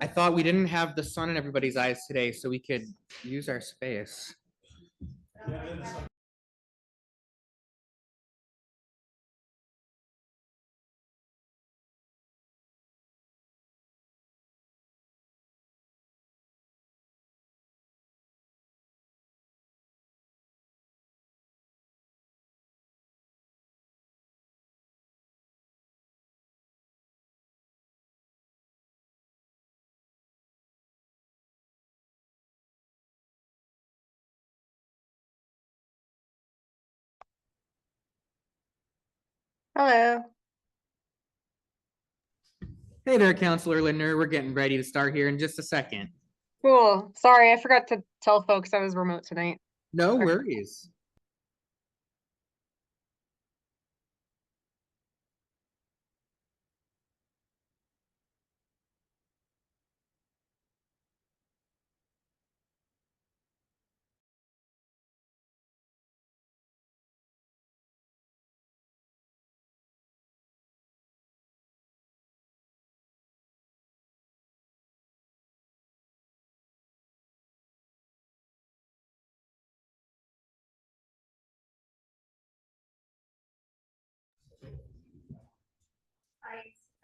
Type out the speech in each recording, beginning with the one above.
I thought we didn't have the sun in everybody's eyes today, so we could use our space. Hello. Hey there, Counselor Lindner. We're getting ready to start here in just a second. Cool. Sorry, I forgot to tell folks I was remote tonight. No Okay. worries.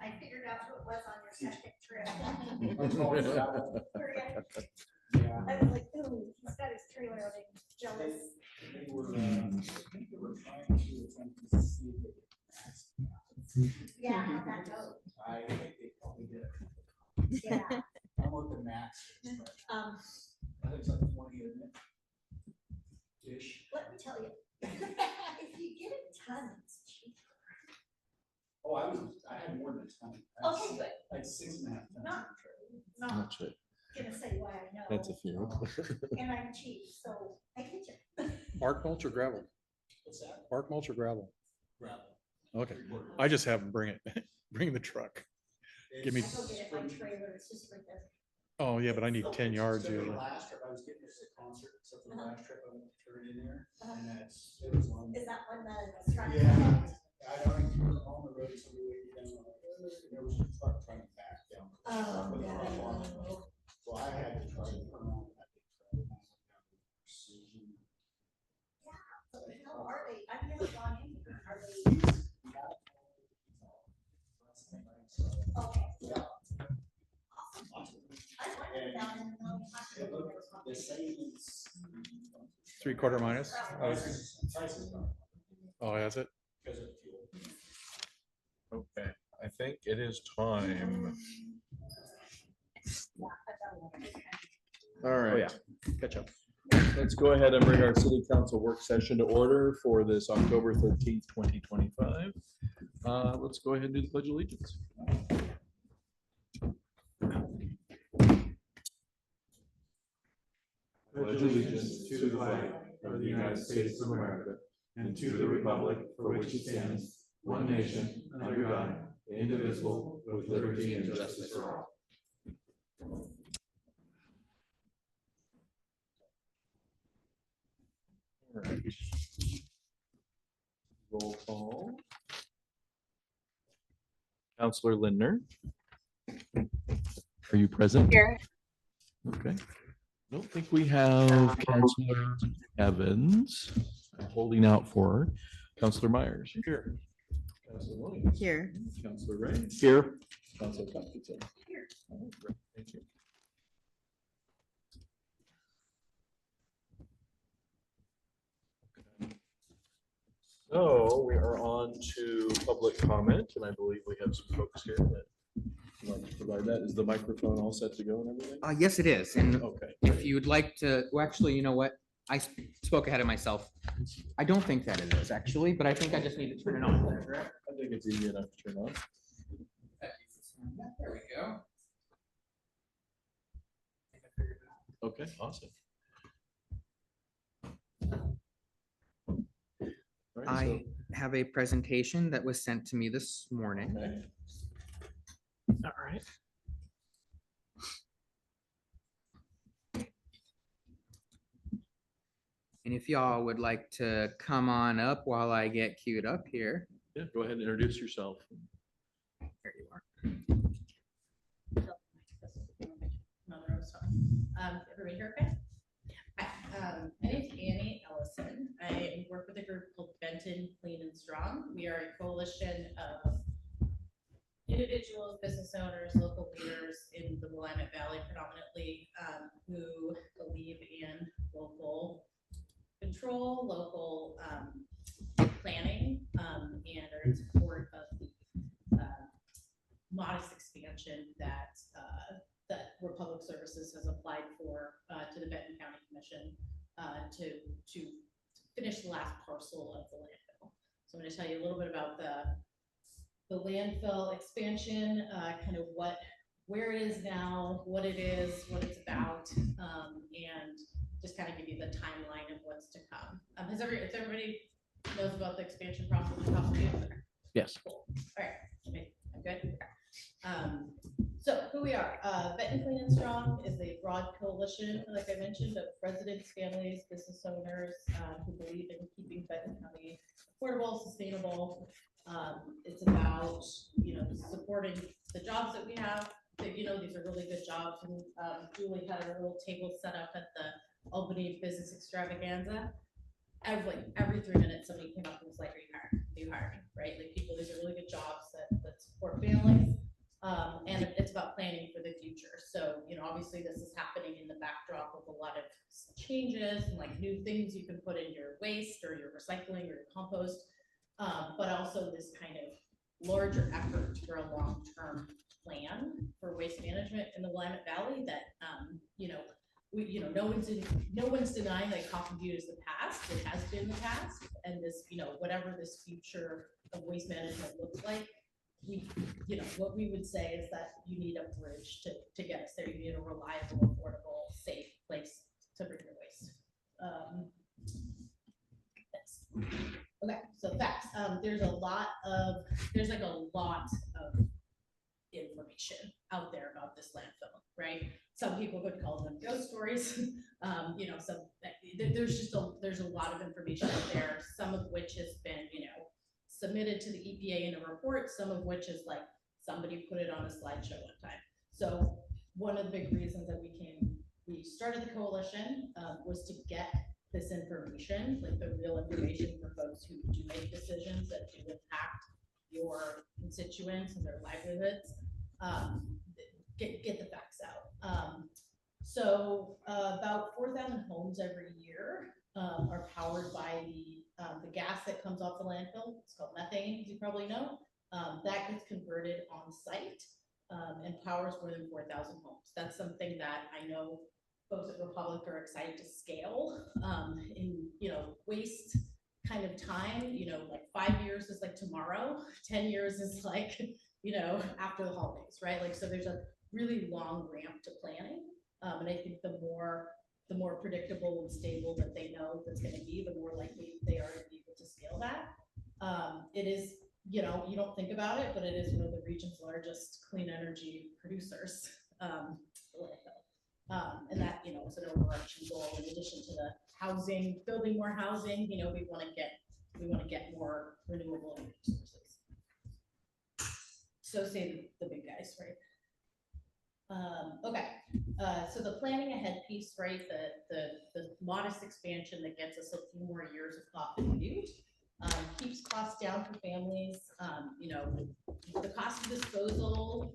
I figured out who it was on your second trip. I was like, ooh, he's got his trailer, I'm jealous. Yeah, how'd that go? I think they probably did. Yeah. I'm with the max. I think it's like 20, isn't it? Ish. Let me tell you, if you get a ton, it's cheaper. Oh, I had more than a ton. Okay, good. I had 6.5 tons. Not- Not Not it. gonna say why I know. That's a few. And I'm cheap, so I get you. Bark mulch or gravel? What's that? Bark mulch or gravel? Gravel. Okay, I just have them bring it, bring the truck. Give me, I go get it by trailer, it's just like this. oh yeah, but I need 10 yards Except for the usually. last trip, I was getting this at concert, except for the last trip, I went to turn it in there, Uh-huh. and it was long. Is that when the truck? Yeah. I don't even on the road, so we waited down on the, there was a truck trying to back down. Oh, With the no. front on it. So I had to try to turn around that big truck. Precision. What the hell are they? I've never gone in here. Are they? Okay. Yeah. Awesome. I went down in the middle of the It looked hospital. the same as. 3/4 minus. Prices gone Oh, that's it. because of fuel. Okay, I think it is time. Yeah, I've got a lot of it. All right. yeah. Catch up. Let's go ahead and bring our city council work session to order for this October 13th, 2025. Let's go ahead and do the pledge of allegiance. Pledge allegiance to the flag of the United States of America and to the republic for which it stands, one nation, under God, indivisible, with liberty and justice for all. All right. Roll call. Counselor Lindner. Are you present? Here. Okay. Don't think we have Counselor Evans. I'm holding out for Counselor Myers. Here. Counselor Williams. Here. Counselor Ray. Here. Counselor Cuthbertson. Here. All right, great. Thank you. So we are on to public comment, and I believe we have some folks here that would like to provide that. Is the microphone all set to go and everything? Yes, it is. And Okay. if you'd like to, well, actually, you know what? I spoke ahead of myself. I don't think that it is actually, but I think I just need to turn it on. Correct? I think it's easy enough to turn on. There we go. Okay, awesome. All right, I have a presentation that was sent to me this morning. okay. All right. And if y'all would like to come on up while I get queued up here. Yeah, go ahead and introduce yourself. There you are. Everybody here, okay? Hi, my name's Annie Ellison. I work with a group called Benton Clean and Strong. We are a coalition of individuals, business owners, local leaders in the Willamette Valley predominantly, who believe in local control, local planning, and are in support of the modest expansion that that Republic Services has applied for to the Benton County Commission to finish the last parcel of the landfill. So I'm going to tell you a little bit about the landfill expansion, kind of where it is now, what it is, what it's about, and just kind of give you the timeline of what's to come. If everybody knows about the expansion process? Yes. Cool. All right, I'm good. Okay. So who we are, Benton Clean and Strong is a broad coalition, like I mentioned, of residents, families, business owners who believe in keeping Benton County affordable, sustainable. It's about, supporting the jobs that we have. That, these are really good jobs. And Julie had a little table set up at the Albany Business Extravaganza. Every 3 minutes, somebody came up and was like, "Are you hiring?" Right? Like people, these are really good jobs that support families. And it's about planning for the future. So, obviously this is happening in the backdrop of a lot of changes and like new things you can put in your waste or your recycling or your compost, but also this kind of larger effort for a long-term plan for waste management in the Willamette Valley that, no one's denying that Coffee Butte is the past. It has been the past. And this, whatever this future of waste management looks like, what we would say is that you need a bridge to get us there. You need a reliable, affordable, safe place to bring your waste. Okay, so facts. There's a lot of information out there about this landfill, right? Some people would call them ghost stories. There's a lot of information out there, some of which has been, submitted to the EPA in a report, some of which is like somebody put it on a slideshow one time. So one of the big reasons that we started the coalition was to get this information, like the real information for folks who do make decisions that do impact your constituents and their livelihoods. Get the facts out. So about 4,000 homes every year are powered by the gas that comes off the landfill. It's called methane, as you probably know. That gets converted on site and powers more than 4,000 homes. That's something that I know folks at Republic are excited to scale in, waste kind of time, like 5 years is like tomorrow, 10 years is like, after the holidays, right? Like, so there's a really long ramp to planning. And I think the more predictable and stable that they know that's going to be, the more likely they are to be able to scale that. It is, you don't think about it, but it is one of the region's largest clean energy producers. And that, is an overarching goal in addition to the housing, building more housing, we want to get more renewable energy sources. So say the big guys, right? Okay, so the planning ahead piece, right? The modest expansion that gets us a few more years of Coffee Butte, keeps costs down for families. The cost of disposal,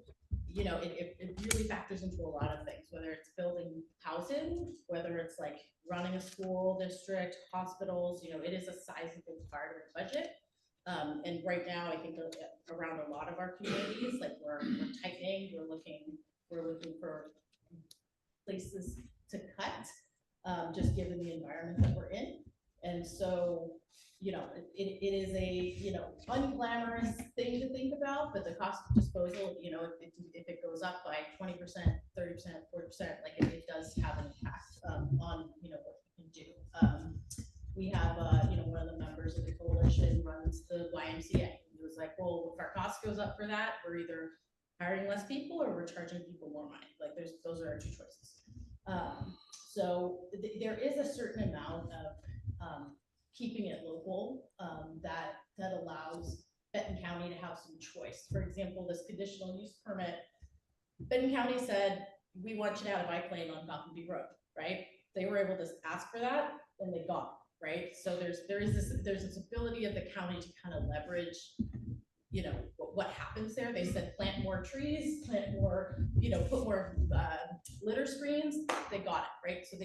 it really factors into a lot of things, whether it's building housing, whether it's like running a school district, hospitals, it is a sizable part of the budget. And right now, I think around a lot of our communities, like we're tightening, we're looking for places to cut, just given the environment that we're in. And so, it is a, unglamorous thing to think about, but the cost of disposal, if it goes up by 20%, 30%, 40%, like it does have an impact on, what we can do. We have, one of the members of the coalition runs the YMCA. He was like, well, if our cost goes up for that, we're either hiring less people or we're charging people more money. Like those are our two choices. So there is a certain amount of keeping it local, that allows Benton County to have some choice. For example, this conditional use permit, Benton County said, we want you to have a bike lane on Coffin View Road, right? They were able to ask for that, and they got it, right? So there's this ability of the county to kind of leverage, you know, what happens there. They said plant more trees, plant more, you know, put more litter screens. They got it, right? So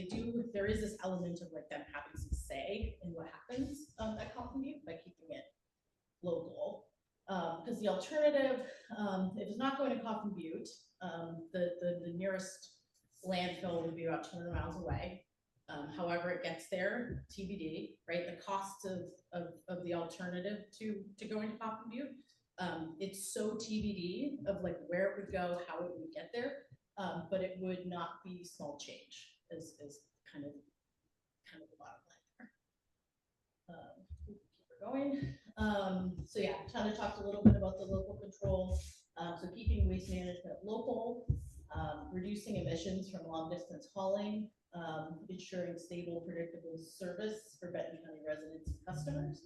there is this element of like them having some say in what happens at Coffin View by keeping it local. Because the alternative, if it's not going to Coffin Butte, the nearest landfill would be about 200 miles away. However it gets there, TBD, right? The cost of the alternative to going to Coffin Butte, it's so TBD of like where it would go, how it would get there, but it would not be small change is kind of the bottom line there. Keep it going. So yeah, Tana talked a little bit about the local control. So keeping waste management local, reducing emissions from long distance hauling, ensuring stable, predictable service for Benton County residents and customers.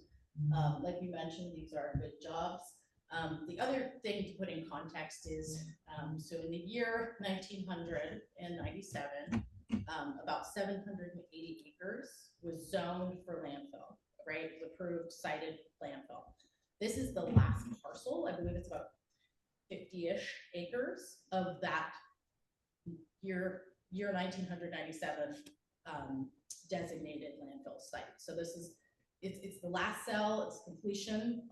Like we mentioned, these are good jobs. The other thing to put in context is, so in the year 1997, about 780 acres was zoned for landfill, right? It was approved, cited landfill. This is the last parcel. I believe it's about 50-ish acres of that year 1997 designated landfill site. So this is, it's the last cell, it's completion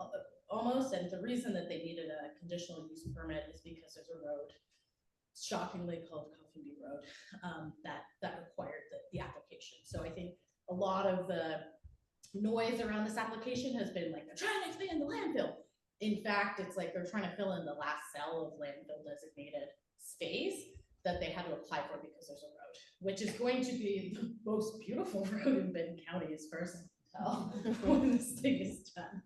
almost. And the reason that they needed a conditional use permit is because there's a road, shockingly called Coffin View Road, that required the application. So I think a lot of the noise around this application has been like, they're trying to expand the landfill. In fact, it's like they're trying to fill in the last cell of landfill designated space that they had to apply for because there's a road, which is going to be the most beautiful road in Benton County as far as I can tell when this thing is done,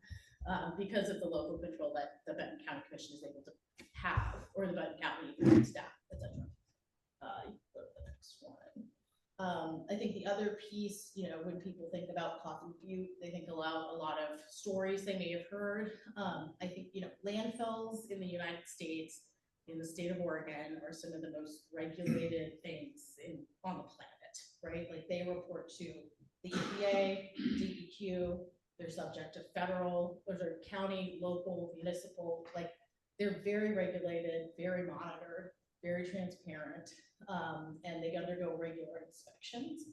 because of the local control that the Benton County Commission is able to have, or the Benton County staff, etc. Go to the next one. I think the other piece, you know, when people think about Coffin Butte, they think about a lot of stories they may have heard. I think, you know, landfills in the United States, in the state of Oregon, are some of the most regulated things on the planet, right? Like they report to the EPA, DEQ, they're subject to federal, those are county, local, municipal, like they're very regulated, very monitored, very transparent, and they undergo regular inspections.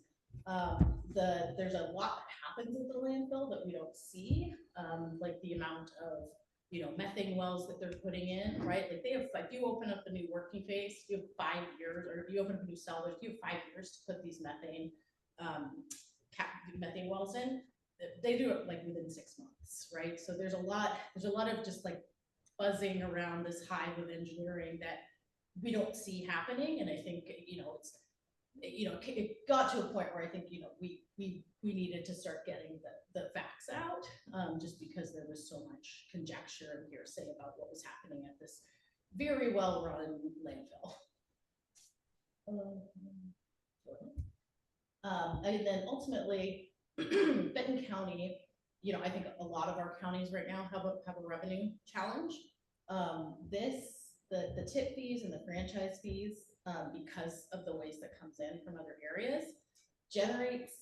There's a lot that happens at the landfill that we don't see, like the amount of, you know, methane wells that they're putting in, right? Like they have, like you open up a new working phase, you have 5 years, or you open up a new cell, you have 5 years to put these methane wells in. They do it like within 6 months, right? So there's a lot of just like buzzing around this hive of engineering that we don't see happening. And I think, you know, it's, you know, it got to a point where I think, you know, we needed to start getting the facts out, just because there was so much conjecture and hearsay about what was happening at this very well-run landfill. And then ultimately, Benton County, you know, I think a lot of our counties right now have a revenue challenge. The tip fees and the franchise fees, because of the waste that comes in from other areas, generates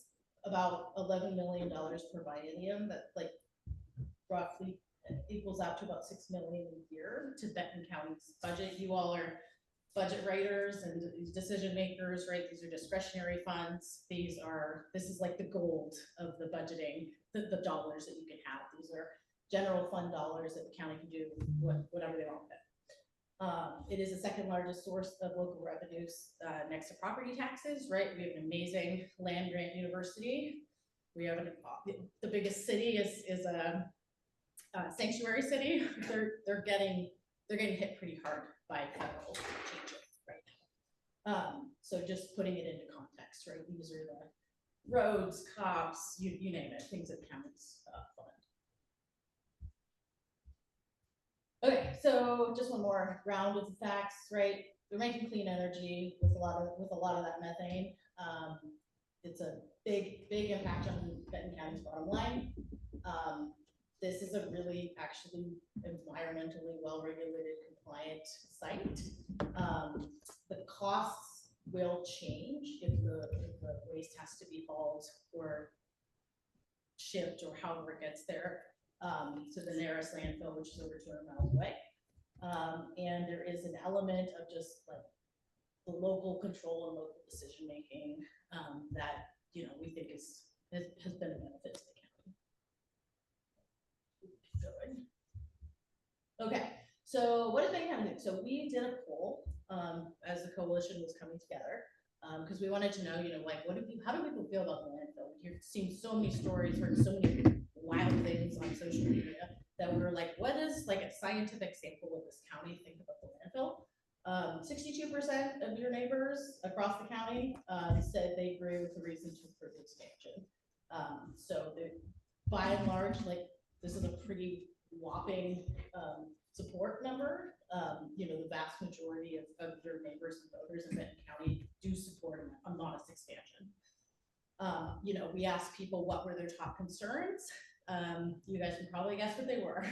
about $11 million per biennium. That like roughly equals out to about $6 million a year to Benton County's budget. You all are budget writers and decision makers, right? These are discretionary funds. This is like the gold of the budgeting, the dollars that you can have. These are general fund dollars that the county can do whatever they want with it. It is the second largest source of local revenues, next to property taxes, right? We have an amazing land grant university. We have the biggest city is a sanctuary city. They're getting hit pretty hard by federal changes right now. So just putting it into context, right? These are the roads, cops, you name it, things that counties fund. Okay, so just one more round of the facts, right? We're making clean energy with a lot of that methane. it's a big, big impact on Benton County's bottom line. This is a really actually environmentally well-regulated compliant site. The costs will change if the waste has to be hauled or shipped or however it gets there, to the nearest landfill, which is over 200 miles away. And there is an element of just like the local control and local decision-making, that, you know, we think has been a benefit to the county. Good. Okay, so what did Benton County do? So we did a poll, as the coalition was coming together, because we wanted to know, you know, like, how do people feel about the landfill? You've seen so many stories, heard so many wild things on social media that we were like, what is like a scientific sample of this county think about the landfill? 62% of your neighbors across the county said they agree with the reason to improve expansion. So by and large, like, this is a pretty whopping support number. You know, the vast majority of your neighbors and voters in Benton County do support a modest expansion. You know, we asked people what were their top concerns. You guys can probably guess what they were.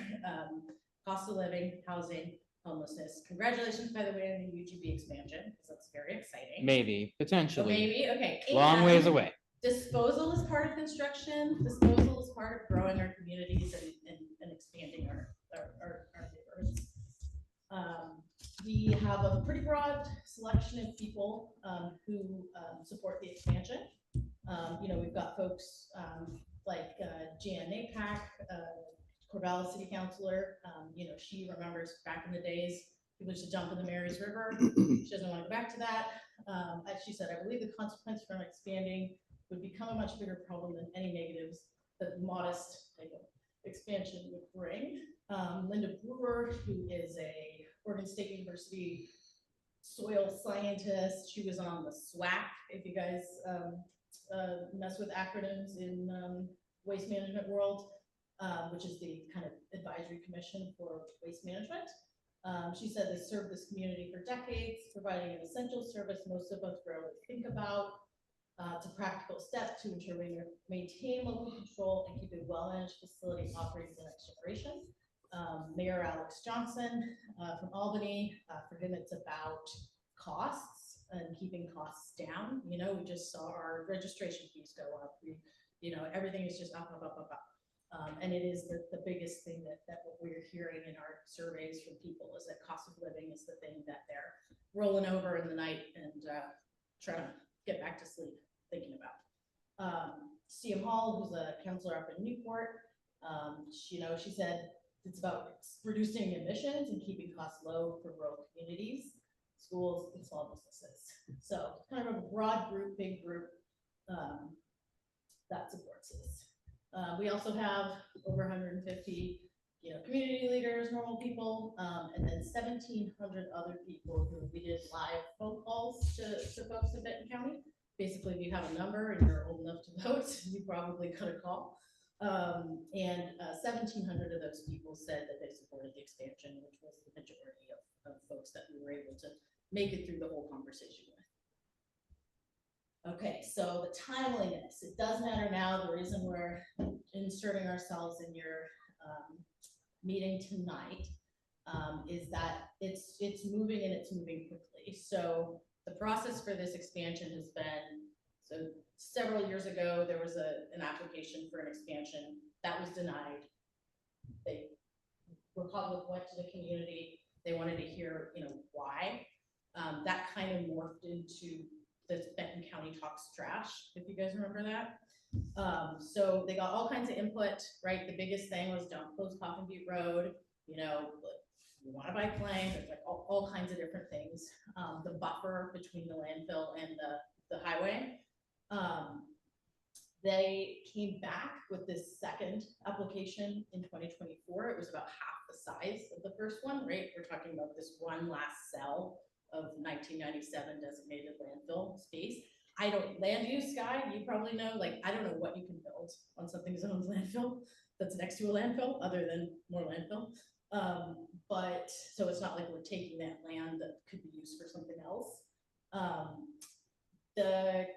Cost of living, housing, homelessness. Congratulations, by the way, on the UGB expansion, because that's very exciting. Maybe, Oh, potentially, maybe, okay. long ways And away. disposal is part of construction. Disposal is part of growing our communities and expanding our neighborhoods. We have a pretty broad selection of people who support the expansion. You know, we've got folks like Jan Napak, Corvallis City Councilor. You know, she remembers back in the days, people used to jump in the Marys River. She doesn't want to go back to that. As she said, I believe the consequence from expanding would become a much bigger problem than any negatives that modest expansion would bring. Linda Brewer, who is a Oregon State University soil scientist, she was on the SWAC, if you guys mess with acronyms in waste management world, which is the kind of advisory commission for waste management. She said they served this community for decades, providing an essential service most of us rarely think about. It's a practical step to ensure we maintain local control and keep a well-managed facility operating for the next generation. Mayor Alex Johnson from Albany, for him it's about costs and keeping costs down. You know, we just saw our registration fees go up. You know, everything is just up. And it is the biggest thing that what we're hearing in our surveys from people is that cost of living is the thing that they're rolling over in the night and trying to get back to sleep thinking about. CM Hall, who's a counselor up in Newport, she said it's about reducing emissions and keeping costs low for rural communities, schools, and small businesses. So kind of a broad group, big group that supports this. We also have over 150, community leaders, normal people, and then 1,700 other people who we did live phone calls to folks in Benton County. Basically, if you have a number and you're old enough to vote, you probably could have called. And 1,700 of those people said that they supported the expansion, which was the majority of folks that we were able to make it through the whole conversation with. Okay, so the timeliness, it does matter now. The reason we're inserting ourselves in your meeting tonight is that it's moving and it's moving quickly. So the process for this expansion has been, so several years ago, there was an application for an expansion that was denied. Republic went to the community. They wanted to hear, why. That kind of morphed into the Benton County Talks Trash, if you guys remember that. So they got all kinds of input, right? The biggest thing was don't close Coffin Butte Road, we want a bike lane, there's like all kinds of different things. The buffer between the landfill and the highway. They came back with this second application in 2024. It was about half the size of the first one, right? We're talking about this one last cell of 1997 designated landfill space. Land use guy, you probably know, I don't know what you can build on something zoned landfill that's next to a landfill other than more landfill. But so it's not like we're taking that land that could be used for something else. The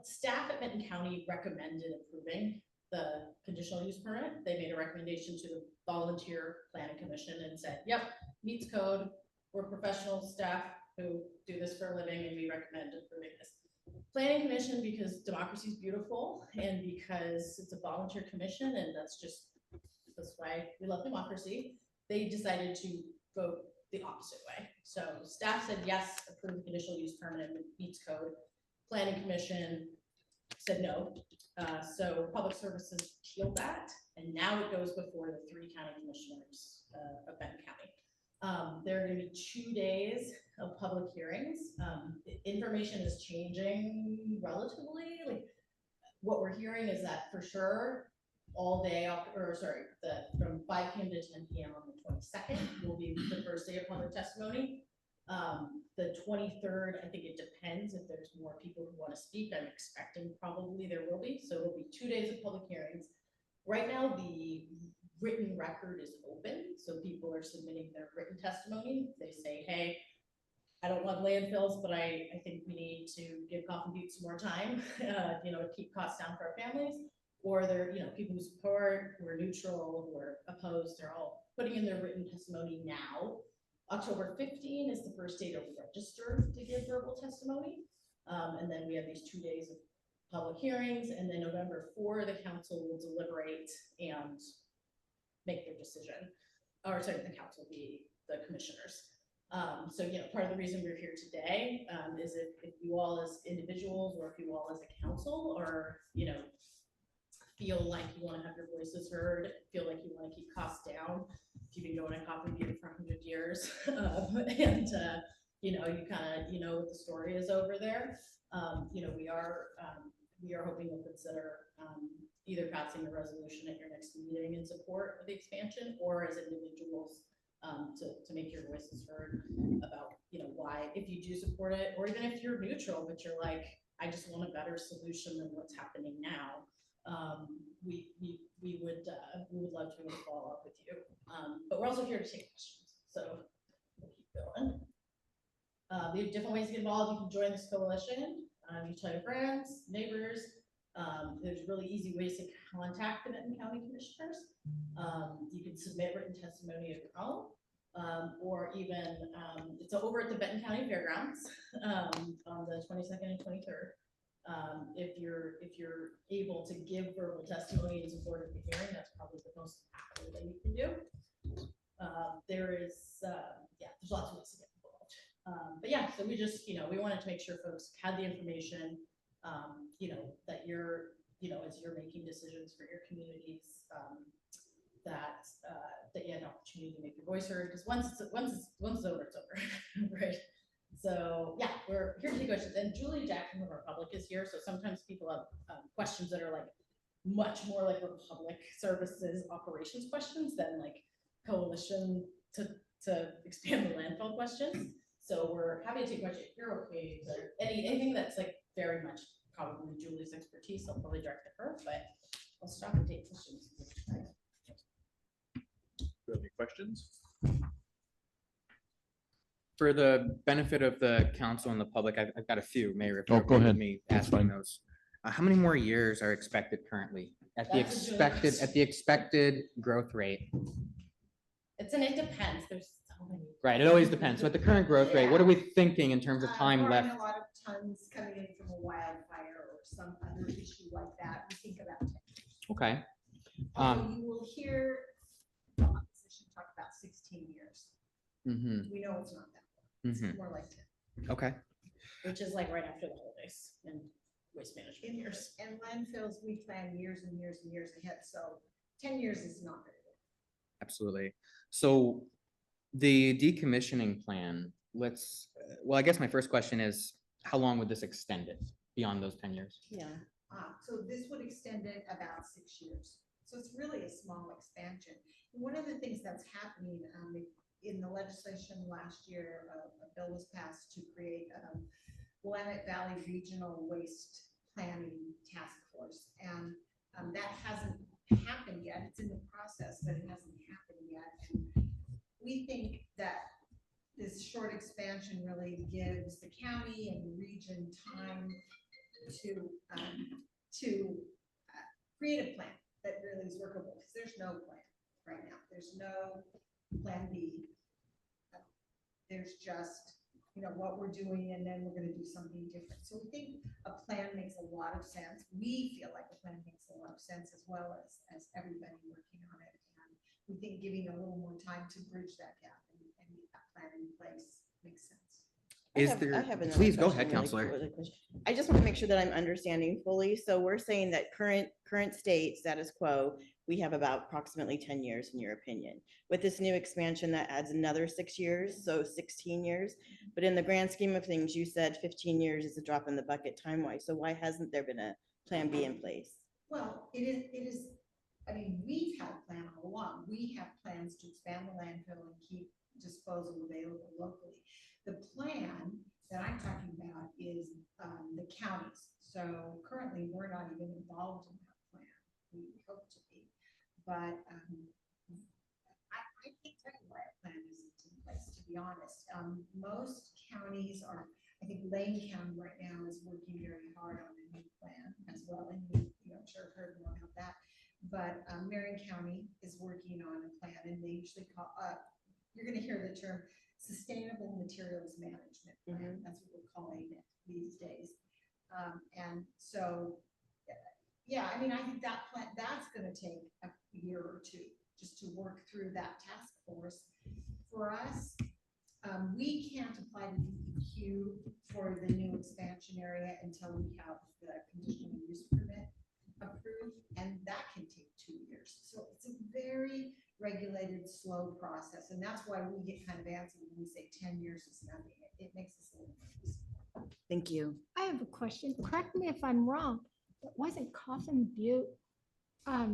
staff at Benton County recommended approving the conditional use permit. They made a recommendation to the volunteer planning commission and said, yep, meets code. We're professional staff who do this for a living and we recommend approving this. Planning commission, because democracy is beautiful and because it's a volunteer commission and that's why we love democracy, they decided to vote the opposite way. So staff said, yes, approve the conditional use permit and meets code. Planning commission said no. So public services appealed that, and now it goes before the 3 county commissioners of Benton County. There are going to be 2 days of public hearings. Information is changing relatively. Like what we're hearing is that for sure all day, from 5 p.m. to 10 p.m. on the 22nd will be the first day of public testimony. The 23rd, I think it depends if there's more people who want to speak. I'm expecting probably there will be. So it'll be 2 days of public hearings. Right now, the written record is open. So people are submitting their written testimony. They say, hey, I don't want landfills, but I think we need to give Coffin Butte some more time, to keep costs down for our families. Or they're, people who support, who are neutral, who are opposed, they're all putting in their written testimony now. October 15 is the first day to register to give verbal testimony. And then we have these 2 days of public hearings, and then November 4, the council will deliberate and make their decision. Or sorry, the council, the commissioners. So, part of the reason we're here today is if you all as individuals or if you all as a council or, feel like you want to have your voices heard, feel like you want to keep costs down. If you've been going to Coffin Butte for 100 years and, you kind of, what the story is over there. We are hoping you'll consider either passing a resolution at your next meeting in support of the expansion or as individuals to make your voices heard about, why, if you do support it, or even if you're neutral, but you're like, I just want a better solution than what's happening now. We would love to follow up with you. But we're also here to take questions. So we'll keep going. We have different ways to get involved. You can join this coalition. You tell your friends, neighbors. There's really easy ways to contact the Benton County commissioners. You can submit written testimony of your own, or even it's over at the Benton County Fairgrounds on the 22nd and 23rd. If you're able to give verbal testimony in support of the hearing, that's probably the most active thing you can do. There's lots of ways to get involved. But yeah, so we just, we wanted to make sure folks had the information, that you're, as you're making decisions for your communities, that you had an opportunity to make your voice heard, because once it's over, it's over, right? So yeah, we're here to take questions, and Julie Jackson of Republic is here. So sometimes people have questions that are like much more like Republic Services operations questions than like coalition to expand the landfill questions. So we're happy to take questions if you're okay. So anything that's like very much probably Julie's expertise, I'll probably direct to her. But I'll stop and take questions. Do you have any questions? For the benefit of the council and the public, I've got a few, Mayor. If you're go okay with ahead. Me That's asking fine. those. How many more years are expected currently at the That's a good expected growth rate? It depends. There's so many. Right, it always depends. So at the current growth rate, what are we thinking in terms of time Barring left? a lot of tons coming in from a wildfire or some other issue like that, we think about 10 years. Okay. Although you will hear the opposition talk about 16 years. Mm-hmm, We know it's not that. It's mm-hmm. more like 10. Okay. Which is like right after the holidays and waste management years. And landfills, we plan years and years and years ahead, so 10 years is not very good. Absolutely. So the decommissioning plan, well, I guess my first question is, how long would this extend it beyond those 10 years? Yeah. So this would extend it about 6 years. So it's really a small expansion. One of the things that's happening in the legislation last year, a bill was passed to create Willamette Valley Regional Waste Planning Task Force. And that hasn't happened yet. It's in the process, but it hasn't happened yet. And we think that this short expansion really gives the county and the region time create a plan that really is workable, because there's no plan right now. There's no plan B. There's just, what we're doing, and then we're gonna do something different. So we think a plan makes a lot of sense. We feel like a plan makes a lot of sense, as well as everybody working on it. And we think giving a little more time to bridge that gap and get that plan in place makes sense. Is I there, have another please go question ahead, really Counselor. quick. I just want to make sure that I'm understanding fully. So we're saying that current state status quo, we have about approximately 10 years in your opinion. With this new expansion, that adds another 6 years, so 16 years. But in the grand scheme of things, you said 15 years is a drop in the bucket time-wise. So why hasn't there been a plan B in place? Well, it is, I mean, we've had a plan all along. We have plans to expand the landfill and keep disposal available locally. The plan that I'm talking about is the counties. So currently, we're not even involved in that plan. We hope to be. But I can't tell you why a plan isn't in place, to be honest. Most counties are, I think Lane County right now is working very hard on a new plan as well. And I'm sure heard more about that. But Marion County is working on a plan, and they usually call you're going to hear the term Sustainable Materials Management Plan. That's what we're calling it these days. And so, yeah, I mean, I think that plan, that's going to take a year or two just to work through that task force. For us, we can't apply to DEQ for the new expansion area until we have the conditional use permit approved, and that can take 2 years. So it's a very regulated, slow process, and that's why we get kind of antsy when we say 10 years is nothing. It makes us a little nervous. Thank you. I have a question. Correct me if I'm wrong. It wasn't Coffin Butte. I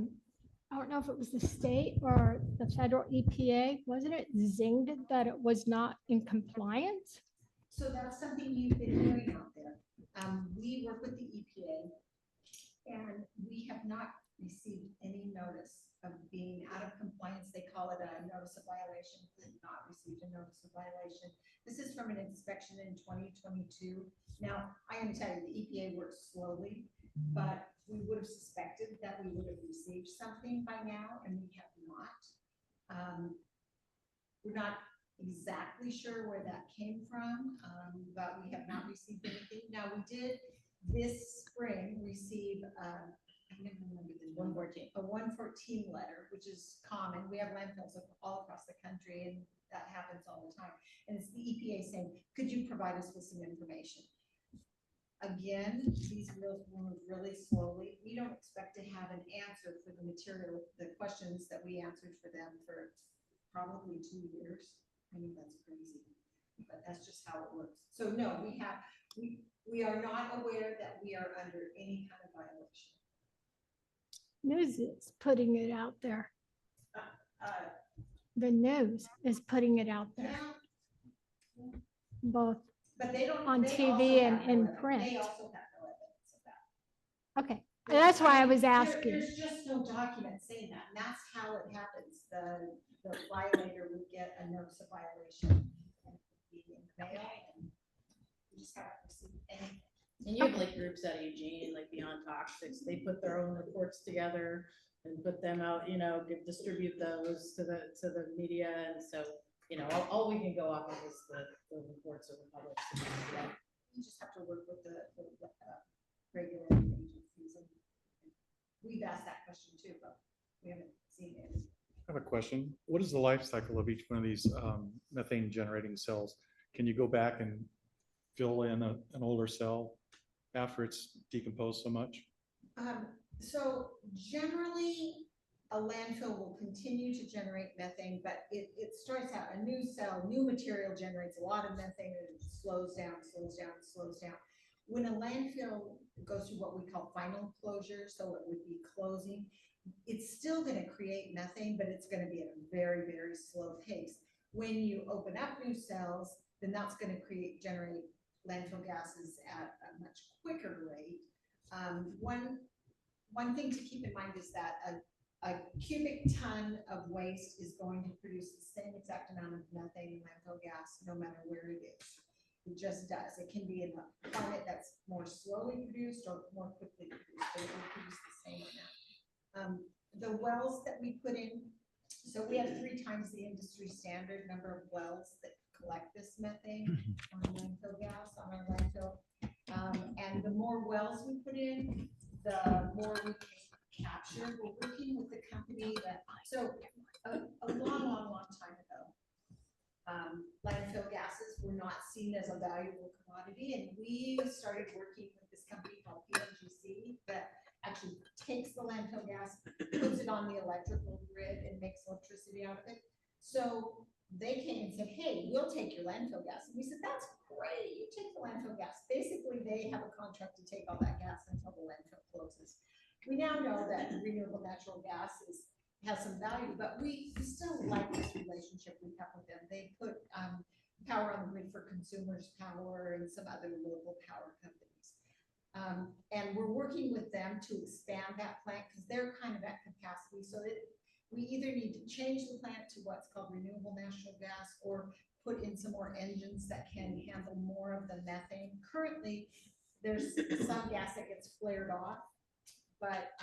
don't know if it was the state or the federal EPA. Wasn't it zinged that it was not in compliance? So that's something you've been hearing out there. We work with the EPA, and we have not received any notice of being out of compliance. They call it a notice of violation. We have not received a notice of violation. This is from an inspection in 2022. Now, I'm going to tell you, the EPA works slowly, but we would have suspected that we would have received something by now, and we have not. We're not exactly sure where that came from, but we have not received anything. Now, we did this spring receive I never remember the 114. A 114 letter, which is common. We have landfills all across the country, and that happens all the time. And it's the EPA saying, could you provide us with some information? Again, these bills move really slowly. We don't expect to have an answer for the material, the questions that we answered for them for probably 2 years. I mean, that's crazy, but that's just how it works. So no, we are not aware that we are under any kind of violation. News is putting it out there. Uh, The news is putting it out there, yeah, both. but they don't. On they TV also and have no in evidence. print. They also have no evidence of that. Okay, that's why I was asking. There's just no document saying that, and that's how it happens. The violator would get a notice of violation and it would be in the mail, and we just haven't received anything. And you have like groups out of Eugene, like Beyond Toxics, they put their own reports together and put them out, distribute those to the media. And so, all we can go off of is the reports of the public. You just have to work with the regulating agencies, and we've asked that question too, but we haven't seen it. I have a question. What is the life cycle of each one of these methane generating cells? Can you go back and fill in an older cell after it's decomposed so much? So generally, a landfill will continue to generate methane, but it starts out a new cell, new material generates a lot of methane, and it slows down. When a landfill goes through what we call final closure, so it would be closing, it's still going to create methane, but it's going to be at a very, very slow pace. When you open up new cells, then that's going to generate landfill gases at a much quicker rate. One thing to keep in mind is that a cubic ton of waste is going to produce the same exact amount of methane and landfill gas no matter where it is. It just does. It can be in a climate that's more slowly produced or more quickly produced, but it will produce the same amount. The wells that we put in, so we have 3 times the industry standard number of wells that collect this methane on landfill gas on our landfill. And the more wells we put in, the more we can capture. We're working with the company that, so a long time ago, landfill gases were not seen as a valuable commodity, and we started working with this company called PNGC that actually takes the landfill gas, puts it on the electrical grid, and makes electricity out of it. So they came and said, hey, we'll take your landfill gas. And we said, that's great, you take the landfill gas. Basically, they have a contract to take all that gas until the landfill closes. We now know that renewable natural gas has some value, but we still like this relationship we have with them. They put power on the grid for Consumers Power and some other local power companies. And we're working with them to expand that plant because they're kind of at capacity. So that we either need to change the plant to what's called renewable natural gas or put in some more engines that can handle more of the methane. Currently, there's some gas that gets flared off, but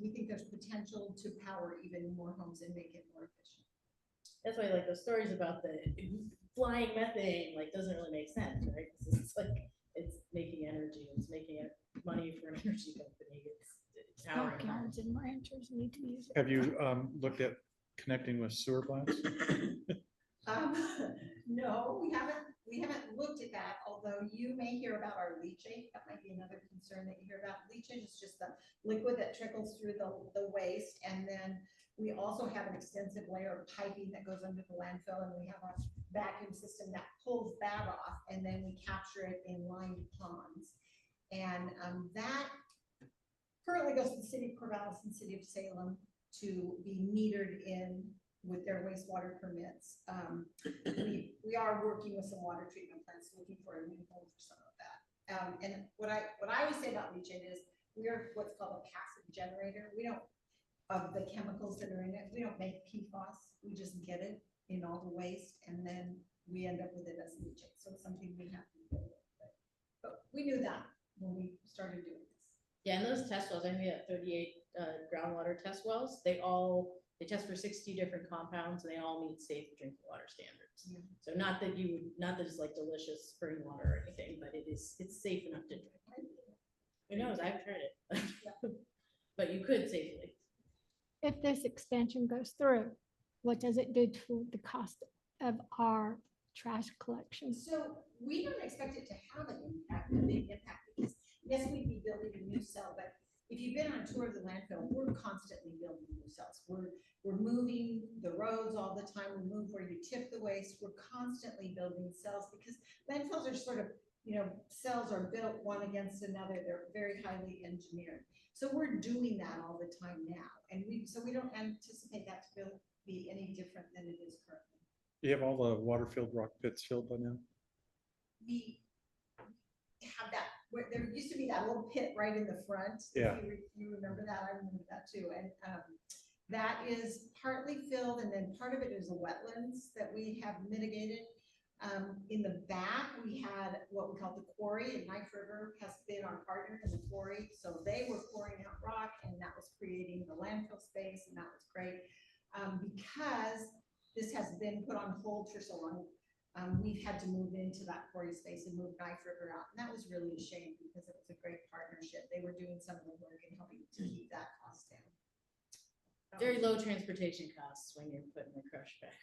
we think there's potential to power even more homes and make it more efficient. That's why like those stories about the flying methane, like doesn't really make sense, right? 'Cause it's like, it's making energy, it's making it money for an energy company. It's powering homes. Stockyards and ranchers need to use it. Have you looked at connecting with sewer plants? No, we haven't looked at that, although you may hear about our leachate. That might be another concern that you hear about. Leachate is just the liquid that trickles through the waste. And then we also have an extensive layer of piping that goes under the landfill, and we have a vacuum system that pulls that off, and then we capture it in lined ponds. And that currently goes to the city of Corvallis and city of Salem to be metered in with their wastewater permits. We are working with some water treatment plants, looking for a new home for some of that. And what I always say about leachate is we are what's called a passive generator. We don't, of the chemicals that are in it, we don't make PFAS. We just get it in all the waste, and then we end up with it as leachate. So it's something we have to deal with. But we knew that when we started doing this. Yeah, and those test wells, I think we have 38 groundwater test wells. They test for 60 different compounds, and they all meet safe drinking water standards. Yeah. So not that it's like delicious spring water or anything, but it's safe enough to drink. Who knows? I've tried it, but you could safely. If this expansion goes through, what does it do to the cost of our trash collection? So we don't expect it to have an impact, a big impact, because yes, we'd be building a new cell, but if you've been on a tour of the landfill, we're constantly building new cells. We're moving the roads all the time. We move where you tip the waste. We're constantly building cells because landfills are sort of, cells are built one against another. They're very highly engineered. So we're doing that all the time now. And so we don't anticipate that to be any different than it is currently. You have all the water-filled rock pits filled by now? We have that, where there used to be that little pit right in the front. Yeah. You remember that? I remember that too. And that is partly filled, and then part of it is the wetlands that we have mitigated. In the back, we had what we call the quarry, and Knife River has been our partner in the quarry. So they were pouring out rock, and that was creating the landfill space, and that was great. Because this has been put on hold for so long, we've had to move into that quarry space and move Knife River out. And that was really a shame because it was a great partnership. They were doing some of the work and helping to keep that cost down. Very low transportation costs when you're putting the crush back.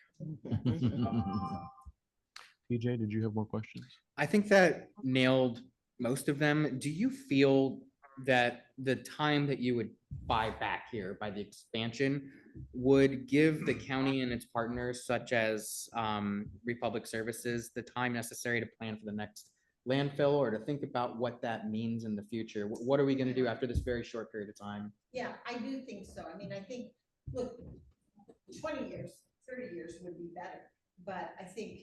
TJ, did you have more questions? I think that nailed most of them. Do you feel that the time that you would buy back here by the expansion would give the county and its partners, such as Republic Services, the time necessary to plan for the next landfill or to think about what that means in the future? What are we going to do after this very short period of time? Yeah, I do think so. I mean, I think, look, 20 years, 30 years would be better. But I think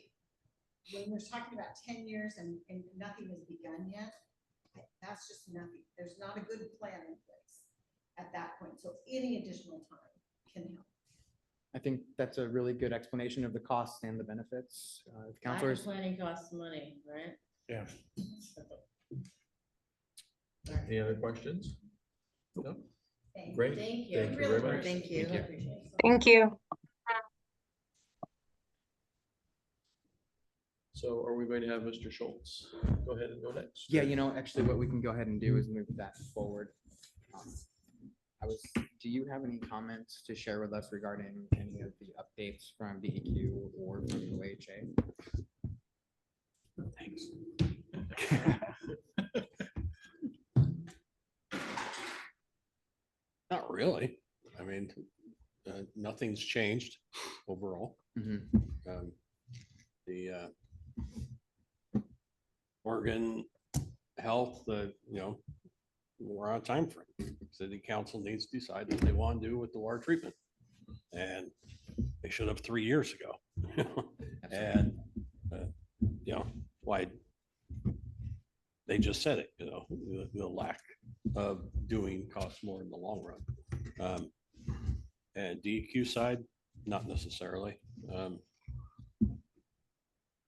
when we're talking about 10 years and nothing has begun yet, that's just nothing. There's not a good plan in place at that point. So any additional time can help. I think that's a really good explanation of the costs and the benefits. If Lack of Counselors, planning costs money, right? Yeah. Any other questions? No? Thank Great. Thank you. Thank you very much. Thank you. I appreciate it. Thank you. So are we going to have Mr. Schultz go ahead and go next? yeah, you know, actually what we can go ahead and do is move that forward. Do you have any comments to share with us regarding any of the updates from DEQ or from the OHA? Thanks. Not really. I mean, nothing's changed overall. Mhm. The Oregon Health, we're on a time frame. City council needs to decide what they want to do with the water treatment. And they should have 3 years ago. And, why? They just said it, the lack of doing costs more in the long run. And DEQ side, not necessarily.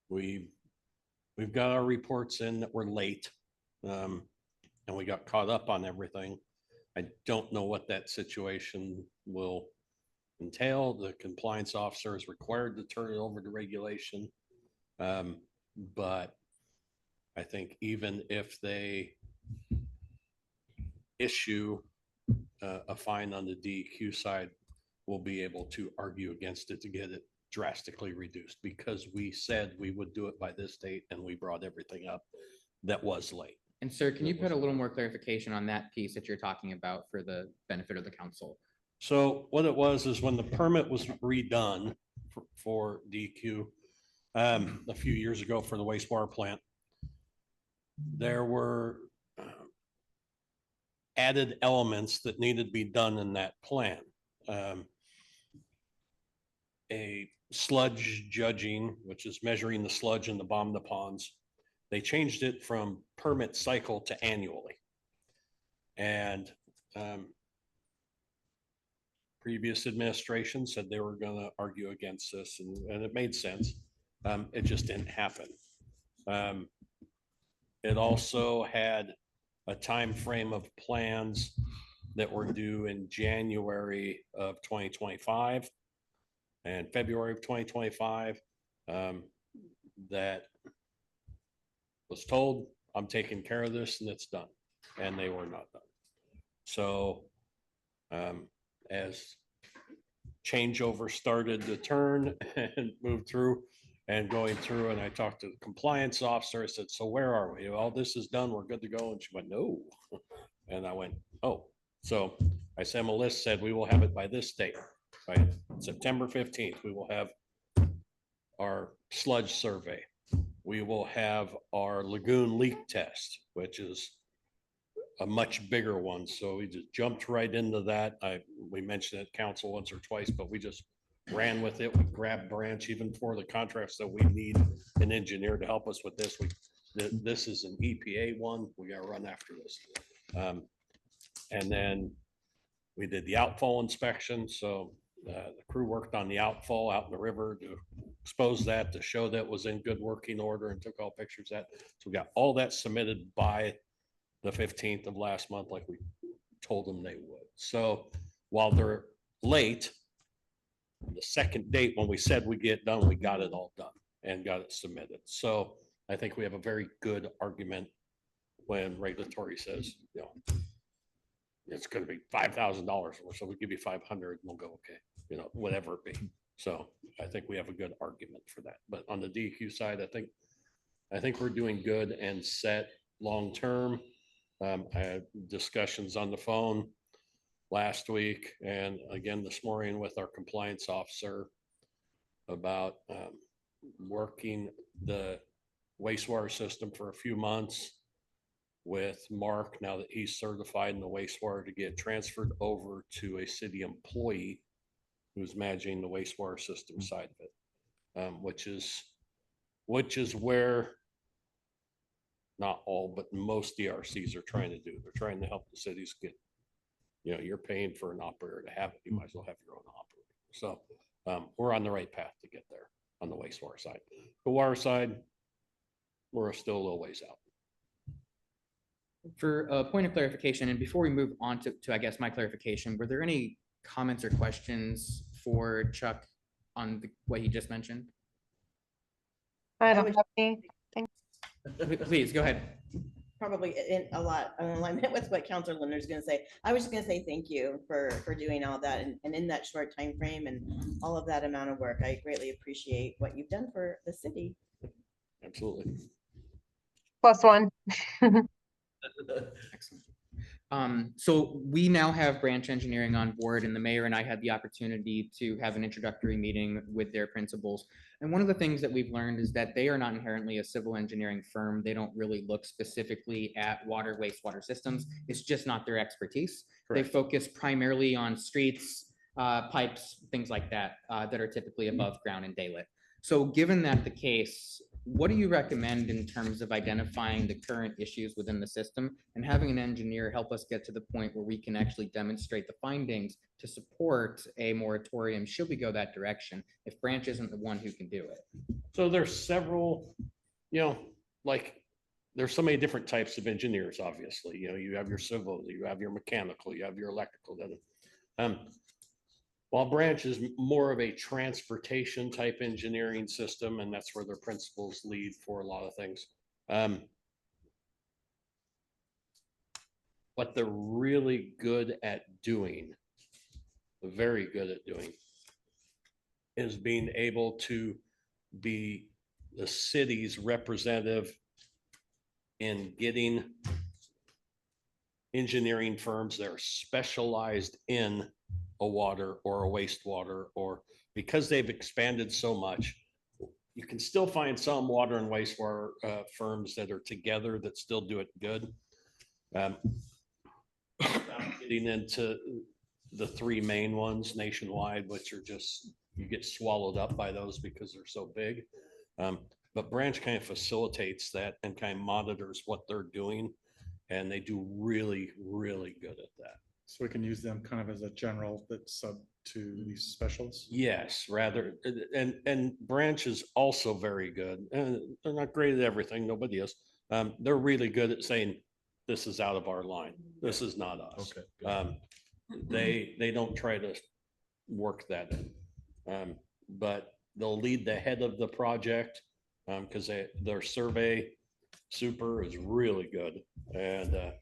We've got our reports in that we're late, and we got caught up on everything. I don't know what that situation will entail. The compliance officer is required to turn it over to regulation. But I think even if they issue a fine on the DEQ side, we'll be able to argue against it to get it drastically reduced, because we said we would do it by this date and we brought everything up that was late. And sir, can you put a little more clarification on that piece that you're talking about for the benefit of the council? So what it was is when the permit was redone for DEQ a few years ago for the wastewater plant, there were added elements that needed to be done in that plan. A sludge judging, which is measuring the sludge in the bottom of the ponds. They changed it from permit cycle to annually. And previous administration said they were going to argue against this, and it made sense. It just didn't happen. It also had a time frame of plans that were due in January of 2025 and February of 2025 that was told, I'm taking care of this and it's done, and they were not done. So as changeover started to turn and move through and going through, and I talked to the compliance officer, I said, so where are we? All this is done, we're good to go. And she went, no. And I went, oh. So I sent them a list, said we will have it by this date, by September 15th. We will have our sludge survey. We will have our lagoon leak test, which is a much bigger one. So we just jumped right into that. We mentioned it council once or twice, but we just ran with it. We grabbed branch even for the contracts that we need an engineer to help us with this. This is an EPA one. We got to run after this. And then we did the outfall inspection. So the crew worked on the outfall out in the river to expose that, to show that it was in good working order, and took all pictures of that. So we got all that submitted by the 15th of last month, like we told them they would. So while they're late, the second date when we said we get done, we got it all done and got it submitted. So I think we have a very good argument when regulatory says, it's going to be $5,000, so we give you 500 and we'll go, okay, whatever it be. So I think we have a good argument for that. But on the DEQ side, I think we're doing good and set long-term. I had discussions on the phone last week and again this morning with our compliance officer about working the wastewater system for a few months with Mark, now that he's certified in the wastewater, to get transferred over to a city employee who's managing the wastewater system side of it, which is where not all, but most DRCs are trying to do. They're trying to help the cities get, you're paying for an operator to have it. You might as well have your own operator. So we're on the right path to get there on the wastewater side. The water side, we're still a little ways out. For a point of clarification, and before we move on to I guess, my clarification, were there any comments or questions for Chuck on what he just mentioned? I would- don't have any. Please, go ahead. Probably in a lot in alignment with what Counselor Linder is gonna say. I was just gonna say thank you for doing all that and in that short time frame and all of that amount of work. I greatly appreciate what you've done for the city. Absolutely. +1. Excellent. So we now have branch engineering on board, and the mayor and I had the opportunity to have an introductory meeting with their principals. And one of the things that we've learned is that they are not inherently a civil engineering firm. They don't really look specifically at water, wastewater systems. It's just not their expertise. They Correct. focus primarily on streets, pipes, things like that, that are typically above ground and daylit. So given that the case, what do you recommend in terms of identifying the current issues within the system and having an engineer help us get to the point where we can actually demonstrate the findings to support a moratorium should we go that direction, if Branch isn't the one who can do it? So there's several, like, there's so many different types of engineers, obviously. You have your civil, you have your mechanical, you have your electrical. While Branch is more of a transportation type engineering system, and that's where their principals lead for a lot of things. What they're really good at doing, very good at doing, is being able to be the city's representative in getting engineering firms that are specialized in a water or a wastewater, or because they've expanded so much, you can still find some water and wastewater firms that are together that still do it good. Getting into the three main ones nationwide, which are just, you get swallowed up by those because they're so big. But Branch kind of facilitates that and kind of monitors what they're doing. And they do really, really good at that. So we can use them kind of as a general that's sub to these specialists. Yes, rather, and Branch is also very good. And they're not great at everything. Nobody is. They're really good at saying, this is out of our line. This is not us. Okay. They don't try to work that in. But they'll lead the head of the project because their survey super is really good. And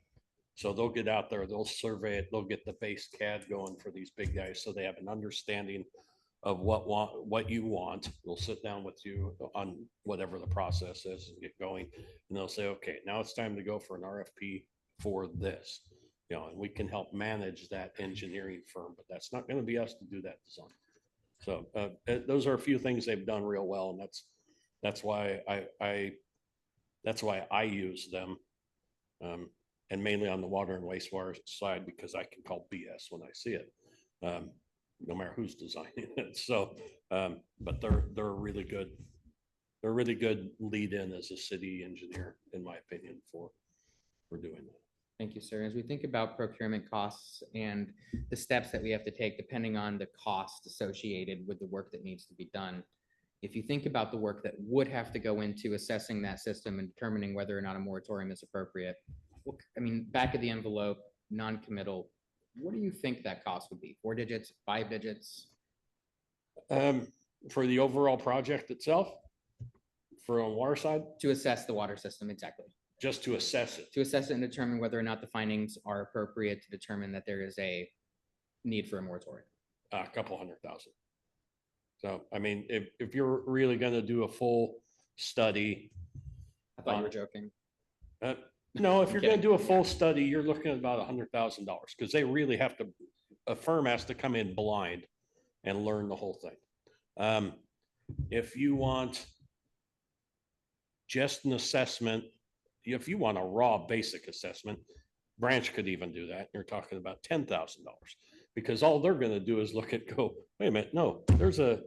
so they'll get out there, they'll survey it, they'll get the base CAD going for these big guys so they have an understanding of what you want. They'll sit down with you on whatever the process is and get going. And they'll say, okay, now it's time to go for an RFP for this. And we can help manage that engineering firm, but that's not going to be us to do that design. So those are a few things they've done real well, and that's why I use them, and mainly on the water and wastewater side, because I can call BS when I see it, no matter who's designing it. So, but they're a really good lead in as a city engineer, in my opinion, for doing that. Thank you, sir. As we think about procurement costs and the steps that we have to take, depending on the cost associated with the work that needs to be done, if you think about the work that would have to go into assessing that system and determining whether or not a moratorium is appropriate, back of the envelope, non-committal, what do you think that cost would be? 4 digits, 5 digits? For the overall project itself, for on water side, To assess the water system, exactly. just to assess it. To assess it and determine whether or not the findings are appropriate to determine that there is a need for a moratorium. A couple $100,000. So, if you're really going to do a full study, I thought you were joking. no, if you're going Kidding. to do a full study, you're looking at about $100,000 because they really have to, a firm has to come in blind and learn the whole thing. If you want just an assessment, if you want a raw basic assessment, Branch could even do that. You're talking about $10,000 because all they're going to do is look at, go, wait a minute, no, there's a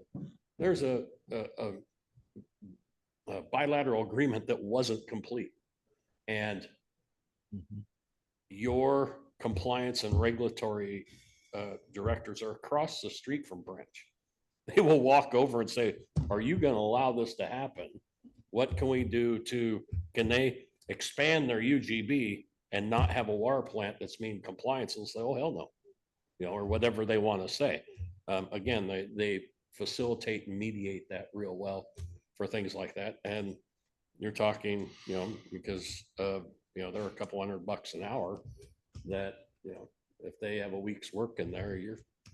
bilateral agreement that wasn't complete. And your compliance and regulatory directors are across the street from Branch. they will walk over and say, are you gonna allow this to happen? What can we do can they expand their UGB and not have a water plant that's meeting compliance? And say, oh, hell no. You know, or whatever they want to say. Again, they facilitate and mediate that real well for things like that. And you're talking, you know, because you know, they're a couple $100 an hour that, you know, if they have a week's work in there,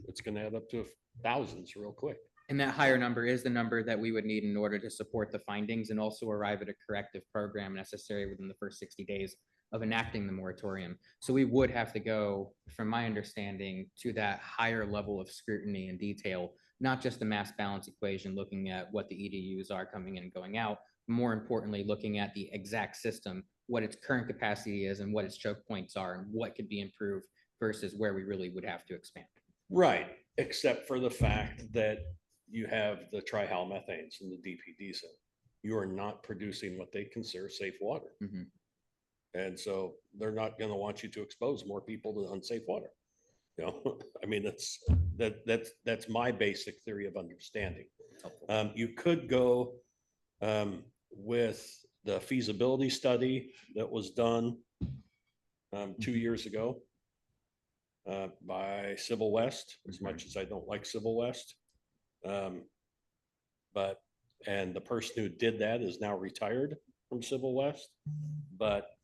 it's gonna add up to thousands real quick. And that higher number is the number that we would need in order to support the findings and also arrive at a corrective program necessary within the first 60 days of enacting the moratorium. So we would have to go, from my understanding, to that higher level of scrutiny and detail, not just the mass balance equation, looking at what the EDUs are coming in and going out, more importantly, looking at the exact system, what its current capacity is and what its choke points are and what could be improved versus where we really would have to expand. Right, except for the fact that you have the trihalomethanes and the DPDs. You are not producing what they consider safe water. Mhm. And so they're not going to want you to expose more people to unsafe water. You know, I mean, that's my basic theory of understanding. You could go with the feasibility study that was done 2 years ago by Civil West, as much as I don't like Civil West. And the person who did that is now retired from Civil West. But,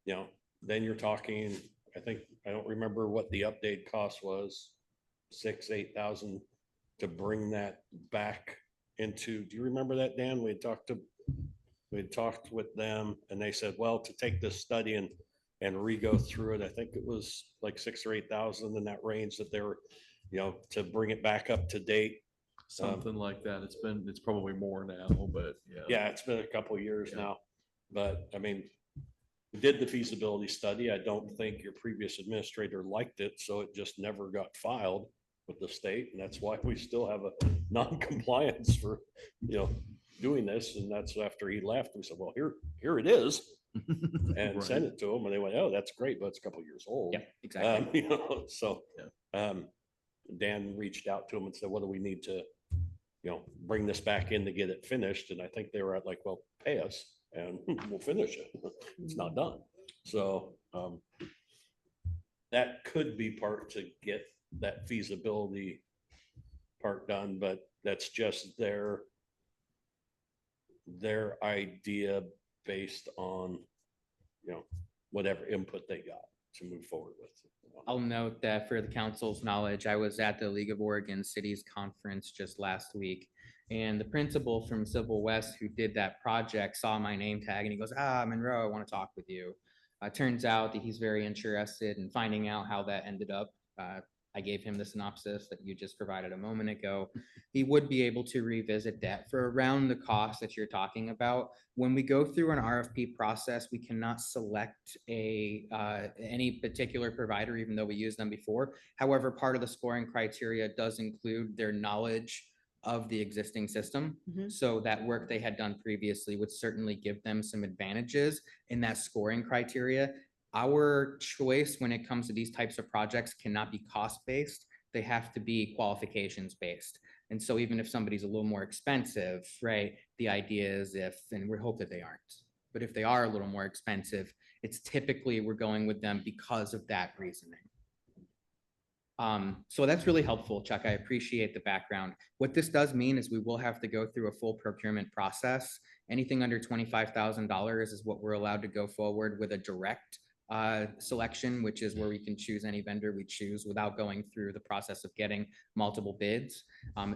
you know, then you're talking, I don't remember what the update cost was, 6,000-8,000 to bring that back into, do you remember that, Dan? We had talked with them and they said, well, to take this study and re-go through it, I think it was like 6,000 or 8,000 in that range that they were, you know, to bring it back up to date. Something like that. It's probably more now, but yeah. Yeah, it's been a couple of years now, but I mean, we did the feasibility study. I don't think your previous administrator liked it, so it just never got filed with the state, and that's why we still have a non-compliance for, you know, doing this. And that's after he left. We said, well, here it is, and Right. sent it to them, and they went, oh, that's great, but it's a couple of years old. Yeah, exactly. You know, so Dan reached out to him and said, what do we need to, you know, bring this back in to get it finished? And I think they were at like, well, pay us and we'll finish it. It's not done. So that could be part to get that feasibility part done, but that's just their idea based on, you know, whatever input they got to move forward with. I'll note that for the council's knowledge, I was at the League of Oregon Cities Conference just last week. And the principal from Civil West who did that project saw my name tag and he goes, Monroe, I want to talk with you. Turns out that he's very interested in finding out how that ended up. I gave him the synopsis that you just provided a moment ago. He would be able to revisit that for around the cost that you're talking about. When we go through an RFP process, we cannot select any particular provider, even though we used them before. However, part of the scoring criteria does include their knowledge of the existing system. Mhm. So that work they had done previously would certainly give them some advantages in that scoring criteria. Our choice when it comes to these types of projects cannot be cost-based. They have to be qualifications-based. And so even if somebody's a little more expensive, right, the idea is and we hope that they aren't, but if they are a little more expensive, it's typically we're going with them because of that reasoning. So that's really helpful, Chuck. I appreciate the background. What this does mean is we will have to go through a full procurement process. Anything under $25,000 is what we're allowed to go forward with a direct selection, which is where we can choose any vendor we choose without going through the process of getting multiple bids.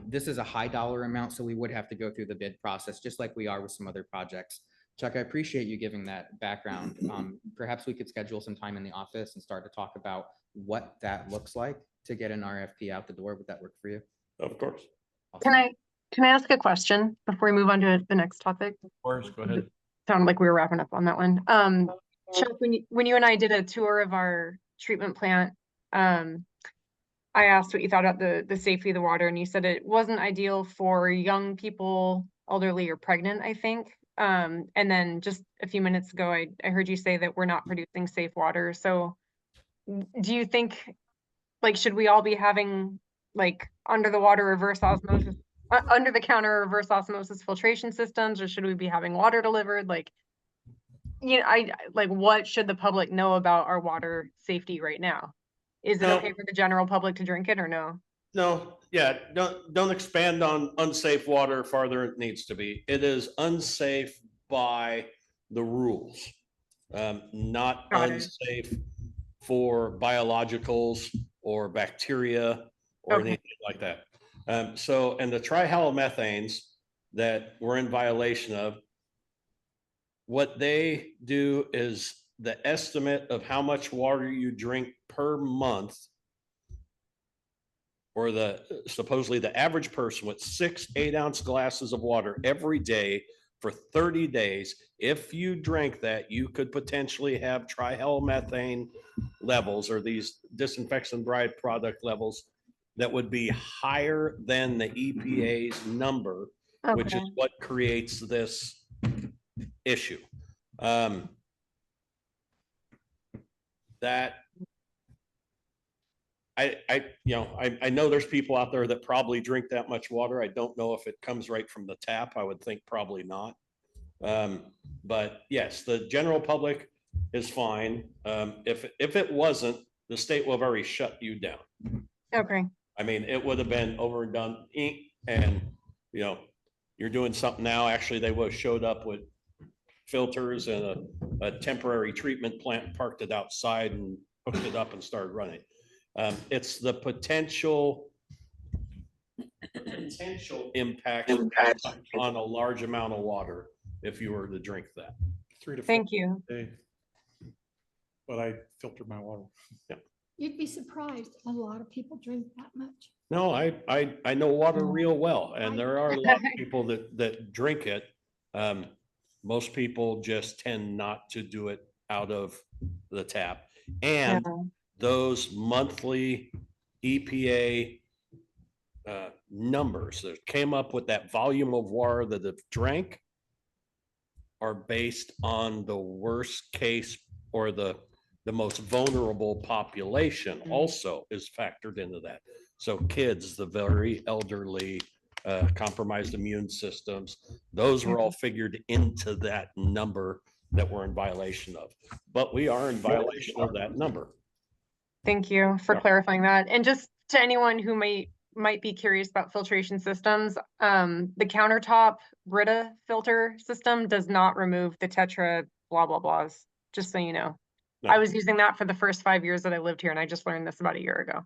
This is a high dollar amount, so we would have to go through the bid process, just like we are with some other projects. Chuck, I appreciate you giving that background. Perhaps we could schedule some time in the office and start to talk about what that looks like to get an RFP out the door. Would that work for you? Of course. Can I ask a question before we move on to the next topic? Of course, go ahead. Sounded like we were wrapping up on that one. Chuck, when you and I did a tour of our treatment plant, I asked what you thought about the safety of the water, and you said it wasn't ideal for young people, elderly, or pregnant, I think. And then just a few minutes ago, I heard you say that we're not producing safe water. So do you think, like, should we all be having like under the water reverse osmosis, under the counter reverse osmosis filtration systems, or should we be having water delivered? Like, like, what should the public know about our water safety right now? Is it No. okay for the general public to drink it or no? No, yeah, don't expand on unsafe water farther than it needs to be. It is unsafe by the rules. Not Got it. unsafe for biologicals or bacteria or Okay. anything like that. So, and the trihalomethanes that we're in violation of, what they do is the estimate of how much water you drink per month, or supposedly the average person with 6 8-ounce glasses of water every day for 30 days. If you drank that, you could potentially have trihalomethane levels, or these disinfection byproduct levels, that would be higher than the EPA's number, which is Okay. what creates this issue. That I know there's people out there that probably drink that much water. I don't know if it comes right from the tap. I would think probably not. But yes, the general public is fine. If it wasn't, the state will have already shut you down. Okay. I mean, it would have been over and done, and you're doing something now. Actually, they would have showed up with filters and a temporary treatment plant, parked it outside and hooked it up and started running. It's the potential impact on a large amount of water if you were to drink that. 3 to 4 Thank you. a day. But I filter my water. You'd be surprised. A lot of people drink that much. No, I know water real well, and there are a lot of people that drink it. Most people just tend not to do it out of the tap. And Yeah. those monthly EPA numbers that came up with that volume of water that they've drank are based on the worst case, or the most vulnerable population also is factored into that. So kids, the very elderly, compromised immune systems, those were all figured into that number that we're in violation of. But we are in violation of that number. Thank you for Yeah. clarifying that. And just to anyone who might be curious about filtration systems, the countertop Brita filter system does not remove the Tetra blah, blah, blahs, just so you know. No. I was using that for the first 5 years that I lived here, and I just learned this about a year ago.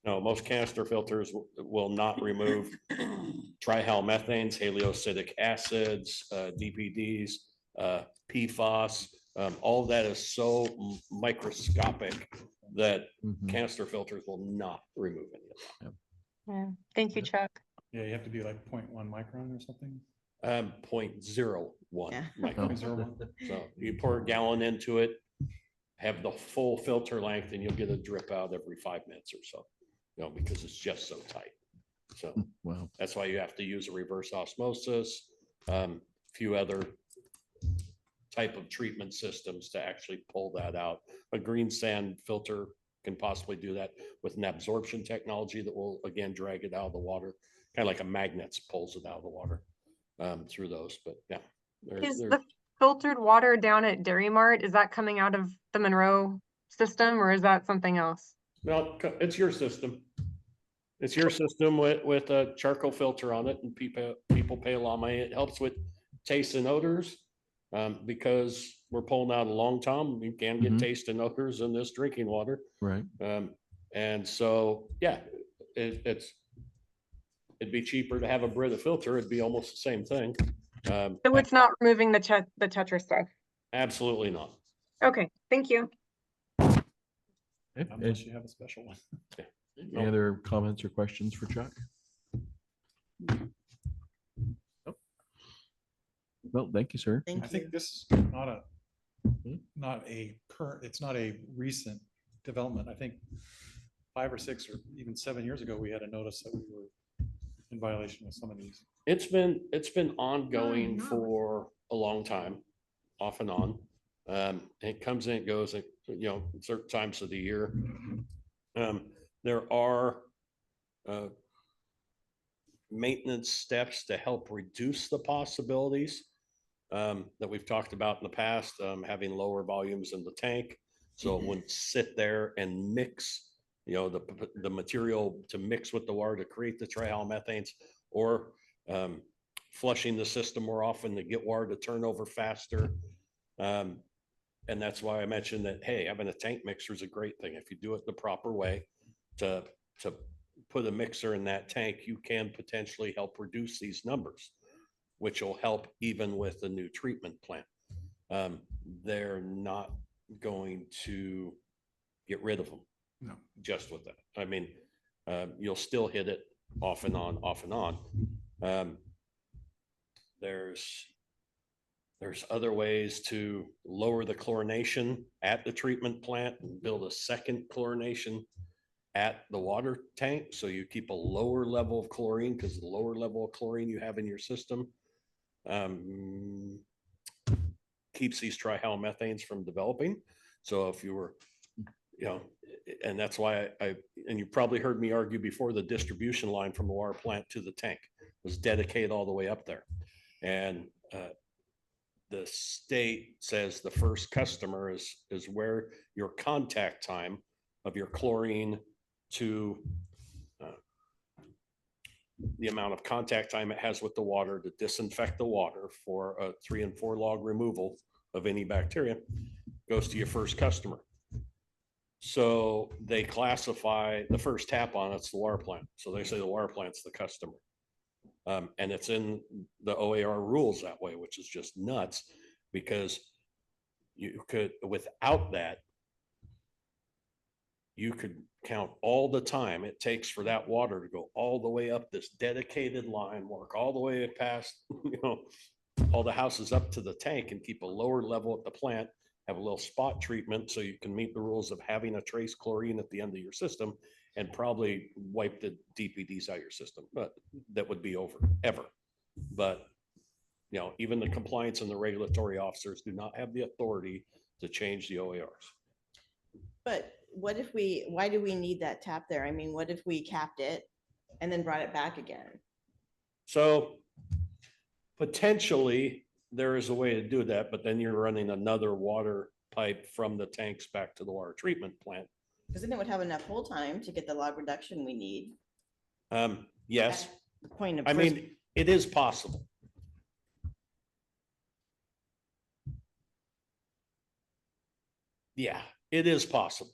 No, most canister filters will not remove trihalomethanes, haloacidic acids, DPDs, PFAS. All of that is so microscopic that canister filters will not remove any of that. Yeah. Thank you, Chuck. Yeah, you have to be like 0.1 micron or something. 0.01 Yeah. micron. 0.01. So you pour a gallon into it, have the full filter length, and you'll get a drip out every 5 minutes or so, because it's just so tight. So Wow. that's why you have to use a reverse osmosis, few other type of treatment systems to actually pull that out. A green sand filter can possibly do that with an absorption technology that will again drag it out of the water, kind of like a magnet pulls it out of the water through those. But yeah, Is the filtered water down at Dairy Mart, is that coming out of the Monroe system, or is that something else? no, it's your system. It's your system with a charcoal filter on it, and people pay a lot of money. It helps with taste and odors. Because we're pulling out a long tom, you can get taste and odors in this drinking water. Right. And so, yeah, it'd be cheaper to have a Brita filter. It'd be almost the same thing. So it's not removing the Tetra stuff? Absolutely not. Okay, thank you. Okay. Unless you have a special one. Any other comments or questions for Chuck? Well, thank you, sir. Thank I you. think this is not a current, it's not a recent development. I think 5 or 6 or even 7 years ago, we had a notice that we were in violation with some of these. It's been ongoing no. for a long time, off and on. It comes and it goes, certain times of the year. There are maintenance steps to help reduce the possibilities that we've talked about in the past, having lower volumes in the tank. So it wouldn't sit there and mix, the material to mix with the water to create the trihalomethanes, or flushing the system more often to get water to turn over faster. And that's why I mentioned that, hey, having a tank mixer is a great thing. If you do it the proper way to put a mixer in that tank, you can potentially help reduce these numbers, which will help even with the new treatment plant. They're not going to get rid of them. No. Just with that. I mean, you'll still hit it off and on, off and on. There's other ways to lower the chlorination at the treatment plant and build a second chlorination at the water tank. So you keep a lower level of chlorine, because the lower level of chlorine you have in your system keeps these trihalomethanes from developing. So if you were, and that's why and you probably heard me argue before, the distribution line from the water plant to the tank was dedicated all the way up there. And the state says the first customer is where your contact time of your chlorine to the amount of contact time it has with the water to disinfect the water for a 3 and 4 log removal of any bacteria goes to your first customer. So they classify the first tap on it's the water plant. So they say the water plant's the customer. And it's in the OAR rules that way, which is just nuts, because you could, without that, you could count all the time it takes for that water to go all the way up this dedicated line, work all the way past, all the houses up to the tank, and keep a lower level at the plant, have a little spot treatment so you can meet the rules of having a trace chlorine at the end of your system, and probably wipe the DPDs out of your system. But that would be over ever. But even the compliance and the regulatory officers do not have the authority to change the OARs. But why do we need that tap there? I mean, what if we capped it and then brought it back again? So potentially there is a way to do that, but then you're running another water pipe from the tanks back to the water treatment plant. Because then it would have enough hold time to get the log reduction we need. Yes. The point of I mean, it is possible. Yeah, it is possible,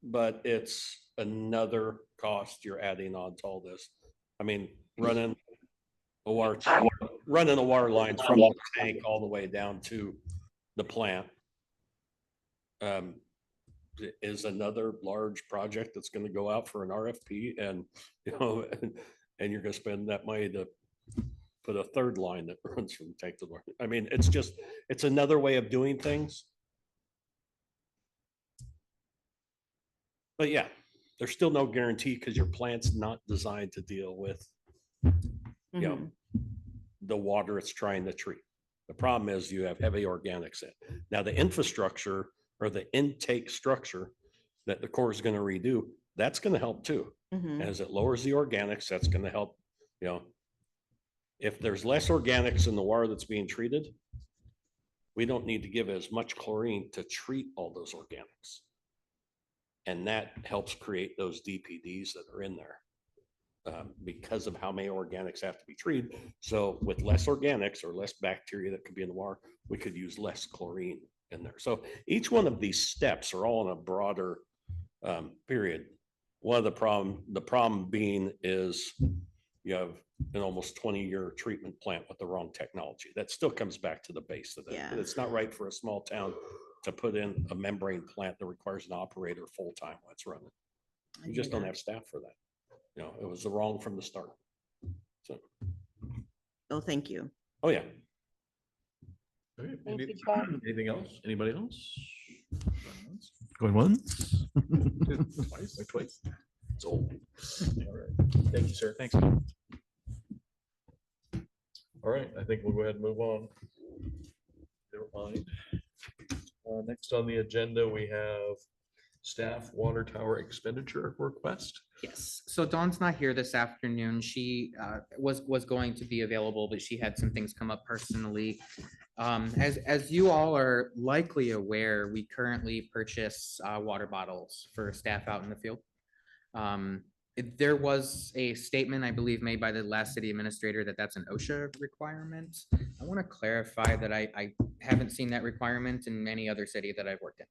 but it's another cost you're adding on to all this. I mean, running a water line from the tank all the way down to the plant is another large project that's going to go out for an RFP, and and you're going to spend that money to put a third line that runs from the tank to the water. I mean, it's another way of doing things. But yeah, there's still no guarantee, because your plant's not designed to deal with the water it's trying to treat. The problem is you have heavy organics in. Now the infrastructure or the intake structure that the Corps is going to redo, that's going to help too. As it lowers the organics, that's going to help. If there's less organics in the water that's being treated, we don't need to give as much chlorine to treat all those organics. And that helps create those DPDs that are in there because of how many organics have to be treated. So with less organics or less bacteria that could be in the water, we could use less chlorine in there. So each one of these steps are all in a broader period. One of the problem being is you have an almost 20-year treatment plant with the wrong technology. That still comes back to the base of it. Yeah. It's not right for a small town to put in a membrane plant that requires an operator full-time when it's running. You just don't have staff for that. It was wrong from the start. So. Oh, thank you. Oh, yeah. Okay, Thank you, Chuck. anything else? Anybody else? Going once? Twice. It's old. All right. Thank you, sir. Thanks. All right, I think we'll go ahead and move on. Never mind. Next on the agenda, we have staff water tower expenditure request. Yes, so Dawn's not here this afternoon. She was going to be available, but she had some things come up personally. As you all are likely aware, we currently purchase water bottles for staff out in the field. There was a statement, I believe, made by the last city administrator that that's an OSHA requirement. I want to clarify that I haven't seen that requirement in any other city that I've worked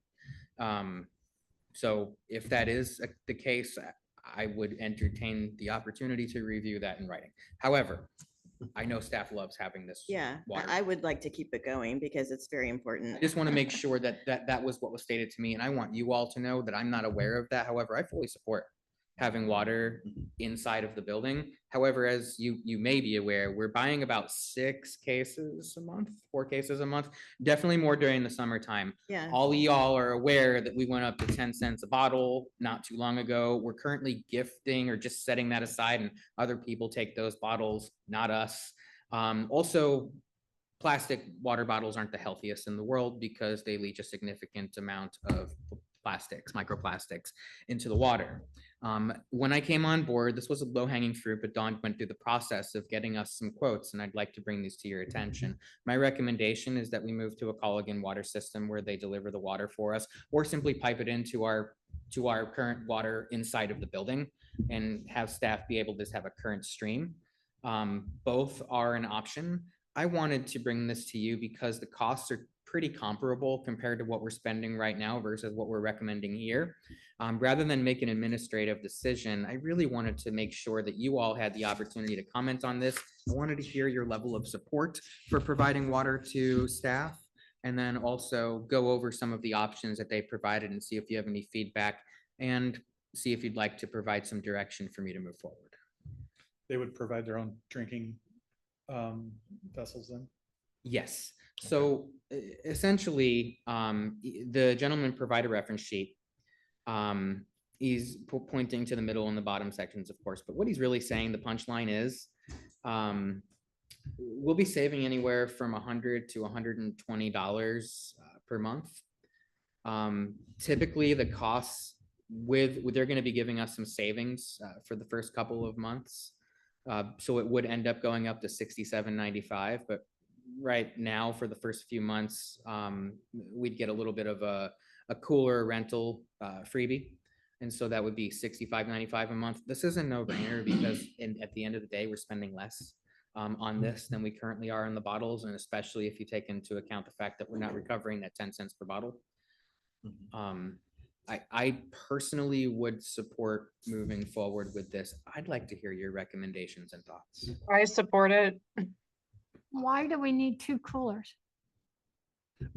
in. So if that is the case, I would entertain the opportunity to review that in writing. However, I know staff loves having this. Yeah, water. I would like to keep it going because it's very important. I just want to make sure that was what was stated to me, and I want you all to know that I'm not aware of that. However, I fully support having water inside of the building. However, as you may be aware, we're buying about 6 cases a month, 4 cases a month, definitely more during the summertime. Yeah. All y'all are aware that we went up to 10 cents a bottle not too long ago. We're currently gifting or just setting that aside, and other people take those bottles, not us. Also, plastic water bottles aren't the healthiest in the world because they leach a significant amount of plastics, microplastics into the water. When I came on board, this was a low hanging fruit, but Dawn went through the process of getting us some quotes, and I'd like to bring these to your attention. My recommendation is that we move to a Culligan water system where they deliver the water for us, or simply pipe it into our current water inside of the building and have staff be able to just have a current stream. Both are an option. I wanted to bring this to you because the costs are pretty comparable compared to what we're spending right now versus what we're recommending here. Rather than make an administrative decision, I really wanted to make sure that you all had the opportunity to comment on this. I wanted to hear your level of support for providing water to staff, and then also go over some of the options that they provided and see if you have any feedback, and see if you'd like to provide some direction for me to move forward. They would provide their own drinking vessels then? Yes. So essentially, the gentleman provided a reference sheet. He's pointing to the middle and the bottom sections, of course, but what he's really saying, the punchline is, we'll be saving anywhere from $100 to $120 per month. Typically the costs they're going to be giving us some savings for the first couple of months. So it would end up going up to $67.95, but right now for the first few months, we'd get a little bit of a cooler rental freebie. And so that would be $65.95 a month. This is a no-brainer because at the end of the day, we're spending less on this than we currently are in the bottles. And especially if you take into account the fact that we're not recovering that 10 cents per bottle. I personally would support moving forward with this. I'd like to hear your recommendations and thoughts. I support it. Why do we need 2 coolers?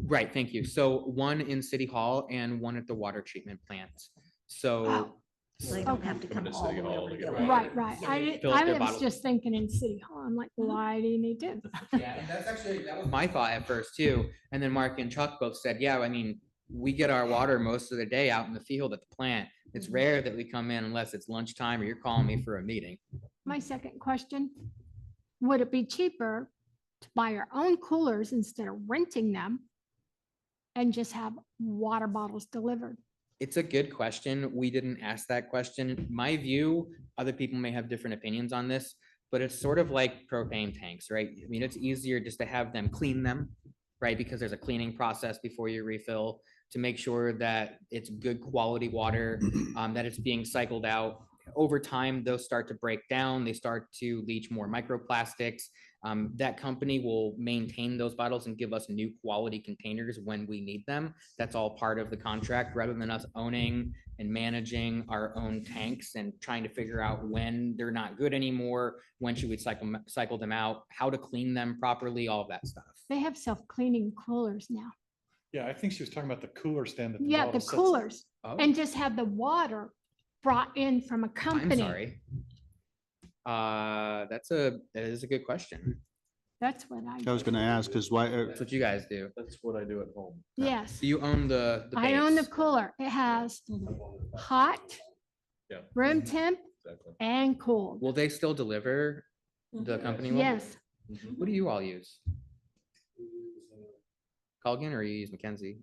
Right, thank you. So one in City Hall and one at the water treatment plant. So Oh, They don't have to come Come to all City the way Hall over to to get get water. water. right, right. Yeah. Fill up I their was bottles. just thinking in City Hall. I'm like, why do you need 2? yeah, and that was my thought at first too. And then Mark and Chuck both said, yeah, I mean, we get our water most of the day out in the field at the plant. It's rare that we come in unless it's lunchtime or you're calling me for a meeting. My second question, would it be cheaper to buy our own coolers instead of renting them and just have water bottles delivered? It's a good question. We didn't ask that question. My view, other people may have different opinions on this, but it's sort of like propane tanks, right? I mean, it's easier just to have them clean them, right? Because there's a cleaning process before you refill to make sure that it's good quality water, that it's being cycled out. Over time, those start to break down. They start to leach more microplastics. That company will maintain those bottles and give us new quality containers when we need them. That's all part of the contract, rather than us owning and managing our own tanks and trying to figure out when they're not good anymore, when should we cycle them out, how to clean them properly, all of that stuff. They have self-cleaning coolers now. Yeah, I think she was talking about the cooler stand. That the Yeah, bottle the sits in. coolers, Oh, and just have the water brought in from a I'm company. sorry. That is a good question. That's what I, I was gonna ask, because why, That's what you guys do. That's what I do at home. yes. Do you own the I own the base? cooler. It has hot, Yeah. room temp, Exactly. and cold. Will they still deliver the company one? Yes, What do you all use? Culligan or you use Mackenzie?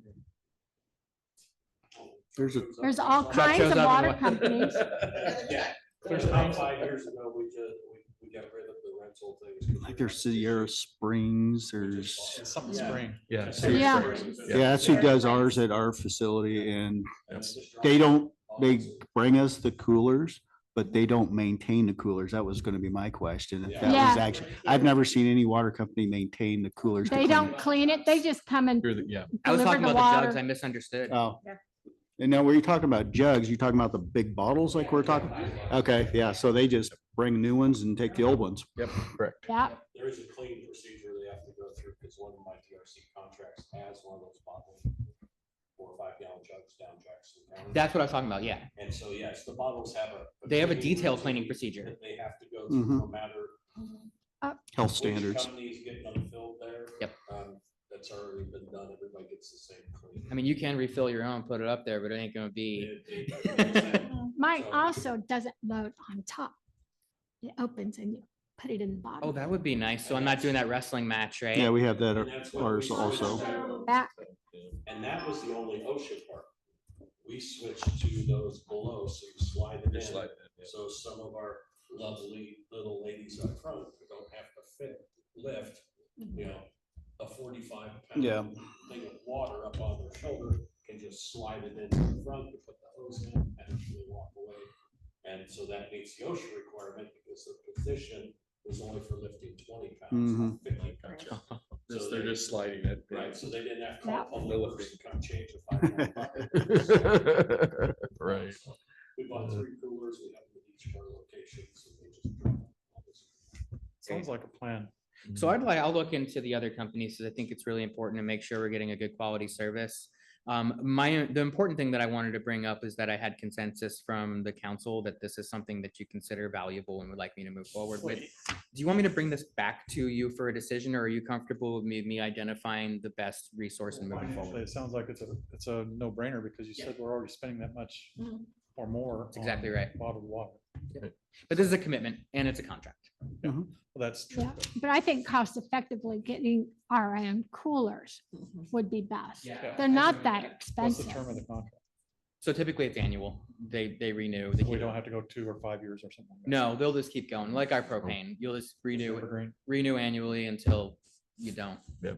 There's all Truck kinds shows of up water and- companies. Yeah. There's About times- 5 years ago, we got rid of the rental things. Like there's Sierra Springs, there's, It's something Yeah. spring. Yeah. Yeah. yeah, that's who does ours at our facility, and they bring us the coolers, but they don't maintain the coolers. That was gonna be my question. If that was Yeah. actually, I've never seen any water company maintain the coolers. to They clean don't it. clean it. They just come and Yeah. I was deliver talking the about the jugs. water. I misunderstood. Oh. Yeah. And now were you talking about jugs? You talking about the big bottles like we're talking? Okay, yeah, so they just bring new ones and take the old ones. Yep, correct. Yeah, There is a clean procedure they have to go through, because one of my TRC contracts has one of those bottles, 4 or 5 gallon jugs down Jackson County. That's what I was talking about. Yeah. And so, yes, the bottles have They have a cleaning detailed cleaning routine procedure. that they have to go through, no matter Health which standards. company's getting them filled there. Yep. That's already been done. Everybody gets the same clean. I mean, you can refill your own, put it up there, but it ain't gonna be. mine also doesn't load on top. It opens and you put it in the Oh, bottom. that would be nice. So I'm not doing that wrestling match, right? Yeah, we have that And that's what we ours switched also. to. That, And that was the only ocean part. We switched to those below, so you slide it in. So some of our lovely little ladies up front who don't have to lift, a 45 Yeah. pound thing of water up on their shoulder, can just slide it into the front, and put the hose in, and actually walk away. And so that meets the OSHA requirement, because the position was only for lifting 20 pounds, not 50 pounds. So They're just sliding it. Right, so they didn't have to Yeah. call public works to come change the 5 bucket. Right. We bought 3 coolers, we have them at each of our locations, and they just drop all this. Sounds like a plan. So I'll look into the other companies, because I think it's really important to make sure we're getting a good quality service. The important thing that I wanted to bring up is that I had consensus from the council that this is something that you consider valuable and would like me to move forward with. Do you want me to bring this back to you for a decision, or are you comfortable with me identifying the best resource and moving Financially, forward? it sounds like it's a no brainer, because you said we're already spending that much or more. That's exactly on right. Bottled water. But this is a commitment and it's a contract. Well, that's true. yeah, but I think cost effectively getting our own coolers would be best. Yeah. They're not that What's the expensive. term of the contract? So typically it's annual. They renew. They We keep- don't have to go 2 or 5 years or something. like that. No, they'll just keep going, like our propane. You'll just Evergreen. renew annually until you don't. And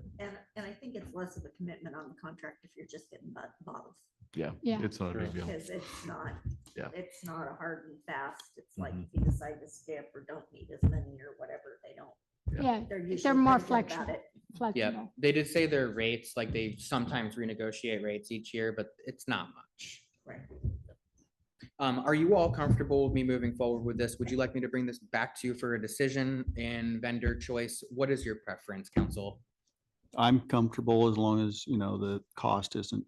I think it's less of a commitment on the contract if you're just getting bottles, Yeah, Yeah. it's not a big deal. because it's not, Yeah. it's not a hard and fast. It's like Mhm. if you decide to skip or don't need as many or whatever, they don't. Yeah, They're usually they're more pretty good about flexible. it. Yeah, Flexible. they did say their rates, like they sometimes renegotiate rates each year, but it's not much. Right. Are you all comfortable with me moving forward with this? Would you like me to bring this back to you for a decision and vendor choice? What is your preference, council? I'm comfortable as long as, the cost isn't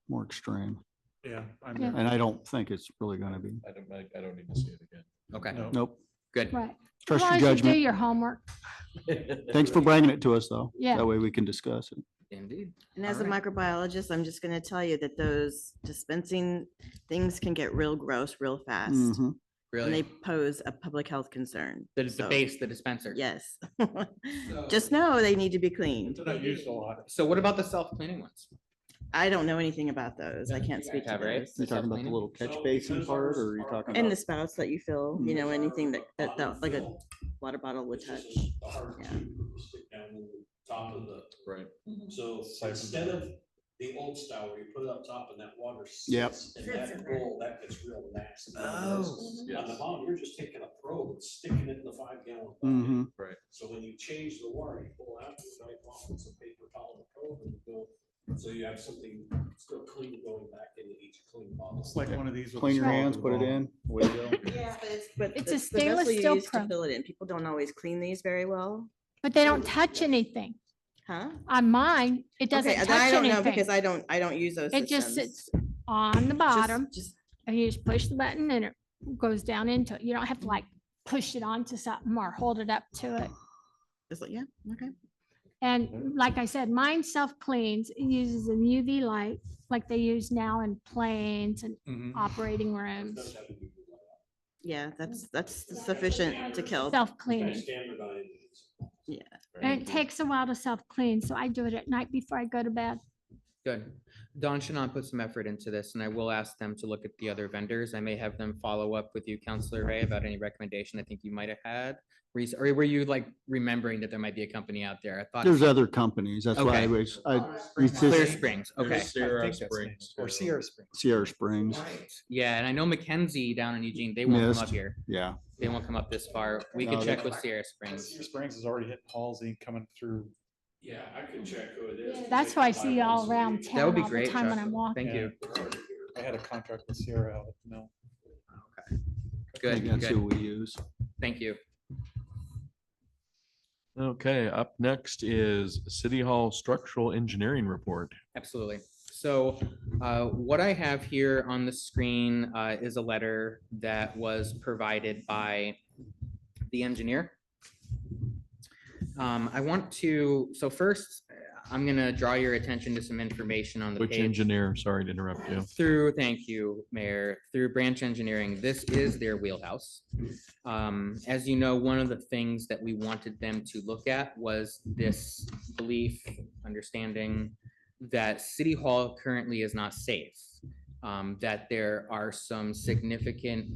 more extreme. Yeah. I'm Yeah. there. And I don't think it's really gonna be. I don't need to see it again. Okay, No. Nope. good. Right. As Trust long your as you do judgment. your homework. Thanks for bringing it to us, though. Yeah. That way we can discuss it. Indeed. And as a Alright. microbiologist, I'm just gonna tell you that those dispensing things can get real gross real fast. Mhm. And they Really? pose a public health concern. The So, base, the dispenser. Yes. Just know they need to be cleaned. They're not used a lot. So what about the self-cleaning ones? I don't know anything about those. I can't speak to have, right? those. You talking about the little catch basin part, or are you talking And the about? spouts that you fill, anything that like a water bottle would Which is touch. just a hard Yeah. tube that you stick down in the top of the. Right. So Siphon. instead of the old style where you put it up top and that water Yep. sits in Sits that in there. bowl, that gets real nasty. Oh, On the bottom, you're just taking a probe and sticking it in the 5 gallon Mhm. bucket. So when you change the water, you pull out, you wipe off with some paper towel and probe and you go. So you have something still clean going back into each clean bottle. It's like one of these. with a Clean your straw hands, to the put it bottom. in. away you go. Yeah, but it's. But It's the- a the stainless vessel you steel use to probe. Fill it in. People don't always clean these very well. But they don't touch anything. Huh? On mine, it doesn't Okay, touch then I don't know anything. because I don't use those It just systems. sits on the bottom Just and you just push the button and it goes down into it. You don't have to like push it onto something or hold it up to it. like, yeah, okay. And like I said, mine self-cleans. It uses an UV light like they use now in planes and Mhm. operating rooms. Does have to be Yeah, that's sufficient to kill. Self-cleaning. standardized. And it takes a while to self-clean, so I do it at night before I go to bed. good. Don Shannon put some effort into this, and I will ask them to look at the other vendors. I may have them follow up with you, Counselor Ray, about any recommendation I think you might have had. Or were you like remembering that there might be a company out there? I thought. There's other companies. That's why Okay. I was, Clear Springs, okay. I think that's the name, or Sierra Springs. Sierra Springs. Yeah, and I know Mackenzie down in Eugene, they won't come Missed. up here. Yeah. They won't come up this far. We No, can they- check with Sierra Springs. Sierra Springs is already hitting Halsey coming through. Yeah, I can check who it is. That's who I see all around That town would be all the great, time when Chuck. I'm walking. Thank you. I had a contract with Sierra out at the mill. I Good, think That's who good. we use. Thank you. Okay, up next is City Hall Structural Engineering Report. Absolutely. So what I have here on the screen is a letter that was provided by the engineer. I want to, so first, I'm gonna draw your attention to some information on the Which page. engineer? Sorry to interrupt you. Thank you, Mayor, through Branch Engineering. This is their wheelhouse. As you know, one of the things that we wanted them to look at was this belief, understanding that City Hall currently is not safe. That there are some significant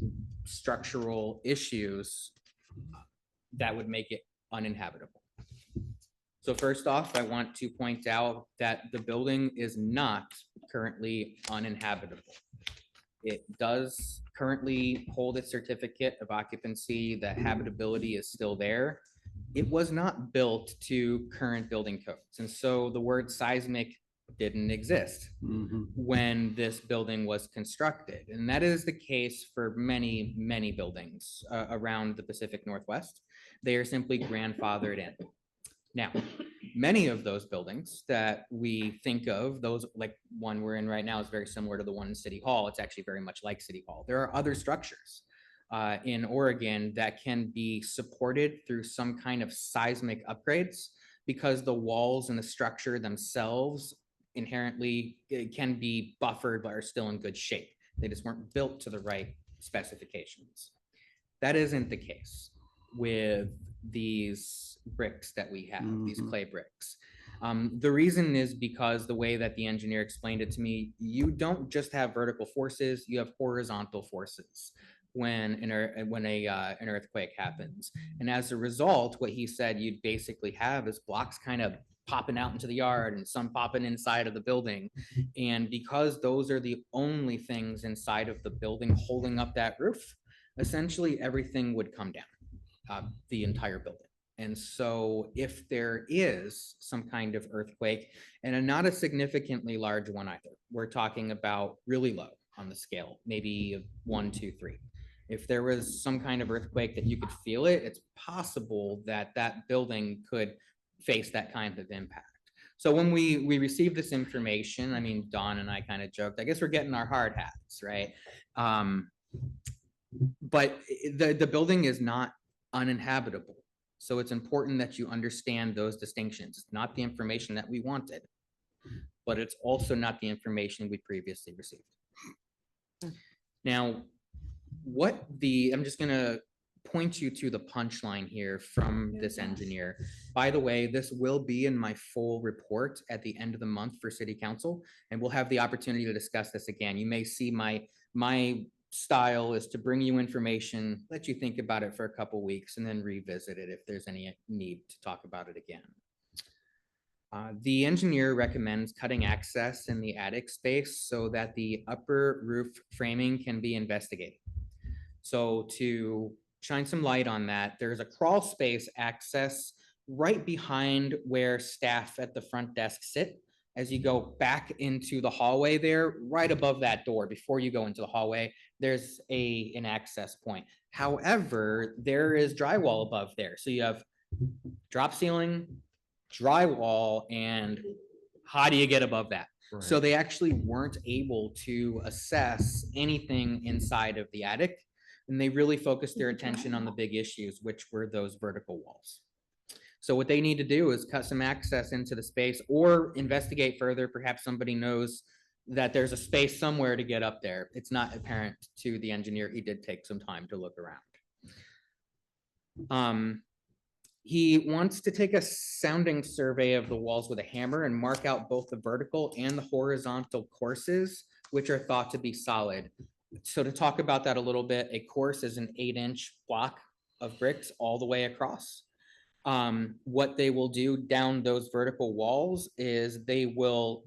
structural issues that would make it uninhabitable. So first off, I want to point out that the building is not currently uninhabitable. It does currently hold its certificate of occupancy, the habitability is still there. It was not built to current building codes, and so the word seismic didn't exist Mhm. when this building was constructed. And that is the case for many, many buildings around the Pacific Northwest. They are simply grandfathered in. Now, many of those buildings that we think of, those like one we're in right now is very similar to the one in City Hall. It's actually very much like City Hall. There are other structures in Oregon that can be supported through some kind of seismic upgrades because the walls and the structure themselves inherently can be buffered but are still in good shape. They just weren't built to the right specifications. That isn't the case with these bricks that we have, these Mhm. clay bricks. The reason is because the way that the engineer explained it to me, you don't just have vertical forces, you have horizontal forces when an earthquake happens. And as a result, what he said you'd basically have is blocks kind of popping out into the yard and some popping inside of the building. And because those are the only things inside of the building holding up that roof, essentially everything would come down, the entire building. And so if there is some kind of earthquake, and not a significantly large one either, we're talking about really low on the scale, maybe 1, 2, 3. If there was some kind of earthquake that you could feel it, it's possible that that building could face that kind of impact. So when we received this information, I mean, Dawn and I kind of joked, I guess we're getting our hard hats, right? But the building is not uninhabitable. So it's important that you understand those distinctions. It's not the information that we wanted, but it's also not the information we previously received. Now, I'm just gonna point you to the punchline here from this engineer. By the way, this will be in my full report at the end of the month for City Council, and we'll have the opportunity to discuss this again. You may see my style is to bring you information, let you think about it for a couple weeks, and then revisit it if there's any need to talk about it again. The engineer recommends cutting access in the attic space so that the upper roof framing can be investigated. So to shine some light on that, there's a crawl space access right behind where staff at the front desk sit. As you go back into the hallway there, right above that door, before you go into the hallway, there's an access point. However, there is drywall above there. So you have drop ceiling, drywall, and how do you get above that? So they actually weren't able to assess anything inside of the attic, and they really focused their attention on the big issues, which were those vertical walls. So what they need to do is cut some access into the space or investigate further. Perhaps somebody knows that there's a space somewhere to get up there. It's not apparent to the engineer. He did take some time to look around. He wants to take a sounding survey of the walls with a hammer and mark out both the vertical and the horizontal courses, which are thought to be solid. So to talk about that a little bit, a course is an 8-inch block of bricks all the way across. What they will do down those vertical walls is they will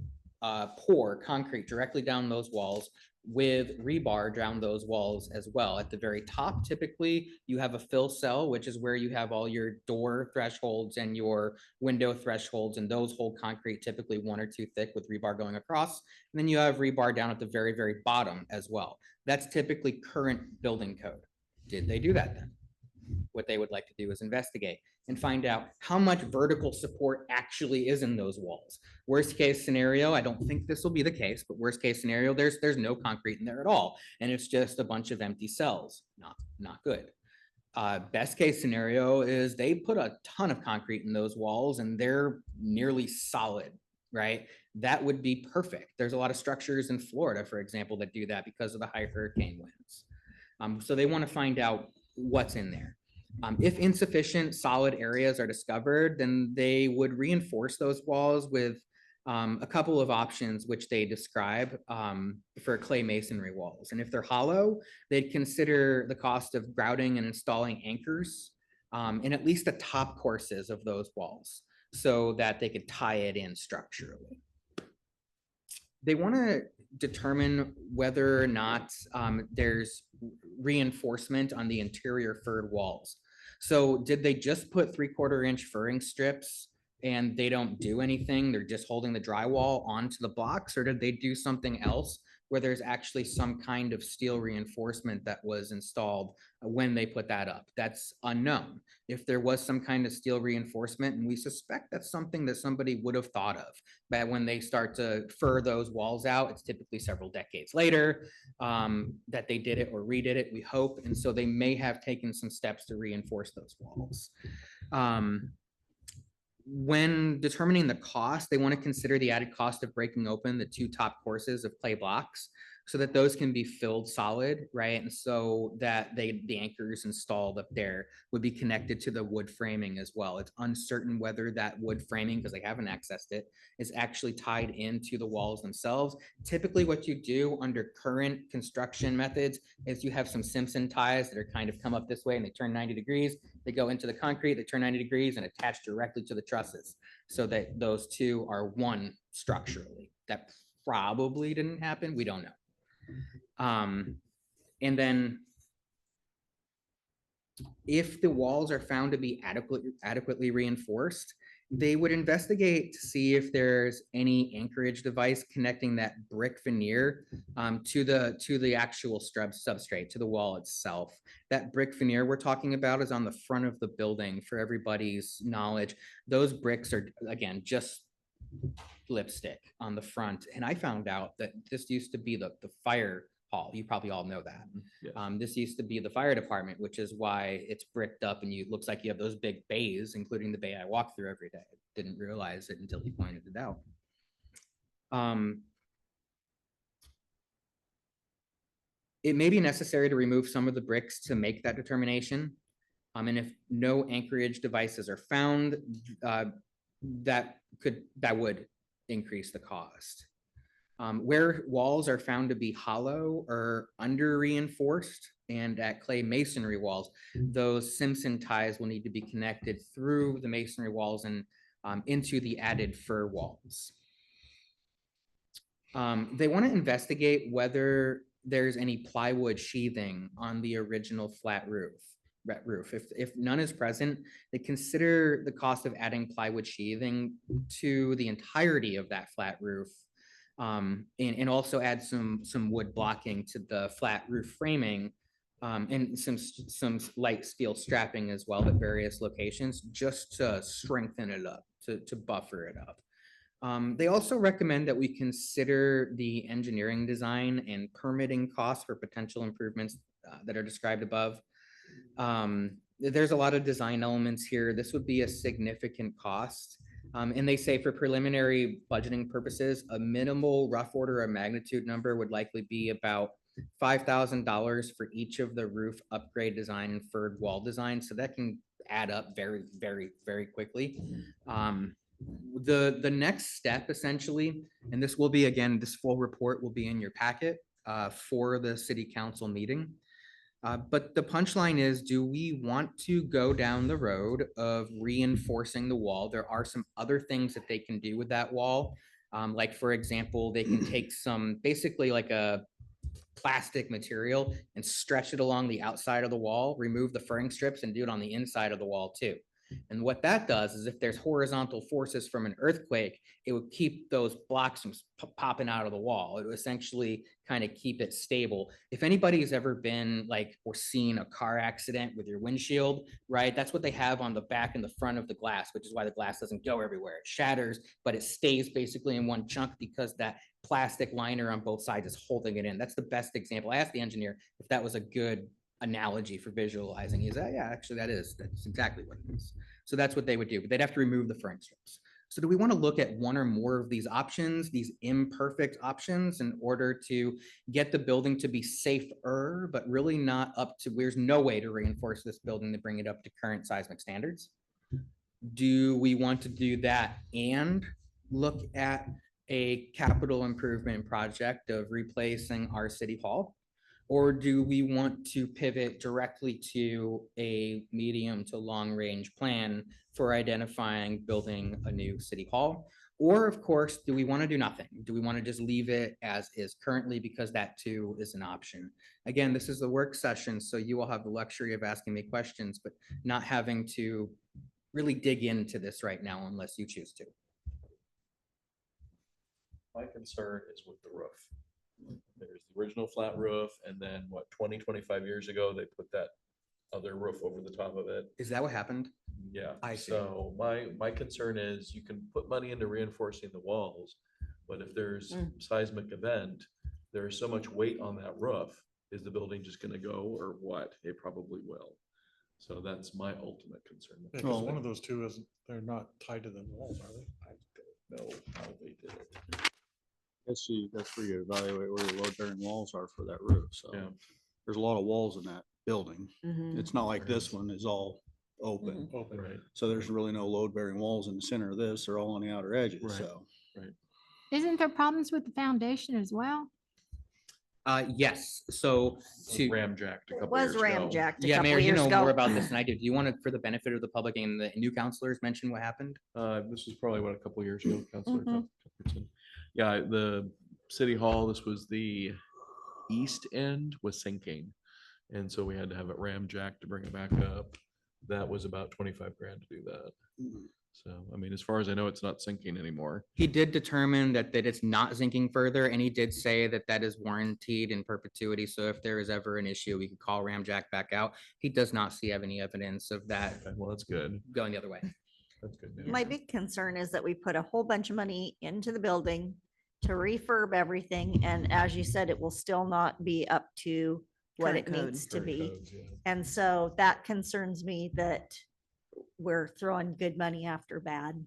pour concrete directly down those walls with rebar down those walls as well. At the very top, typically you have a fill cell, which is where you have all your door thresholds and your window thresholds, and those hold concrete typically 1 or 2 thick with rebar going across. And then you have rebar down at the very, very bottom as well. That's typically current building code. Did they do that then? What they would like to do is investigate and find out how much vertical support actually is in those walls. Worst case scenario, I don't think this will be the case, but worst case scenario, there's no concrete in there at all. And it's just a bunch of empty cells. Not good. Best case scenario is they put a ton of concrete in those walls and they're nearly solid, right? That would be perfect. There's a lot of structures in Florida, for example, that do that because of the high hurricane winds. So they want to find out what's in there. If insufficient solid areas are discovered, then they would reinforce those walls with a couple of options which they describe for clay masonry walls. And if they're hollow, they'd consider the cost of grouting and installing anchors in at least the top courses of those walls so that they could tie it in structurally. They want to determine whether or not there's reinforcement on the interior furred walls. So did they just put 3/4 inch furring strips and they don't do anything? They're just holding the drywall onto the blocks, or did they do something else where there's actually some kind of steel reinforcement that was installed when they put that up? That's unknown. If there was some kind of steel reinforcement, and we suspect that's something that somebody would have thought of, but when they start to fur those walls out, it's typically several decades later that they did it or redid it, we hope. And so they may have taken some steps to reinforce those walls. When determining the cost, they want to consider the added cost of breaking open the 2 top courses of clay blocks so that those can be filled solid, right? And so that the anchors installed up there would be connected to the wood framing as well. It's uncertain whether that wood framing, because they haven't accessed it, is actually tied into the walls themselves. Typically what you do under current construction methods is you have some Simpson ties that are kind of come up this way and they turn 90 degrees. They go into the concrete, they turn 90 degrees and attach directly to the trusses so that those two are one structurally. That probably didn't happen. We don't know. And then if the walls are found to be adequately reinforced, they would investigate to see if there's any anchorage device connecting that brick veneer to the actual substrate, to the wall itself. That brick veneer we're talking about is on the front of the building for everybody's knowledge. Those bricks are, again, just lipstick on the front. And I found out that this used to be the fire hall. You probably all know that. Yeah. This used to be the fire department, which is why it's bricked up and looks like you have those big bays, including the bay I walk through every day. Didn't realize it until he pointed it out. It may be necessary to remove some of the bricks to make that determination. And if no anchorage devices are found, that would increase the cost. Where walls are found to be hollow or under reinforced, and at clay masonry walls, those Simpson ties will need to be connected through the masonry walls and into the added fur walls. They want to investigate whether there's any plywood sheathing on the original flat roof. If none is present, they consider the cost of adding plywood sheathing to the entirety of that flat roof, and also add some wood blocking to the flat roof framing, and some light steel strapping as well at various locations, just to strengthen it up, to buffer it up. They also recommend that we consider the engineering design and permitting costs for potential improvements that are described above. There's a lot of design elements here. This would be a significant cost. And they say for preliminary budgeting purposes, a minimal rough order of magnitude number would likely be about $5,000 for each of the roof upgrade design and third wall design. So that can add up very, very, very quickly. The next step essentially, and this will be, again, this full report will be in your packet for the city council meeting. But the punchline is, do we want to go down the road of reinforcing the wall? There are some other things that they can do with that wall. Like, for example, they can take some, basically like a plastic material and stretch it along the outside of the wall, remove the furring strips and do it on the inside of the wall too. And what that does is if there's horizontal forces from an earthquake, it would keep those blocks from popping out of the wall. It would essentially kind of keep it stable. If anybody's ever been like, or seen a car accident with your windshield, right? That's what they have on the back and the front of the glass, which is why the glass doesn't go everywhere. It shatters, but it stays basically in one chunk because that plastic liner on both sides is holding it in. That's the best example. I asked the engineer if that was a good analogy for visualizing. He's like, yeah, actually that's exactly what it is. So that's what they would do, but they'd have to remove the furring strips. So do we want to look at one or more of these options, these imperfect options, in order to get the building to be safer, but really not up to, there's no way to reinforce this building to bring it up to current seismic standards? Do we want to do that and look at a capital improvement project of replacing our city hall? Or do we want to pivot directly to a medium to long range plan for identifying building a new city hall? Or of course, do we want to do nothing? Do we want to just leave it as is currently, because that too is an option? Again, this is the work session, so you will have the luxury of asking me questions, but not having to really dig into this right now unless you choose to. My concern is with the roof. There's the original flat roof, and then what, 25 years ago, they put that other roof over the top of it. Is that what happened? Yeah, I see. so my concern is you can put money into reinforcing the walls, but if there's seismic event, there's so much weight on that roof. Is the building just gonna go or what? It probably will. So that's my ultimate concern. Because one of those two isn't, they're not tied to the walls, are they? I don't know how they did it. That's where you evaluate where your load bearing walls are for that roof. So Yeah. there's a lot of walls in that building. Mhm. It's not like this one is all open. Open. Right. So there's really no load bearing walls in the center of this. They're all on the outer edges. Right. So Isn't there problems with the foundation as well? Yes, so to. Ramjacked a It couple was years ago. ramjacked a Yeah, couple Mayor, you years know ago. more about this than I do. Do you want to, for the benefit of the public and the new counselors, mention what happened? This was probably what, a couple years ago, Councilor Mhm. Cuthbertson. Yeah, the city hall, this was the east end was sinking. And so we had to have it ramjacked to bring it back up. That was about 25 grand to do that. So, I mean, as far as I know, it's not sinking anymore. He did determine that it's not sinking further, and he did say that that is warranted in perpetuity. So if there is ever an issue, we could call Ramjack back out. He does not see any evidence of that Okay, well, that's good. going the other way. That's good news. My big concern is that we put a whole bunch of money into the building to refurb everything, and as you said, it will still not be up to what Current it code. needs to Current be. codes, yeah. And so that concerns me that we're throwing good money after bad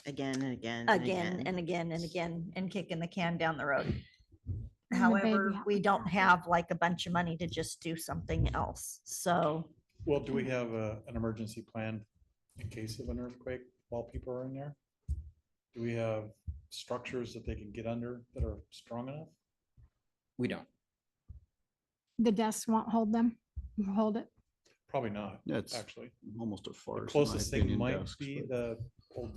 Again and again. again and again and again and kicking the can down the road. And the However, baby out we the don't bathroom. have like a bunch of money to just do something else. So Well, do we have an emergency plan in case of an earthquake while people are in there? Do we have structures that they can get under that are strong enough? We don't. The desks won't hold them, hold it. Probably not, that's actually. almost a The farce. in my closest thing opinion, might desks, be but- the old,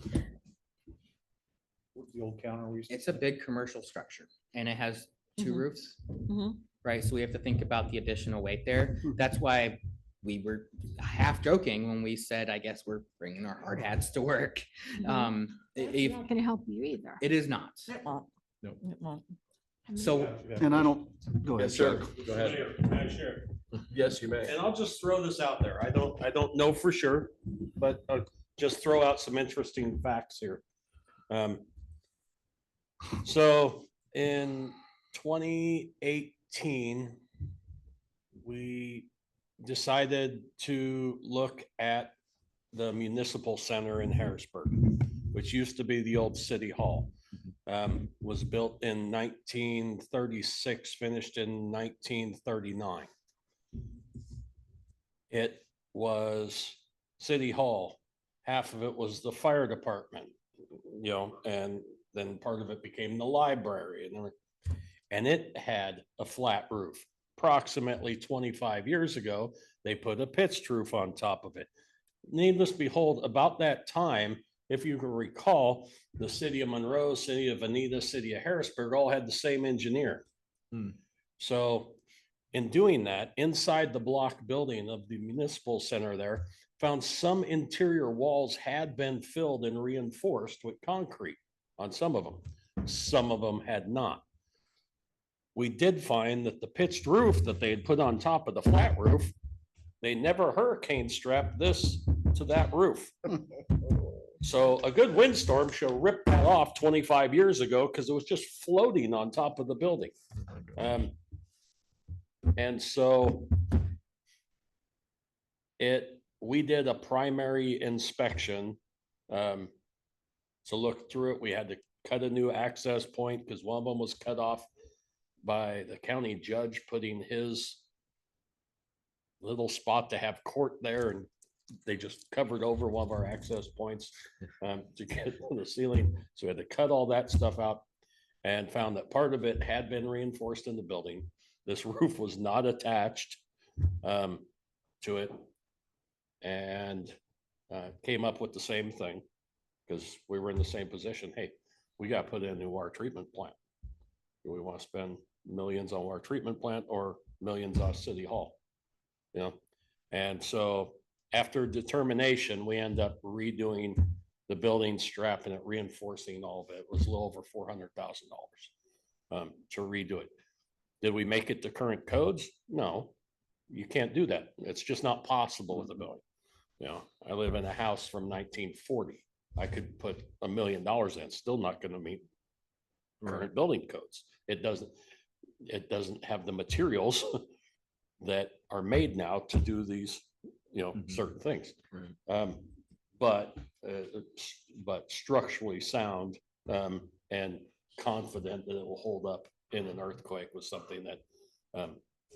what's the old counter we used to. It's a big commercial structure, and it has two Mhm. roofs, Mhm. right? So we have to think about the additional weight there. That's why we were half joking when we said, I guess we're bringing our hard hats to work. That's If not gonna help you either. it is not. it won't. No. It won't. I mean, So And I don't, go ahead, Yes, sir. Chuck. Go ahead. Madam Chair. Yes, you may. And I'll just throw this out there. I don't know for sure, but just throw out some interesting facts here. So in 2018, we decided to look at the municipal center in Harrisburg, which used to be the old city hall. was built in 1936, finished in 1939. It was City Hall. Half of it was the fire department, you know, and then part of it became the library and it had a flat roof. Approximately 25 years ago, they put a pitched roof on top of it. Needless to behold, about that time, if you can recall, the city of Monroe, city of Anita, city of Harrisburg all had the same engineer. So in doing that, inside the block building of the municipal center there, found some interior walls had been filled and reinforced with concrete on some of them. Some of them had not. We did find that the pitched roof that they had put on top of the flat roof, they never hurricane strapped this to that roof. So a good windstorm should rip that off 25 years ago because it was just floating on top of the building. And so we did a primary inspection to look through it. We had to cut a new access point because one of them was cut off by the county judge putting his little spot to have court there, and they just covered over one of our access points to get to the ceiling. So we had to cut all that stuff out and found that part of it had been reinforced in the building. This roof was not attached to it, and came up with the same thing because we were in the same position. Hey, we got to put in a new water treatment plant. Do we want to spend millions on water treatment plant or millions on City Hall? You know, and so after determination, we end up redoing the building, strapping it, reinforcing all of it. It was a little over $400,000 to redo it. Did we make it to current codes? No, you can't do that. It's just not possible with a building. You know, I live in a house from 1940. I could put $1 million in, still not going to meet current building codes. It doesn't have the materials that are made now to do these, you know, certain things. But structurally sound and confident that it will hold up in an earthquake was something that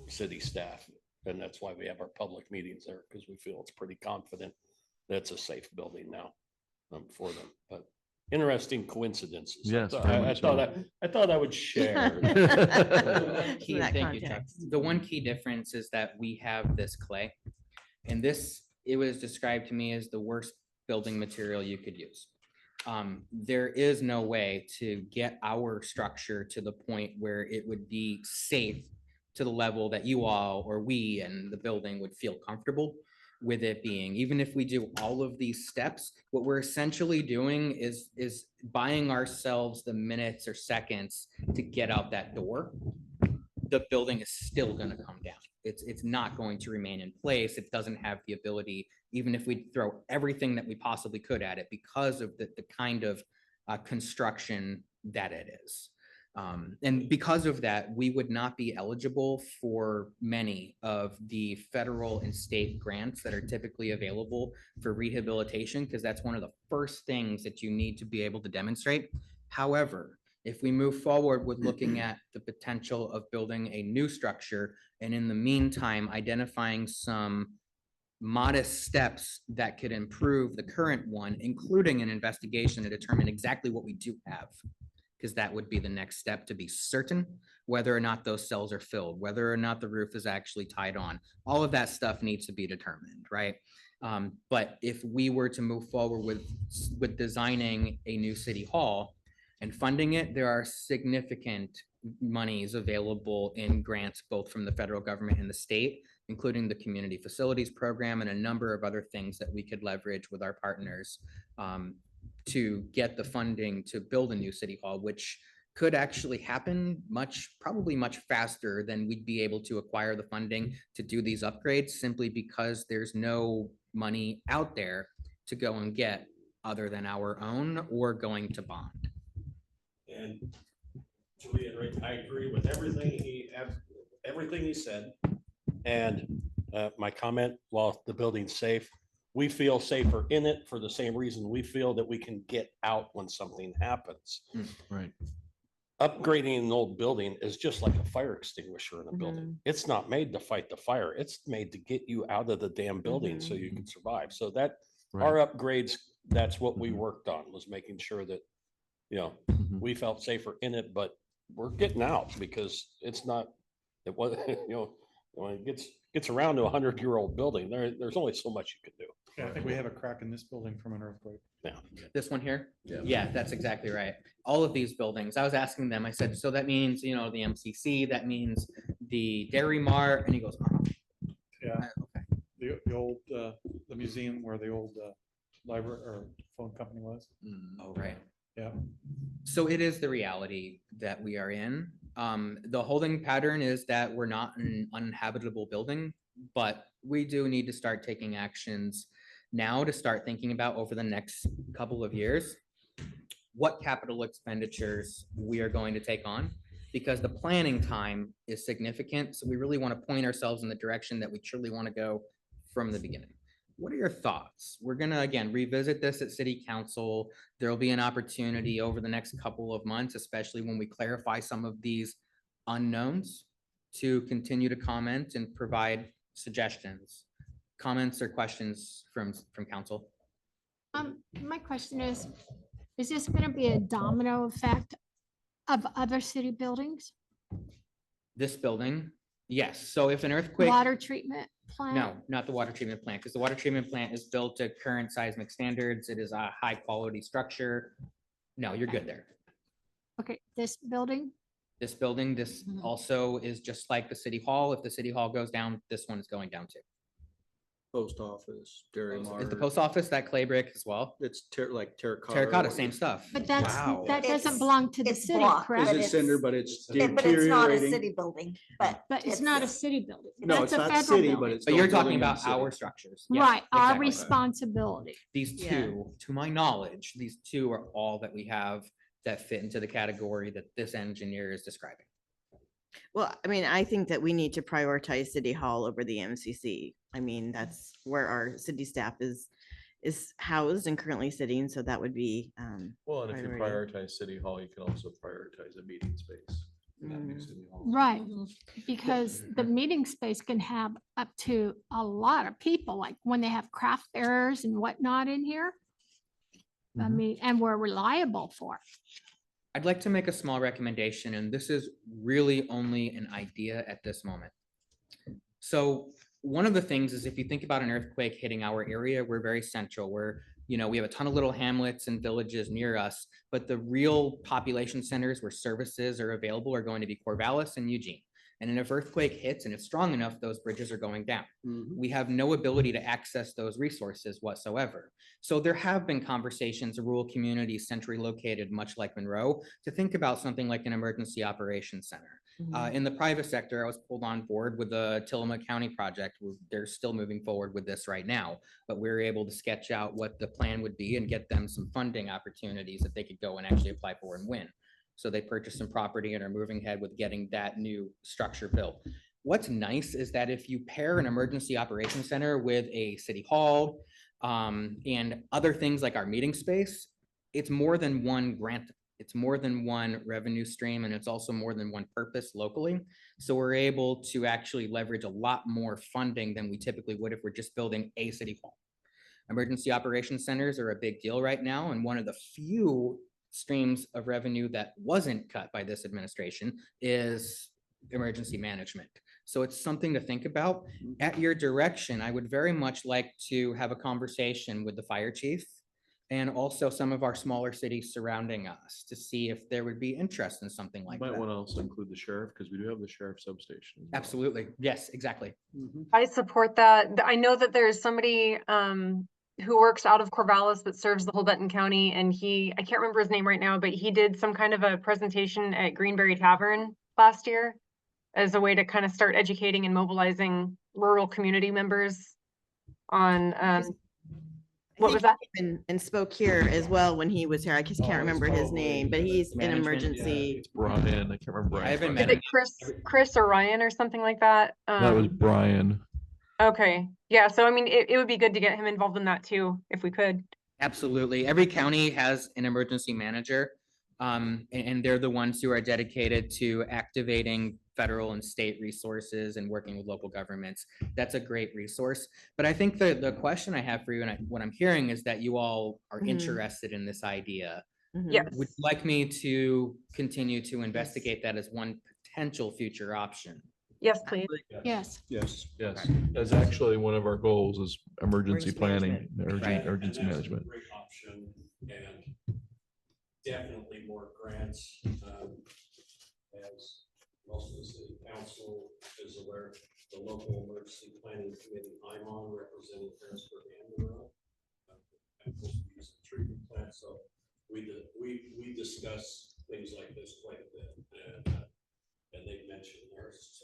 city staff, and that's why we have our public meetings there, because we feel it's pretty confident that it's a safe building now for them. But interesting coincidences. Yes, I thought I would share. Key, that thank you, Chuck. context. The one key difference is that we have this clay, and it was described to me as the worst building material you could use. There is no way to get our structure to the point where it would be safe to the level that you all or we and the building would feel comfortable with it being. Even if we do all of these steps, what we're essentially doing is buying ourselves the minutes or seconds to get out that door. The building is still going to come down. It's not going to remain in place. It doesn't have the ability, even if we throw everything that we possibly could at it, because of the kind of construction that it is. And because of that, we would not be eligible for many of the federal and state grants that are typically available for rehabilitation, because that's one of the first things that you need to be able to demonstrate. However, if we move forward with looking at the potential of building a new structure, and in the meantime, identifying some modest steps that could improve the current one, including an investigation to determine exactly what we do have, because that would be the next step to be certain whether or not those cells are filled, whether or not the roof is actually tied on. All of that stuff needs to be determined, right? But if we were to move forward with designing a new city hall and funding it, there are significant monies available in grants, both from the federal government and the state, including the community facilities program and a number of other things that we could leverage with our partners to get the funding to build a new city hall, which could actually happen probably much faster than we'd be able to acquire the funding to do these upgrades, simply because there's no money out there to go and get other than our own or going to bond. And to reiterate, I agree with everything he said. And my comment, while the building's safe, we feel safer in it for the same reason we feel that we can get out when something happens. Right. Upgrading an old building is just like a fire extinguisher in a building. It's not made to fight the fire. It's made to get you out of the damn building so you can survive. So that our upgrades, that's what we worked on, was making sure that, you know, we felt safer in it, but we're getting out because it's not, it was, you know, when it gets around to 100-year-old building, there's only so much you can do. Yeah, I think we have a crack in this building from an earthquake. Yeah. This one here? Yeah. Yeah, that's exactly right. All of these buildings, I was asking them, I said, so that means, you know, the MCC, that means the Dairy Mart, and he goes, oh. Yeah. Okay. The old, the museum where the old library or phone company was. Oh, right. Yeah. So it is the reality that we are in. The holding pattern is that we're not an uninhabitable building, but we do need to start taking actions now to start thinking about over the next couple of years, what capital expenditures we are going to take on, because the planning time is significant. So we really want to point ourselves in the direction that we truly want to go from the beginning. What are your thoughts? We're going to, again, revisit this at City Council. There will be an opportunity over the next couple of months, especially when we clarify some of these unknowns, to continue to comment and provide suggestions, comments or questions from council. My question is this going to be a domino effect of other city buildings? This building, yes. So if an earthquake. Water treatment plant? No, not the water treatment plant, because the water treatment plant is built to current seismic standards. It is a high quality structure. No, you're good there. Okay, this building? This building, this also is just like the city hall. If the city hall goes down, this one is going down too. Post office, Dairy Mart. Is the post office that clay brick as well? It's like terracotta. Terracotta, same stuff. But that's, Wow. that doesn't It's- belong to the it's city, block, correct? Is it cinder, but it's But it's not a deteriorating. city building, but. But it's not a city building. No, That's it's a not federal city, building. but it's. But you're still a talking building in about the city. our structures. Yes, Right, our exactly. responsibility. These Yeah. two, to my knowledge, these two are all that we have that fit into the category that this engineer is describing. Well, I mean, I think that we need to prioritize City Hall over the MCC. I mean, that's where our city staff is housed and currently sitting, so that would be, Well, and if you priority. prioritize City Hall, you can also prioritize a meeting space. in that new City Hall. Right, because the meeting space can have up to a lot of people, like when they have craft fairs and whatnot in here. I mean, and we're reliable for it. I'd like to make a small recommendation, and this is really only an idea at this moment. So one of the things is if you think about an earthquake hitting our area, we're very central. We have a ton of little hamlets and villages near us, but the real population centers where services are available are going to be Corvallis and Eugene. And if earthquake hits and it's strong enough, those bridges are going down. We have no ability to access those resources whatsoever. So there have been conversations, rural communities centrally located, much like Monroe, to think about something like an emergency operations center. In the private sector, I was pulled on board with the Tillamook County project. They're still moving forward with this right now, but we were able to sketch out what the plan would be and get them some funding opportunities that they could go and actually apply for and win. So they purchased some property and are moving ahead with getting that new structure built. What's nice is that if you pair an emergency operations center with a city hall and other things like our meeting space, it's more than one grant. It's more than one revenue stream, and it's also more than one purpose locally. So we're able to actually leverage a lot more funding than we typically would if we're just building a city hall. Emergency operations centers are a big deal right now, and one of the few streams of revenue that wasn't cut by this administration is emergency management. So it's something to think about. At your direction, I would very much like to have a conversation with the fire chief and also some of our smaller cities surrounding us to see if there would be interest in something like Might that. want to also include the sheriff, because we do have the sheriff substation. as well. Absolutely. Yes, exactly. I support that. I know that there's somebody who works out of Corvallis that serves the whole Benton County, and I can't remember his name right now, but he did some kind of a presentation at Greenberry Tavern last year as a way to kind of start educating and mobilizing rural community members on what was that? And spoke here as well when he was here. I just Oh, can't remember his name, but he's an management, emergency. It's Brian, I can't remember. I haven't Brian's met Is last it Chris or Ryan or something like that? name. That was Brian. Okay, yeah, so I mean, it would be good to get him involved in that too, if we could. Absolutely. Every county has an emergency manager. And they're the ones who are dedicated to activating federal and state resources and working with local governments. That's a great resource. But I think the question I have for you, and what I'm hearing is that you all are Mhm. interested in this idea. Mhm. Yes. Would you like me to continue to investigate that as one potential future option? Yes, please. Yes. Yes. Yes, that's actually one of our goals is emergency Emergency planning, management. Right. emergency And that's a management. Great option and definitely more grants. As most of the city council is aware, the local emergency planning committee I'm on representing Harrisburg and Monroe. And we'll use the treatment plant, so we discuss things like this quite a bit. And they mentioned there's just.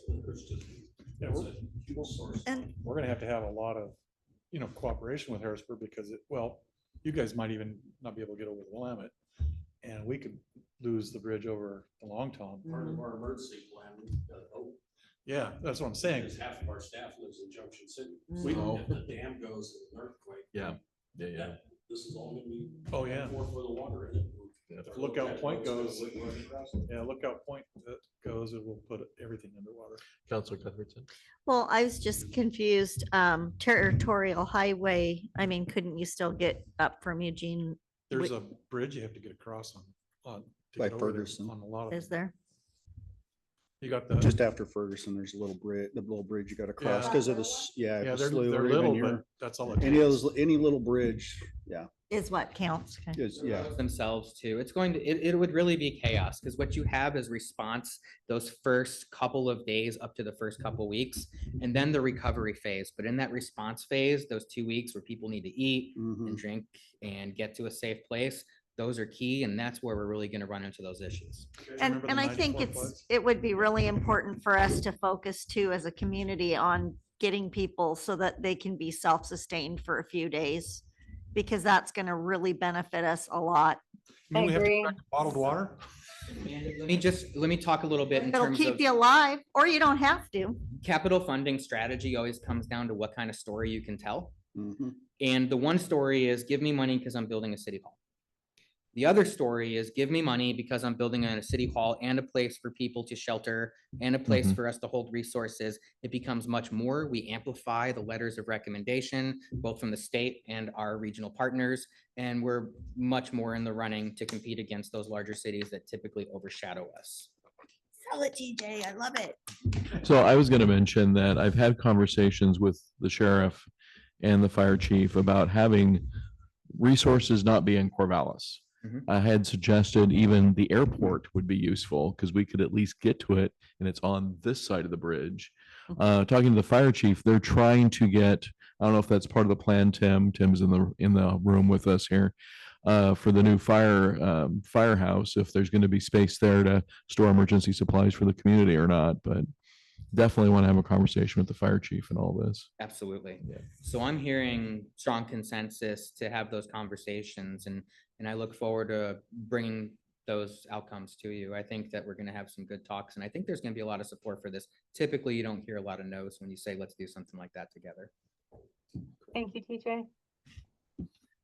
Yeah, it's a huge source. And We're gonna have to have a lot of, cooperation with Harrisburg because you guys might even not be able to get over the Willamette. And we could lose the bridge over the Long Tom. Part of our emergency plan, we've got to hope. Yeah, that's what I'm saying. Because half of our staff lives in Junction City. We- So if the dam goes in an earthquake. Yeah. Yeah. that- This is all gonna be. Oh, yeah. 4 foot of water in it. If Lookout Point goes, yeah, Lookout Point goes, it will put everything underwater. Counselor Cuthbertson. well, I was just confused. Territorial highway, I mean, couldn't you still get up from Eugene? There's Wait. a bridge you have to get across on. to By get over there Ferguson. On a lot of. Is there? You got the. Just after Ferguson, there's a little bridge, the little bridge you gotta cross Yeah. because of this, Yeah, the they're slough or even little, your- but that's all it Any of takes. those, any little bridge, yeah, Is what counts. Okay. is, yeah. Themselves too. It's going to, it would really be chaos because what you have is response those first couple of days up to the first couple weeks and then the recovery phase. But in that response phase, those 2 weeks where people need to eat Mhm. and drink and get to a safe place, those are key. And that's where we're really going to run into those issues. And, and I think it would be really important for us to focus too as a community on getting people so that they can be self-sustained for a few days. Because that's gonna really benefit us a lot. I mean, we have to agree. crack bottled water. Let me talk a little bit in It'll terms keep of you alive, or you don't have to. capital funding strategy always comes down to what kind of story you can tell. Mhm. And the one story is give me money because I'm building a city hall. The other story is give me money because I'm building a city hall and a place for people to shelter and a place Mhm. for us to hold resources. It becomes much more. We amplify the letters of recommendation, both from the state and our regional partners. And we're much more in the running to compete against those larger cities that typically overshadow us. Sell it, TJ, I love it. So I was gonna mention that I've had conversations with the sheriff and the fire chief about having resources not be in Corvallis. Mhm. I had suggested even the airport would be useful because we could at least get to it and it's on this side of the bridge. Talking to the fire chief, they're trying to get, I don't know if that's part of the plan, Tim's in the room with us here. For the new firehouse, if there's going to be space there to store emergency supplies for the community or not, but definitely want to have a conversation with the fire chief and all this. Absolutely. Yeah. So I'm hearing strong consensus to have those conversations and I look forward to bringing those outcomes to you. I think that we're going to have some good talks and I think there's going to be a lot of support for this. Typically, you don't hear a lot of no's when you say, let's do something like that together. Thank you, TJ.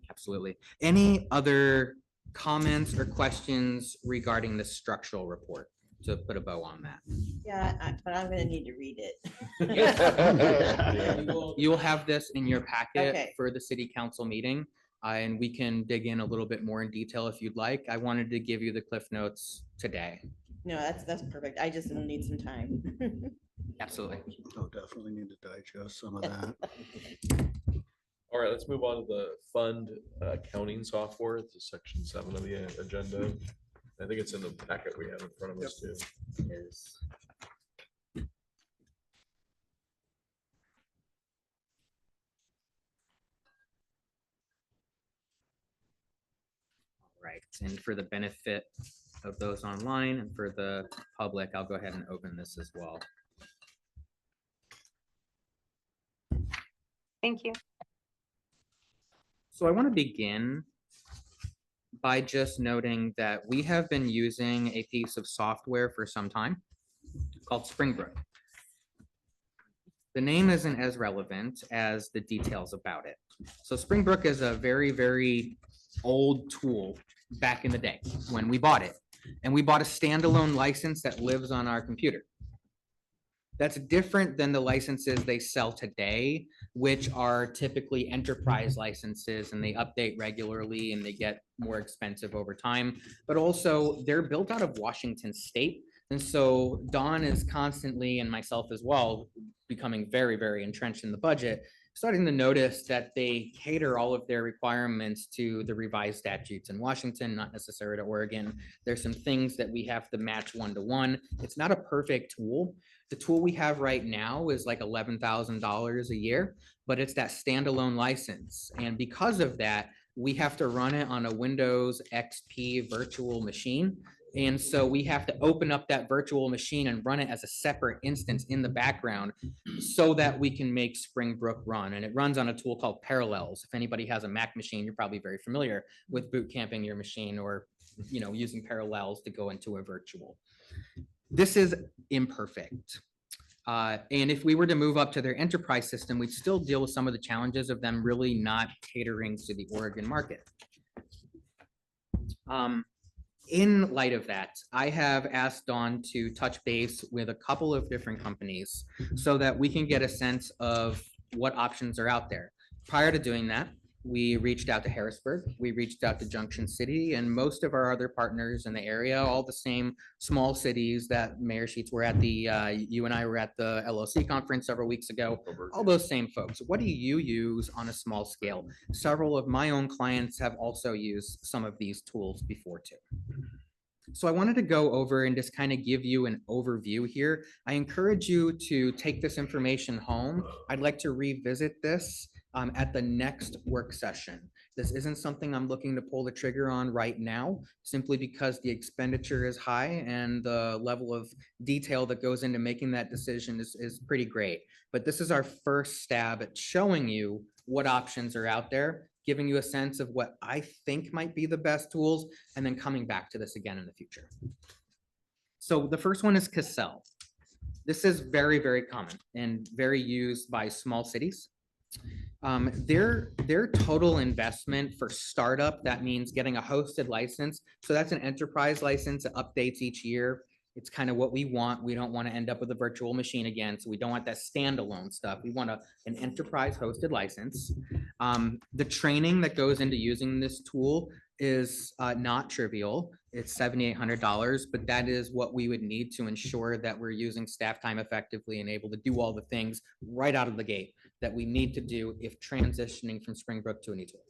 Absolutely. Any other comments or questions regarding the structural report? To put a bow on that. Yeah, but I'm gonna need to read it. You will have this in your packet Okay. for the city council meeting. And we can dig in a little bit more in detail if you'd like. I wanted to give you the Cliff Notes today. No, that's perfect. I just need some time. Absolutely. Oh, definitely need to digest some of that. All right, let's move on to the fund accounting software. It's section 7 of the agenda. I think it's in the packet we have in front of us too. Is right. And for the benefit of those online and for the public, I'll go ahead and open this as well. Thank you. So I want to begin by just noting that we have been using a piece of software for some time called Springbrook. The name isn't as relevant as the details about it. So Springbrook is a very, very old tool back in the day when we bought it. And we bought a standalone license that lives on our computer. That's different than the licenses they sell today, which are typically enterprise licenses and they update regularly and they get more expensive over time. But also they're built out of Washington State. And so Dawn is constantly, and myself as well, becoming very, very entrenched in the budget, starting to notice that they cater all of their requirements to the revised statutes in Washington, not necessarily to Oregon. There's some things that we have to match one-to-one. It's not a perfect tool. The tool we have right now is like $11,000 a year, but it's that standalone license. And because of that, we have to run it on a Windows XP virtual machine. And so we have to open up that virtual machine and run it as a separate instance in the background so that we can make Springbrook run. And it runs on a tool called Parallels. If anybody has a Mac machine, you're probably very familiar with boot camping your machine or, you know, using Parallels to go into a virtual. This is imperfect. And if we were to move up to their enterprise system, we'd still deal with some of the challenges of them really not catering to the Oregon market. In light of that, I have asked Dawn to touch base with a couple of different companies so that we can get a sense of what options are out there. Prior to doing that, we reached out to Harrisburg, we reached out to Junction City, and most of our other partners in the area, all the same small cities that Mayor Sheets were at the, you and I were at the LOC conference several weeks ago, all those same folks. What do you use on a small scale? Several of my own clients have also used some of these tools before too. So I wanted to go over and just kind of give you an overview here. I encourage you to take this information home. I'd like to revisit this at the next work session. This isn't something I'm looking to pull the trigger on right now, simply because the expenditure is high and the level of detail that goes into making that decision is pretty great. But this is our first stab at showing you what options are out there, giving you a sense of what I think might be the best tools, and then coming back to this again in the future. So the first one is Cassell. This is very, very common and very used by small cities. Their total investment for startup, that means getting a hosted license. So that's an enterprise license that updates each year. It's kind of what we want. We don't want to end up with a virtual machine again. So we don't want that standalone stuff. We want an enterprise hosted license. The training that goes into using this tool is not trivial. It's $7,800, but that is what we would need to ensure that we're using staff time effectively and able to do all the things right out of the gate that we need to do if transitioning from Springbrook to a new tool.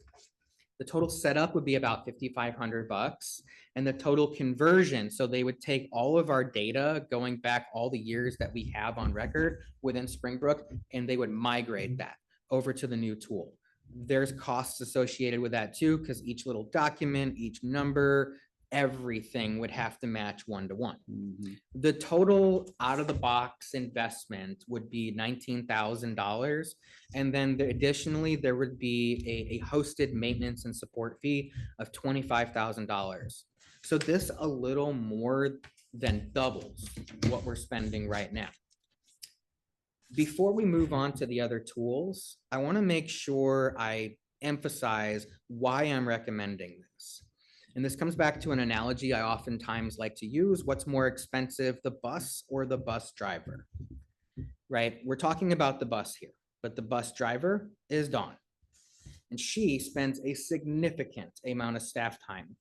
The total setup would be about $5,500, and the total conversion, so they would take all of our data going back all the years that we have on record within Springbrook, and they would migrate that over to the new tool. There's costs associated with that too, because each little document, each number, everything would have to match one-to-one. The total out of the box investment would be $19,000. And then additionally, there would be a hosted maintenance and support fee of $25,000. So this a little more than doubles what we're spending right now. Before we move on to the other tools, I want to make sure I emphasize why I'm recommending this. And this comes back to an analogy I oftentimes like to use. What's more expensive, the bus or the bus driver? Right? We're talking about the bus here, but the bus driver is Dawn. And she spends a significant amount of staff time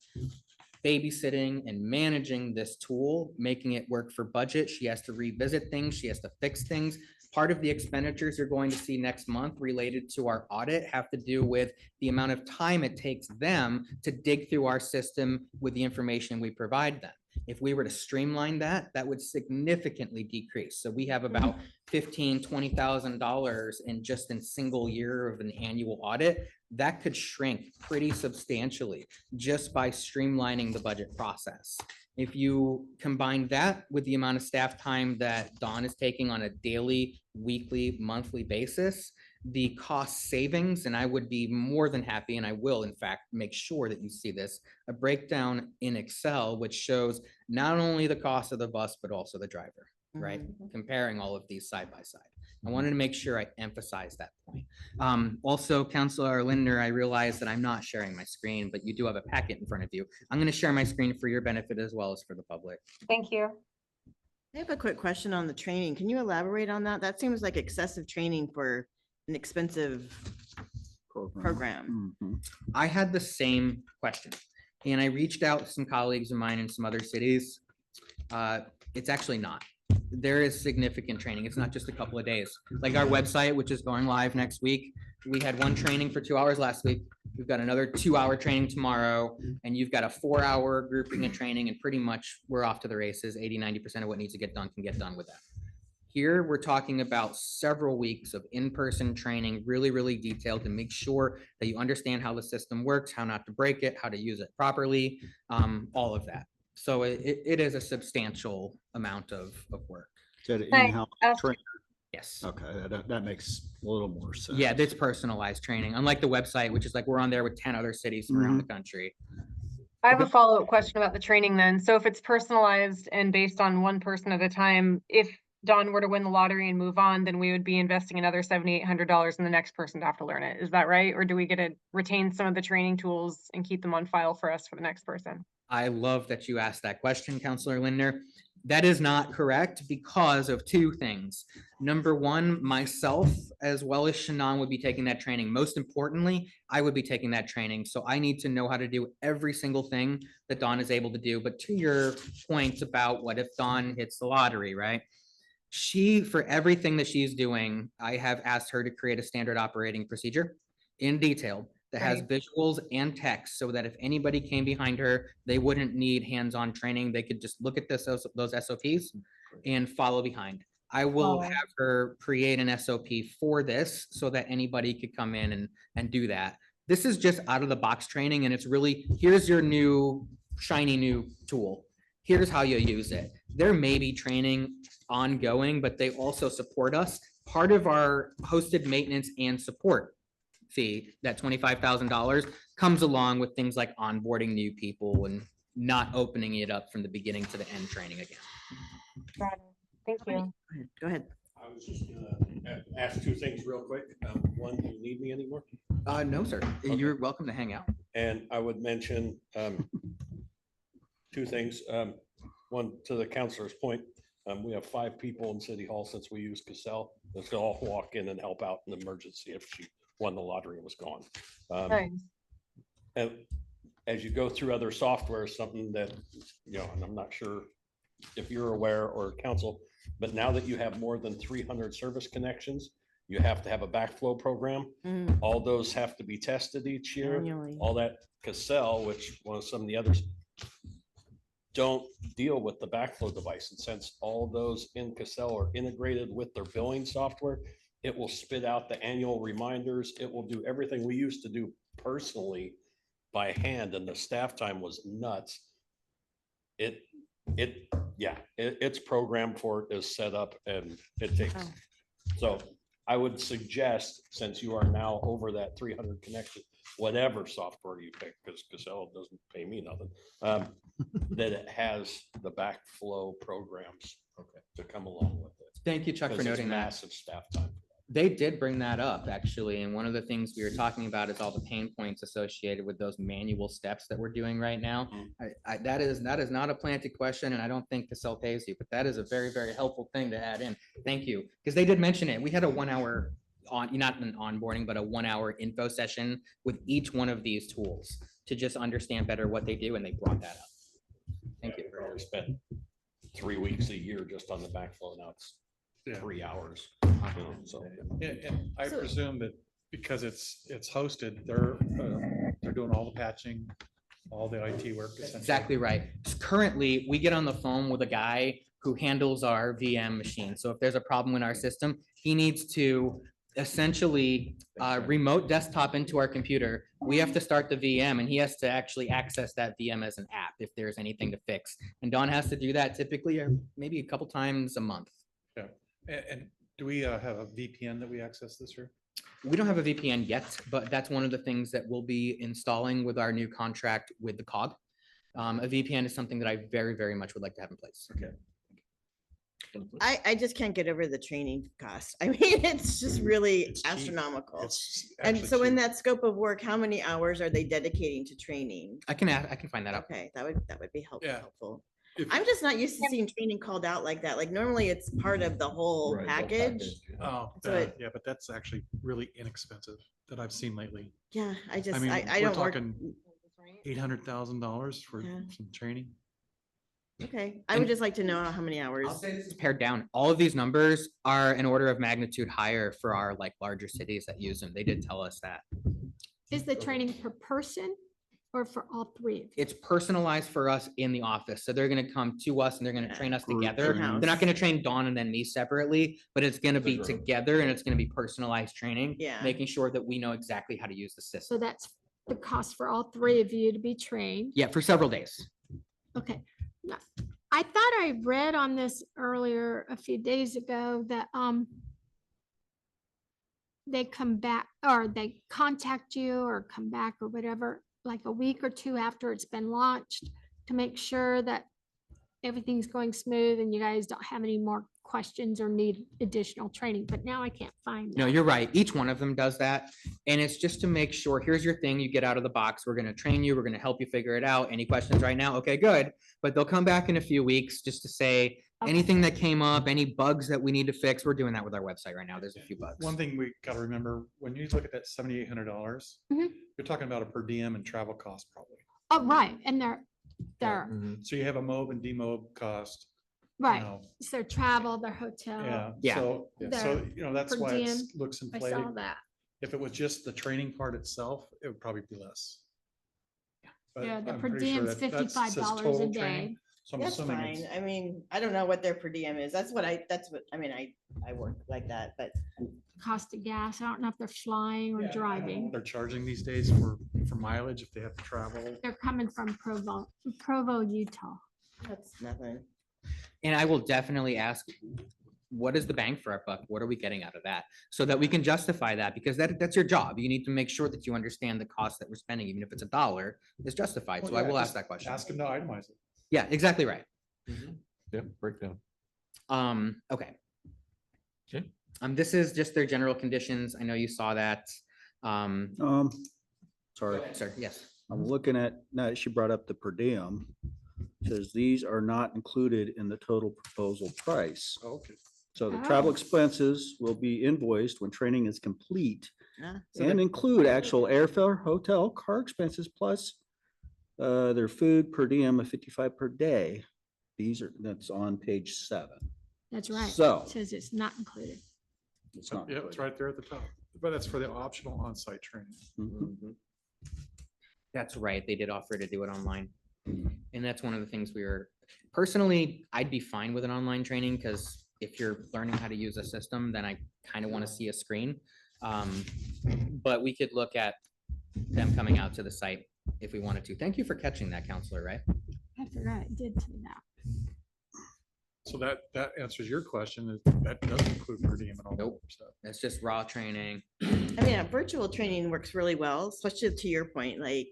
babysitting and managing this tool, making it work for budget. She has to revisit things. She has to fix things. Part of the expenditures you're going to see next month related to our audit have to do with the amount of time it takes them to dig through our system with the information we provide them. If we were to streamline that, that would significantly decrease. So we have about $15,000, $20,000 in just a single year of an annual audit. That could shrink pretty substantially just by streamlining the budget process. If you combine that with the amount of staff time that Dawn is taking on a daily, weekly, monthly basis, the cost savings, and I would be more than happy, and I will in fact make sure that you see this, a breakdown in Excel, which shows not only the cost of the bus, but also the driver, right? Comparing all of these side by side. I wanted to make sure I emphasize that point. Also, Counselor Lindner, I realize that I'm not sharing my screen, but you do have a packet in front of you. I'm going to share my screen for your benefit as well as for the public. Thank you. I have a quick question on the training. Can you elaborate on that? That seems like excessive training for an expensive program. I had the same question and I reached out to some colleagues of mine in some other cities. It's actually not. There is significant training. It's not just a couple of days. Like our website, which is going live next week. We had one training for 2 hours last week. We've got another 2-hour training tomorrow, and you've got a 4-hour grouping of training, and pretty much we're off to the races. 80–90% of what needs to get done can get done with that. Here, we're talking about several weeks of in-person training, really, really detailed to make sure that you understand how the system works, how not to break it, how to use it properly, all of that. So it is a substantial amount of work. Is that Hi, in-house ask- training? Yes. Okay, that makes a little more sense. Yeah, that's personalized training, unlike the website, which is like we're on there with 10 other cities from around the country. I have a follow-up question about the training then. So if it's personalized and based on one person at a time, if Don were to win the lottery and move on, then we would be investing another $7,800 in the next person to have to learn it. Is that right? Or do we get to retain some of the training tools and keep them on file for us for the next person? I love that you asked that question, Counselor Lindner. That is not correct because of two things. Number one, myself, as well as Shannon, would be taking that training. Most importantly, I would be taking that training. So I need to know how to do every single thing that Dawn is able to do. But to your point about what if Dawn hits the lottery, right? She, for everything that she's doing, I have asked her to create a standard operating procedure in detail that has visuals and text so that if anybody came behind her, they wouldn't need hands-on training. They could just look at this, those SOPs and follow behind. I will have her create an SOP for this so that anybody could come in and do that. This is just out of the box training and it's really, here's your new shiny new tool. Here's how you use it. There may be training ongoing, but they also support us. Part of our hosted maintenance and support fee, that $25,000 comes along with things like onboarding new people and not opening it up from the beginning to the end training again. Got it. Thank you. Go ahead. I was just gonna ask two things real quick. One, do you need me anymore? No, sir. You're welcome to hang out. And I would mention two things. One, to the counselor's point, we have 5 people in City Hall since we use Cassell. Let's all walk in and help out in emergency if she won the lottery and was gone. Nice. And as you go through other software, something that, you know, and I'm not sure if you're aware or council, but now that you have more than 300 service connections, you have to have a backflow program. All those have to be tested each year. Annually. All that Cassell, which one of some of the others don't deal with the backflow device. And since all those in Cassell are integrated with their billing software, it will spit out the annual reminders. It will do everything we used to do personally by hand, and the staff time was nuts. It's programmed for it, is set up, and it takes. So I would suggest, since you are now over that 300 connection, whatever software you pick, because Cassell doesn't pay me nothing, that it has the backflow programs to come along with it. Thank you, Chuck, for Because it's noting that. massive staff time. They did bring that up, actually, and one of the things we were talking about is all the pain points associated with those manual steps that we're doing right now. That is not a planted question, and I don't think Cassell pays you, but that is a very, very helpful thing to add in. Thank you, because they did mention it. We had a 1-hour not an onboarding, but a 1-hour info session with each one of these tools to just understand better what they do, and they brought that up. Thank you. We spent 3 weeks a year just on the backflow. Now it's 3 hours. So And I presume that because it's hosted, they're doing all the patching, all the IT work. That's exactly right. Currently, we get on the phone with a guy who handles our VM machine. So if there's a problem in our system, he needs to essentially remote desktop into our computer. We have to start the VM and he has to actually access that VM as an app if there's anything to fix. And Don has to do that typically maybe a couple times a month. Yeah. And do we have a VPN that we access this year? We don't have a VPN yet, but that's one of the things that we'll be installing with our new contract with the COG. A VPN is something that I very, very much would like to have in place. Okay. I just can't get over the training cost. I mean, it's just really It's cheap. astronomical. It's And actually so in cheap. that scope of work, how many hours are they dedicating to training? I can find that out. Okay, that would be Yeah. helpful. If- I'm just not used to seeing training called out like that. Like normally it's part of the whole Right, package. Oh, So yeah, but that's actually really inexpensive that I've seen lately. Yeah, I I just, mean, I we're don't work. talking $800,000 for Yeah. some training. Okay, I would just like to know how many hours. I'll say this is pared down. All of these numbers are an order of magnitude higher for our like larger cities that use them. They did tell us that. Is the training per person or for all three of you? It's personalized for us in the office. So they're gonna come to us and they're gonna train us Group together. training. They're not gonna train Dawn and then me separately, but it's gonna be group. together and it's gonna be personalized training. Yeah. Making sure that we know exactly how to use the So system. that's the cost for all three of you to be trained. Yeah, for several days. Okay. Now, I thought I read on this earlier a few days ago that, they come back or they contact you or come back or whatever, like a week or two after it's been launched to make sure that everything's going smooth and you guys don't have any more questions or need additional training, but now I can't find No, that. you're right. Each one of them does that. And it's just to make sure, here's your thing you get out of the box. We're gonna train you. We're gonna help you figure it out. Any questions right now? Okay, good. But they'll come back in a few weeks just to say Okay. anything that came up, any bugs that we need to fix. We're doing that with our website right now. There's a few bugs. One thing we gotta remember, when you look at that $7,800, Mhm. you're talking about a per diem and travel cost probably. Oh, right. And they're, So you have a mob and demob cost. you right. know, It's their travel, their hotel. Yeah. Yeah. So, that's per why it diem. looks I inflated. saw that. If it was just the training part itself, it would probably be less. But Yeah, the I'm per pretty sure diem's that says $55 a total day. training, So I'm That's assuming fine. it's, I mean, I don't know what their per diem is. That's what, I mean, I work like that, but Cost of gas. I don't know if they're flying or yeah, I don't know what driving. they're charging these days for mileage if they have to travel. They're coming from Provo, Utah. that's nothing. And I will definitely ask, what is the bang for our buck? What are we getting out of that? So that we can justify that, because that's your job. You need to make sure that you understand the cost that we're spending, even if it's $1, is justified. So Well, I yeah, will ask just that question. Ask them to itemize it. Yeah, exactly right. Yeah, breakdown. Okay. Okay. This is just their general conditions. I know you saw that. Sorry, Sir, yes. I'm looking at, now that she brought up the per diem, says these are not included in the total proposal price. Okay. So the travel Oh. expenses will be invoiced when training is complete Yeah. and include actual airfare, hotel, car expenses, plus their food per diem of 55 per day. That's on page 7. That's right. So- It says it's not included. It's not Yeah, it's included. right there at the top, but that's for the optional on-site training. Mhm. That's right. They did offer to do it online. And that's one of the things personally, I'd be fine with an online training, because if you're learning how to use a system, then I kind of want to see a screen. But we could look at them coming out to the site if we wanted to. Thank you for catching that, Counselor, right? I forgot it did say that. So that answers your question. That doesn't include per diem and all that Nope. stuff. It's just raw training. I mean, virtual training works really well, especially to your point, like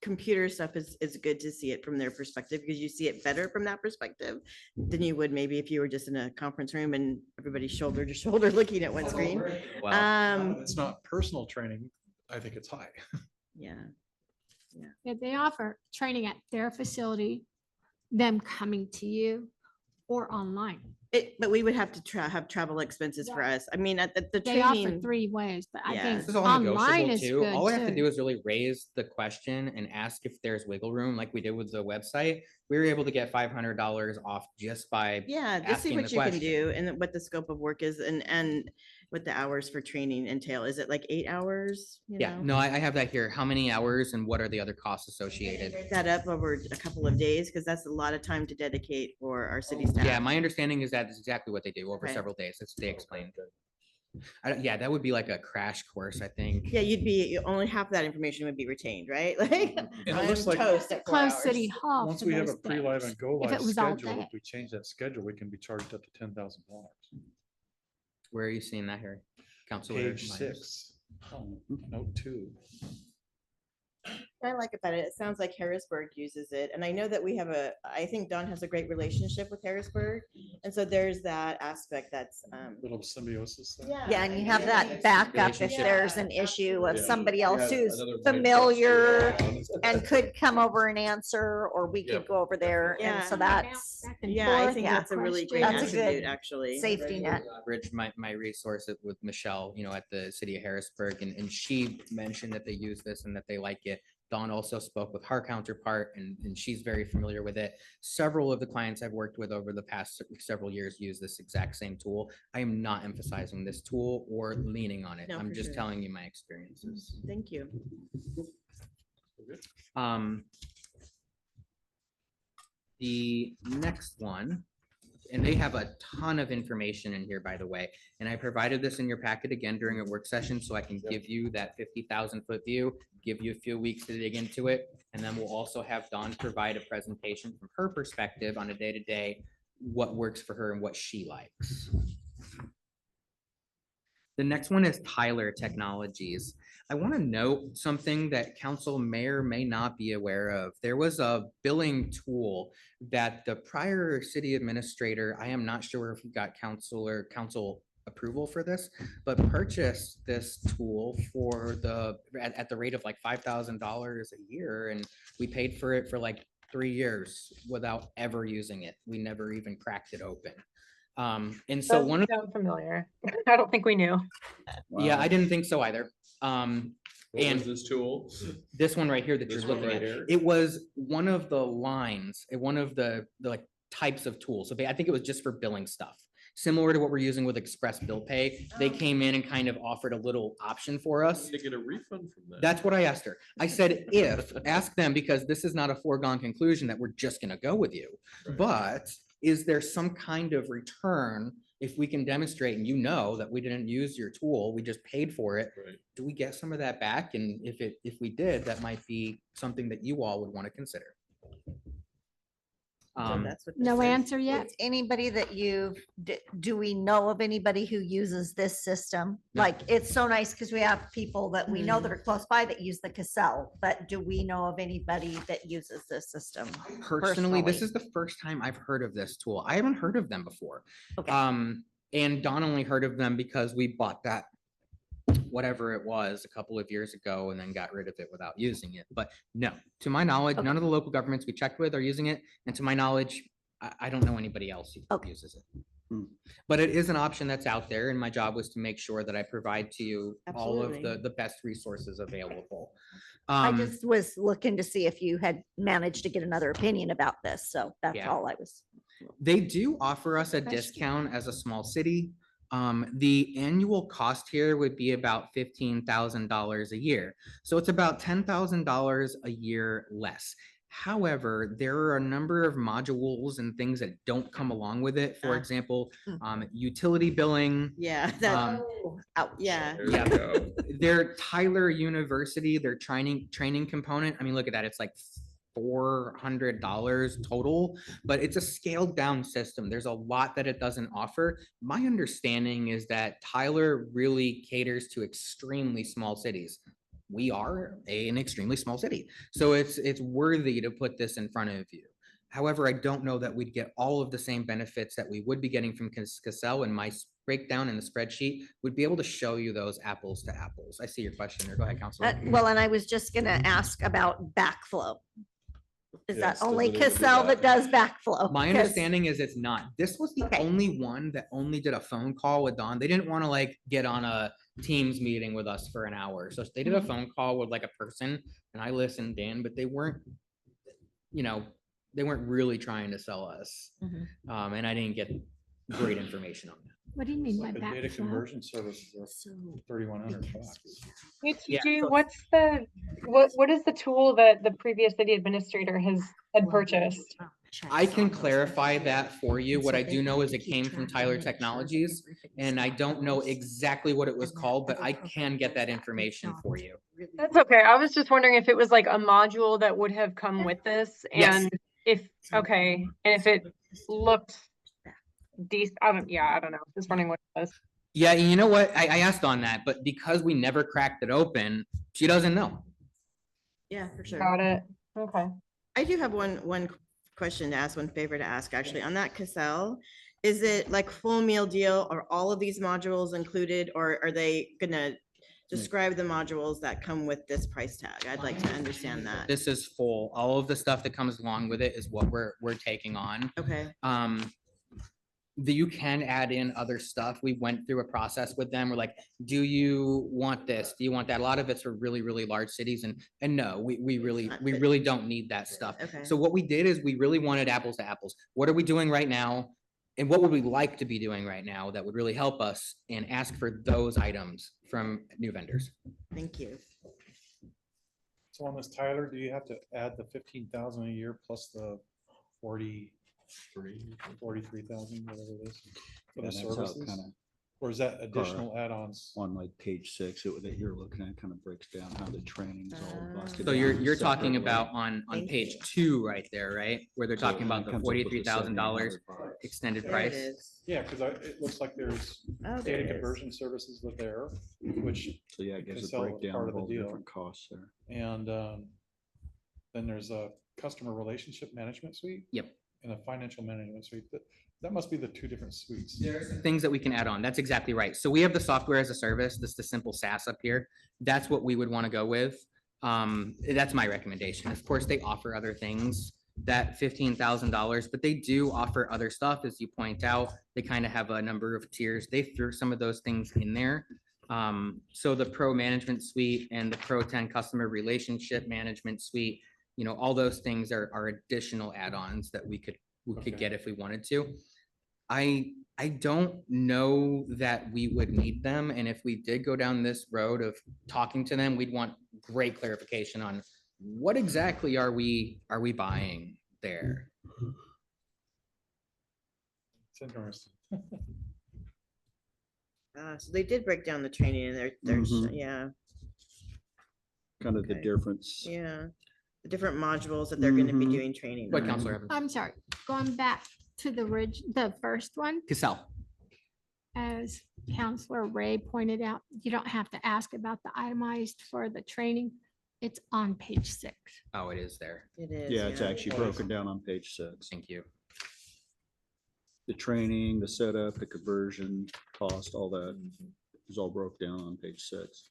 computer stuff is good to see it from their perspective because you see it better from that perspective than you would maybe if you were just in a conference room and everybody's shoulder to shoulder looking at one screen. Well, It's not personal training. I think it's high. Yeah. Yeah, they offer training at their facility, them coming to you or online. But we would have to have travel expenses for us. I mean, at the They offer training. 3 ways, but I Yeah. think this is all online negotiable is too. good All I have to too. do is really raise the question and ask if there's wiggle room, like we did with the website. We were able to get $500 off just by Yeah, just see asking what the you can question. do and what the scope of work is and what the hours for training entail. Is it like 8 hours? you Yeah, know? no, I have that here. How many hours and what are the other costs And associated? break that up over a couple of days, because that's a lot of time to dedicate for our city staff. Yeah, my understanding is that is exactly what they do over Okay. several days. It's they explained. Yeah, that would be like a crash course, I think. Yeah, only half that information would be retained, right? Like, And it I'm looks like toast at 4 Close hours. City Hall. Once for we have a those pre-live days. and go If live it was all schedule, day. if we change that schedule, we can be charged up to $10,000. Where are you seeing that here? Counselor? Page Myers? 6, note 2. I like about it, it sounds like Harrisburg uses it. And I know that we have I think Don has a great relationship with Harrisburg. And so there's that aspect that's, Little symbiosis. there. yeah. Yeah, and you have that backup if Relationship. there's an issue of Yeah. somebody We else had who's another Minecraft familiar server on. and could come over and answer, or we could Yep. go over there. And so Yeah. that's Back and Yeah, I forth, think yeah, that's a really great That's a good attribute, actually. safety net. Bridge my resource with Michelle, you know, at the city of Harrisburg, and she mentioned that they use this and that they like it. Dawn also spoke with her counterpart and she's very familiar with it. Several of the clients I've worked with over the past several years use this exact same tool. I am not emphasizing this tool or leaning on it. No, I'm for just sure. telling you my experiences. Thank you. The next one, and they have a ton of information in here, by the way, and I provided this in your packet again during a work session, so I can give you that 50,000-foot view, give you a few weeks to dig into it, and then we'll also have Dawn provide a presentation from her perspective on a day-to-day, what works for her and what she likes. The next one is Tyler Technologies. I want to note something that council may or may not be aware of. There was a billing tool that the prior city administrator, I am not sure if he got council approval for this, but purchased this tool for at the rate of like $5,000 a year. And we paid for it for like 3 years without ever using it. We never even cracked it open. And so Doesn't one of, sound familiar. I don't think we knew. yeah, I didn't think so either. What And was this tool? this one right here that you're This one looking right at, here? it was one of the lines, one of the like types of tools. So I think it was just for billing stuff. Similar to what we're using with Express Bill Pay. They came in and kind of offered a little option for us. To get a refund from that. That's what I asked her. I said, ask them, because this is not a foregone conclusion that we're just gonna go with you. Right. But is there some kind of return if we can demonstrate and you know that we didn't use your tool, we just paid for it? Right. Do we get some of that back? And if we did, that might be something that you all would want to consider. So that's what this No is. answer yet? Anybody that do we know of anybody who uses this system? No. Like, it's so nice because we have people that we know that are close by that use the Cassell, but do we know of anybody that uses this system? Personally, this personally. is the first time I've heard of this tool. I haven't heard of them before. Okay. And Don only heard of them because we bought that, whatever it was, a couple of years ago and then got rid of it without using it. But no, to my knowledge, none of the local governments we checked with are using it. And to my knowledge, I don't know anybody else who Okay. uses it. Hmm. But it is an option that's out there, and my job was to make sure that I provide to you all of Absolutely. the best resources available. I just was looking to see if you had managed to get another opinion about this, so that's Yeah. all I was. They do offer us a Question. discount as a small city. The annual cost here would be about $15,000 a year. So it's about $10,000 a year less. However, there are a number of modules and things that don't come along with it. For Ah. example, Mm. utility billing. Yeah, that, Oh, ouch. yeah. There Yeah. you go. Their Tyler University, their training component. I mean, look at that. It's like $400 total, but it's a scaled down system. There's a lot that it doesn't offer. My understanding is that Tyler really caters to extremely small cities. We are an extremely small city, so it's worthy to put this in front of you. However, I don't know that we'd get all of the same benefits that we would be getting from Cassell, and my breakdown in the spreadsheet would be able to show you those apples to apples. I see your question there. Go ahead, Counselor. Well, and I was just gonna ask about backflow. Is that Yes, does only it even do Cassell that that? does backflow? My 'Cause- understanding is it's not. This was the Okay. only one that only did a phone call with Dawn. They didn't want to like get on a Teams meeting with us for an hour. So they did a Mhm. phone call with like a person and I listened in, but they weren't, they weren't really trying to sell us. Mhm. And I didn't get great information on that. What do you mean by The data backflow? conversion services are So, 3,100 because bucks. Hey, Yeah, TJ, so- what is the tool that the previous city administrator had purchased? I can clarify that for you. What I do know is it came from Tyler Technologies, and I don't know exactly what it was called, but I can get that information for you. That's okay. I was just wondering if it was like a module that would have come with this Yes. and and if it looked decent. I don't know. Just wondering what it was. Yeah, and you know what? I asked on that, but because we never cracked it open, she doesn't know. Yeah, for sure. Got it. Okay. I do have one question to ask, one favor to ask, actually, on that Cassell. Is it like full meal deal? Are all of these modules included, or are they gonna describe the modules that come with this price tag? I'd like to understand that. This is full. All of the stuff that comes along with it is what we're taking on. Okay, You can add in other stuff. We went through a process with them. We're like, do you want this? Do you want that? A lot of it's for really, really large cities and no, we really don't need that stuff. okay. So what we did is we really wanted apples to apples. What are we doing right now? And what would we like to be doing right now that would really help us and ask for those items from new vendors? Thank you. So on this, Tyler, do you have to add the 15,000 a year plus the 43,000, whatever it is, for the And that's how it services? kinda- Or is that additional add-ons? On like page 6, that you're looking at kind of breaks down how the training's all busted. So you're down talking separately. about on Thank page you. 2 right there, right? Where they're So it talking about kinda the comes up with the $43,000 $7,800. extended There it price. is. Yeah, because it looks like there's Oh, there data it is. conversion services with there, which, So yeah, it gives a Cassell was breakdown part of of the all the deal. different costs there. and then there's a customer relationship management suite. Yep. And a financial management suite. That must be the two different suites. Things that we can add on. That's exactly right. So we have the software as a service, this the simple SaaS up here. That's what we would want to go with. That's my recommendation. Of course, they offer other things, that $15,000, but they do offer other stuff, as you point out. They kind of have a number of tiers. They threw some of those things in there. So the Pro Management Suite and the Pro 10 Customer Relationship Management Suite, all those things are additional add-ons that we could Okay. get if we wanted to. I don't know that we would need them, and if we did go down this road of talking to them, we'd want great clarification on what exactly are we buying there? It's interesting. So they did break down the training and there's, Mhm. yeah, Kind of the Okay. difference. yeah. The different modules that they're gonna be Mhm. doing training. What, on. Counselor Evans? I'm sorry, going back to the first one, Cassell. as Counselor Ray pointed out, you don't have to ask about the itemized for the training. It's on page 6. Oh, it is there. It is. Yeah, it's actually broken down on page 6. Thank you. The training, the setup, the conversion, cost, all that is all broke down on page 6.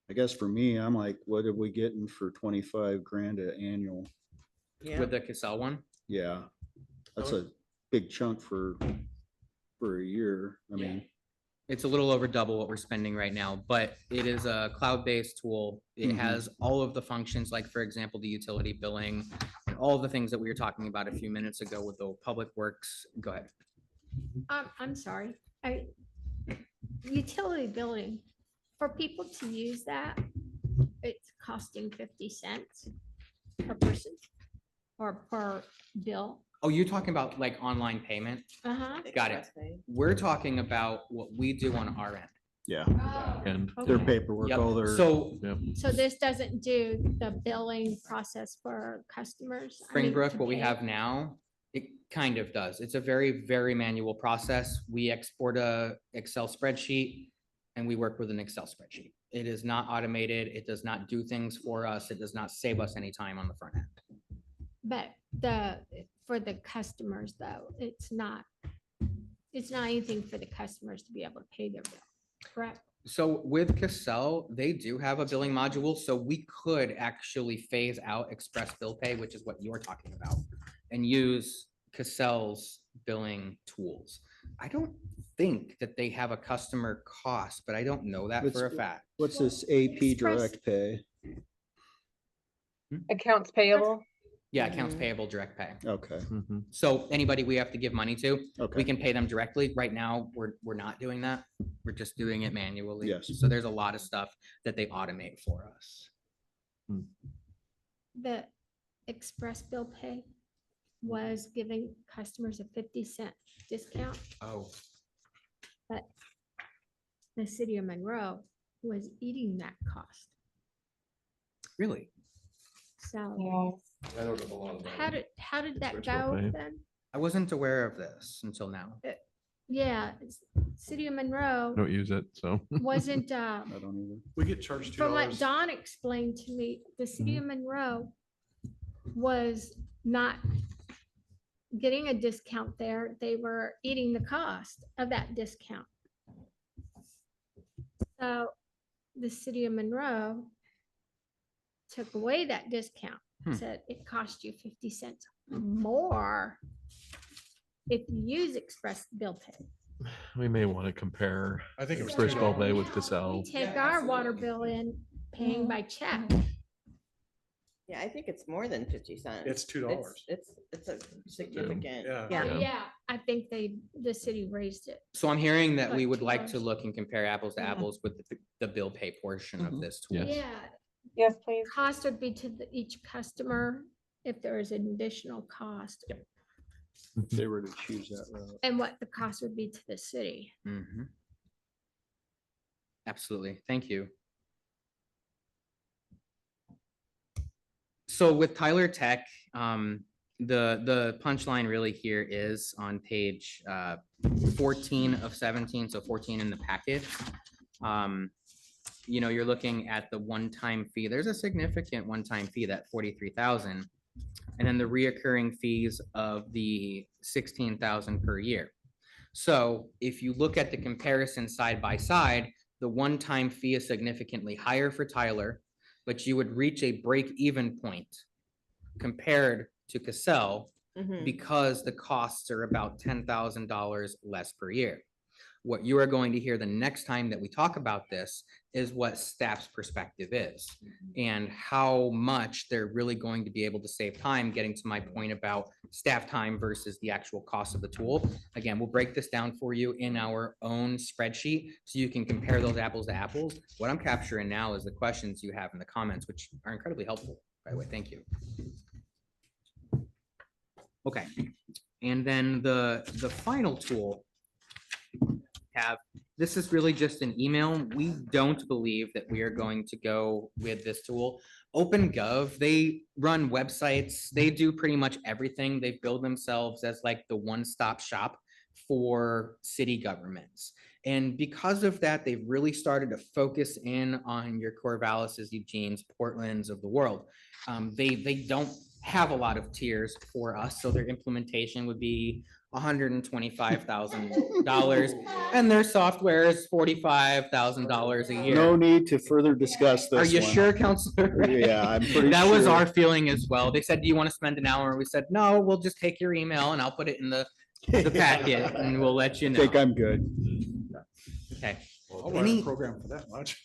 I guess for me, I'm like, what are we getting for 25 grand an annual? Yeah, With the Cassell one, Yeah, that's a big chunk for a year. I Yeah. mean, it's a little over double what we're spending right now, but it is a cloud-based tool. It Mhm. has all of the functions, like for example, the utility billing and all of the things that we were talking about a few minutes ago with the Public Works. Go ahead. I'm sorry, utility billing, for people to use that, it's costing 50 cents per person or per bill. Oh, you're talking about like online payment? Uh-huh. Got it. We're talking about what we do on our end. yeah, And their Okay. paperwork, Yep. all their. So So this doesn't do the billing process for customers? I mean, Springbrook, to what we pay? have now, it kind of does. It's a very, very manual process. We export a Excel spreadsheet and we work with an Excel spreadsheet. It is not automated. It does not do things for us. It does not save us any time on the front end. But for the customers though, it's not anything for the customers to be able to pay their bill, correct? So with Cassell, they do have a billing module, so we could actually phase out Express Bill Pay, which is what you're talking about, and use Cassell's billing tools. I don't think that they have a customer cost, but I don't know that for a What's- fact. What's this AP Express- direct pay? Accounts payable. Yeah, accounts payable, direct pay. Okay, Mhm. So anybody we have to give money to, we okay. can pay them directly. Right now, we're not doing that. We're just doing it manually. Yes. So there's a lot of stuff that they automate for us. The express bill pay was giving customers a 50-cent discount, Oh. but the city of Monroe was eating that cost. Really? So I don't know a lot about it. how did that Express bill go pay. then? I wasn't aware of this until now. Yeah, City of Monroe Don't use it, so. wasn't, I don't either. We get charged from what $2. Don explained to me, the City of Monroe was not getting a discount there. They were eating the cost of that discount. So the City of Monroe took away that discount, said it cost you 50 cents more if you use Express Bill Pay. We may want to compare I think it was Express Bill $2. Pay with Casell. We take our water bill in paying by check. Yeah, I think it's more than 50 cents. It's $2. It's a significant. Yeah. Yeah. Yeah, I think the city raised it. So I'm hearing that we Like would like to $2. look and compare apples to apples with the bill pay portion of this tool. Yes. Yeah, Yes, please. cost would be to each customer if there is an additional cost, If they were to choose that route. and what the cost would be to the city. Mhm. Absolutely. Thank you. So with Tyler Tech, the punchline really here is on page 14 of 17, so 14 in the packet. You know, you're looking at the one-time fee. There's a significant one-time fee, that 43,000. And then the reoccurring fees of the 16,000 per year. So if you look at the comparison side by side, the one-time fee is significantly higher for Tyler, but you would reach a break-even point compared to Cassell Mhm. because the costs are about $10,000 less per year. What you are going to hear the next time that we talk about this is what staff's perspective is and how much they're really going to be able to save time, getting to my point about staff time versus the actual cost of the tool. Again, we'll break this down for you in our own spreadsheet so you can compare those apples to apples. What I'm capturing now is the questions you have in the comments, which are incredibly helpful, by the way. Thank you. Okay, and then the final tool have, this is really just an email. We don't believe that we are going to go with this tool. OpenGov, they run websites, they do pretty much everything. They build themselves as like the one-stop shop for city governments. And because of that, they've really started to focus in on your Corvallis's, Eugene's, Portland's of the world. They don't have a lot of tiers for us, so their implementation would be $125,000, and their software is $45,000 a year. No need to further discuss this. Are you one. sure, Counselor? Yeah, I'm pretty That was sure. our feeling as well. They said, do you want to spend an hour? We said, no, we'll just take your email and I'll put it in the packet and we'll let you I know. think I'm good. Okay. I'll write a program for that much.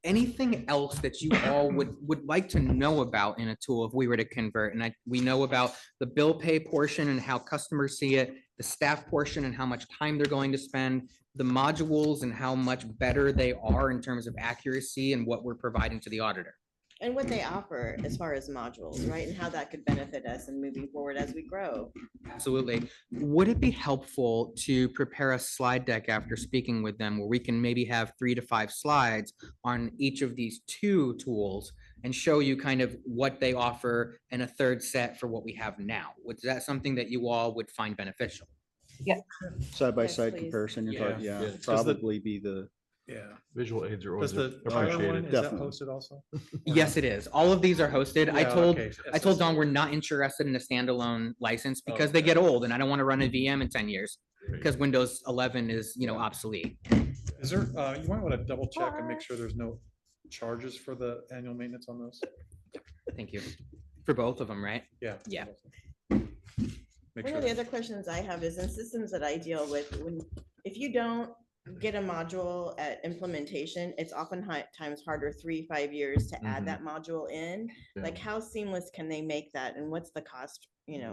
Anything else that you all would like to know about in a tool if we were to convert? And we know about the bill pay portion and how customers see it, the staff portion and how much time they're going to spend, the modules and how much better they are in terms of accuracy and what we're providing to the auditor. And what they offer as far as modules, right? And how that could benefit us in moving forward as we grow. Absolutely. Would it be helpful to prepare a slide deck after speaking with them where we can maybe have 3 to 5 slides on each of these 2 tools and show you kind of what they offer and a third set for what we have now? Is that something that you all would find beneficial? Side by Yes, side please. comparison, you're talking, Yeah. yeah, Yeah. probably be the, Yeah. Visual aids are Does always the Tyler one, appreciated. is that Definitely. posted also? Yes, it is. All of these are hosted. I Yeah, told okay. I told Don we're not interested in a standalone license because they get old and I don't want to run a VM in 10 years because Windows 11 is, you know, obsolete. Is there, you might want to double check and make sure there's no charges for the annual maintenance on those. Thank you. For both of them, right? Yeah. Yeah. Make One sure. of the other questions I have is in systems that I deal with, if you don't get a module at implementation, it's oftentimes harder 3-5 years to add Mhm. that module in. Yeah. Like how seamless can they make that and what's the cost,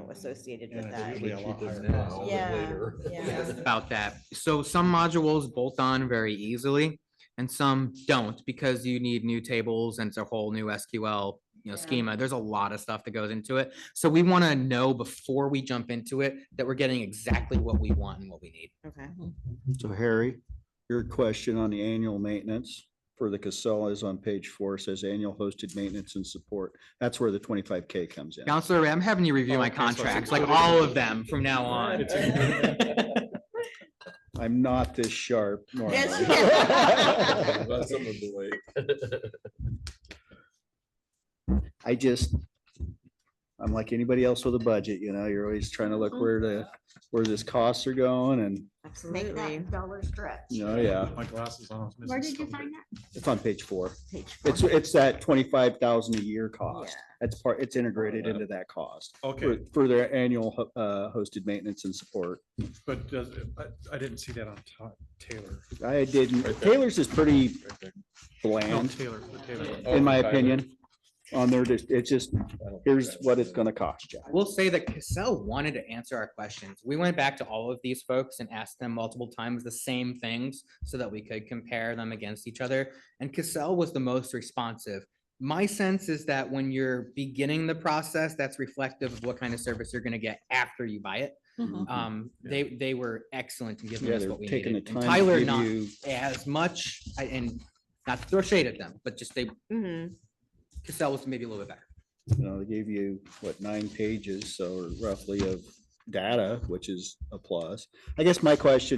associated with Yeah, it's that? usually a lot Cheaper higher now cost. than Yeah, later. yeah. About that. So some modules bolt on very easily and some don't because you need new tables and it's a whole new SQL, Yeah. schema. There's a lot of stuff that goes into it. So we want to know before we jump into it that we're getting exactly what we want and what we need. Okay. so Harry, your question on the annual maintenance. for the Casella is on page 4, says annual hosted maintenance and support. That's where the 25K comes in. Counselor Ray, I'm having you review my Okay, so it's contracts, like included. all of them from now on. I'm not this sharp normally. That's some of the way. I'm like anybody else with a budget, you're always trying to look where this costs are going and, Make Absolutely. that dollar stretch. yeah, My glasses on. I was missing Where did you some. find that? it's on page 4. Page It's that 25,000 a year cost. It's integrated into that cost. Okay, For their annual hosted maintenance and support. but I didn't see that on Taylor. I didn't, Taylor's is pretty Right there. No, bland, Taylor, the Taylor. in my Tyler. opinion. On there, it's just, I don't think here's that's- what it's gonna cost you. I will say that Cassell wanted to answer our questions. We went back to all of these folks and asked them multiple times the same things so that we could compare them against each other. And Cassell was the most responsive. My sense is that when you're beginning the process, that's reflective of what kind of service you're gonna get after you buy it. They were excellent in giving Yeah, us they're what we taking the needed. And time to Tyler, give not you, as much, and not to throw shade at them, but just Mhm. Cassell was maybe a little bit better. they gave you, 9 pages, so roughly of data, which is a plus. I guess my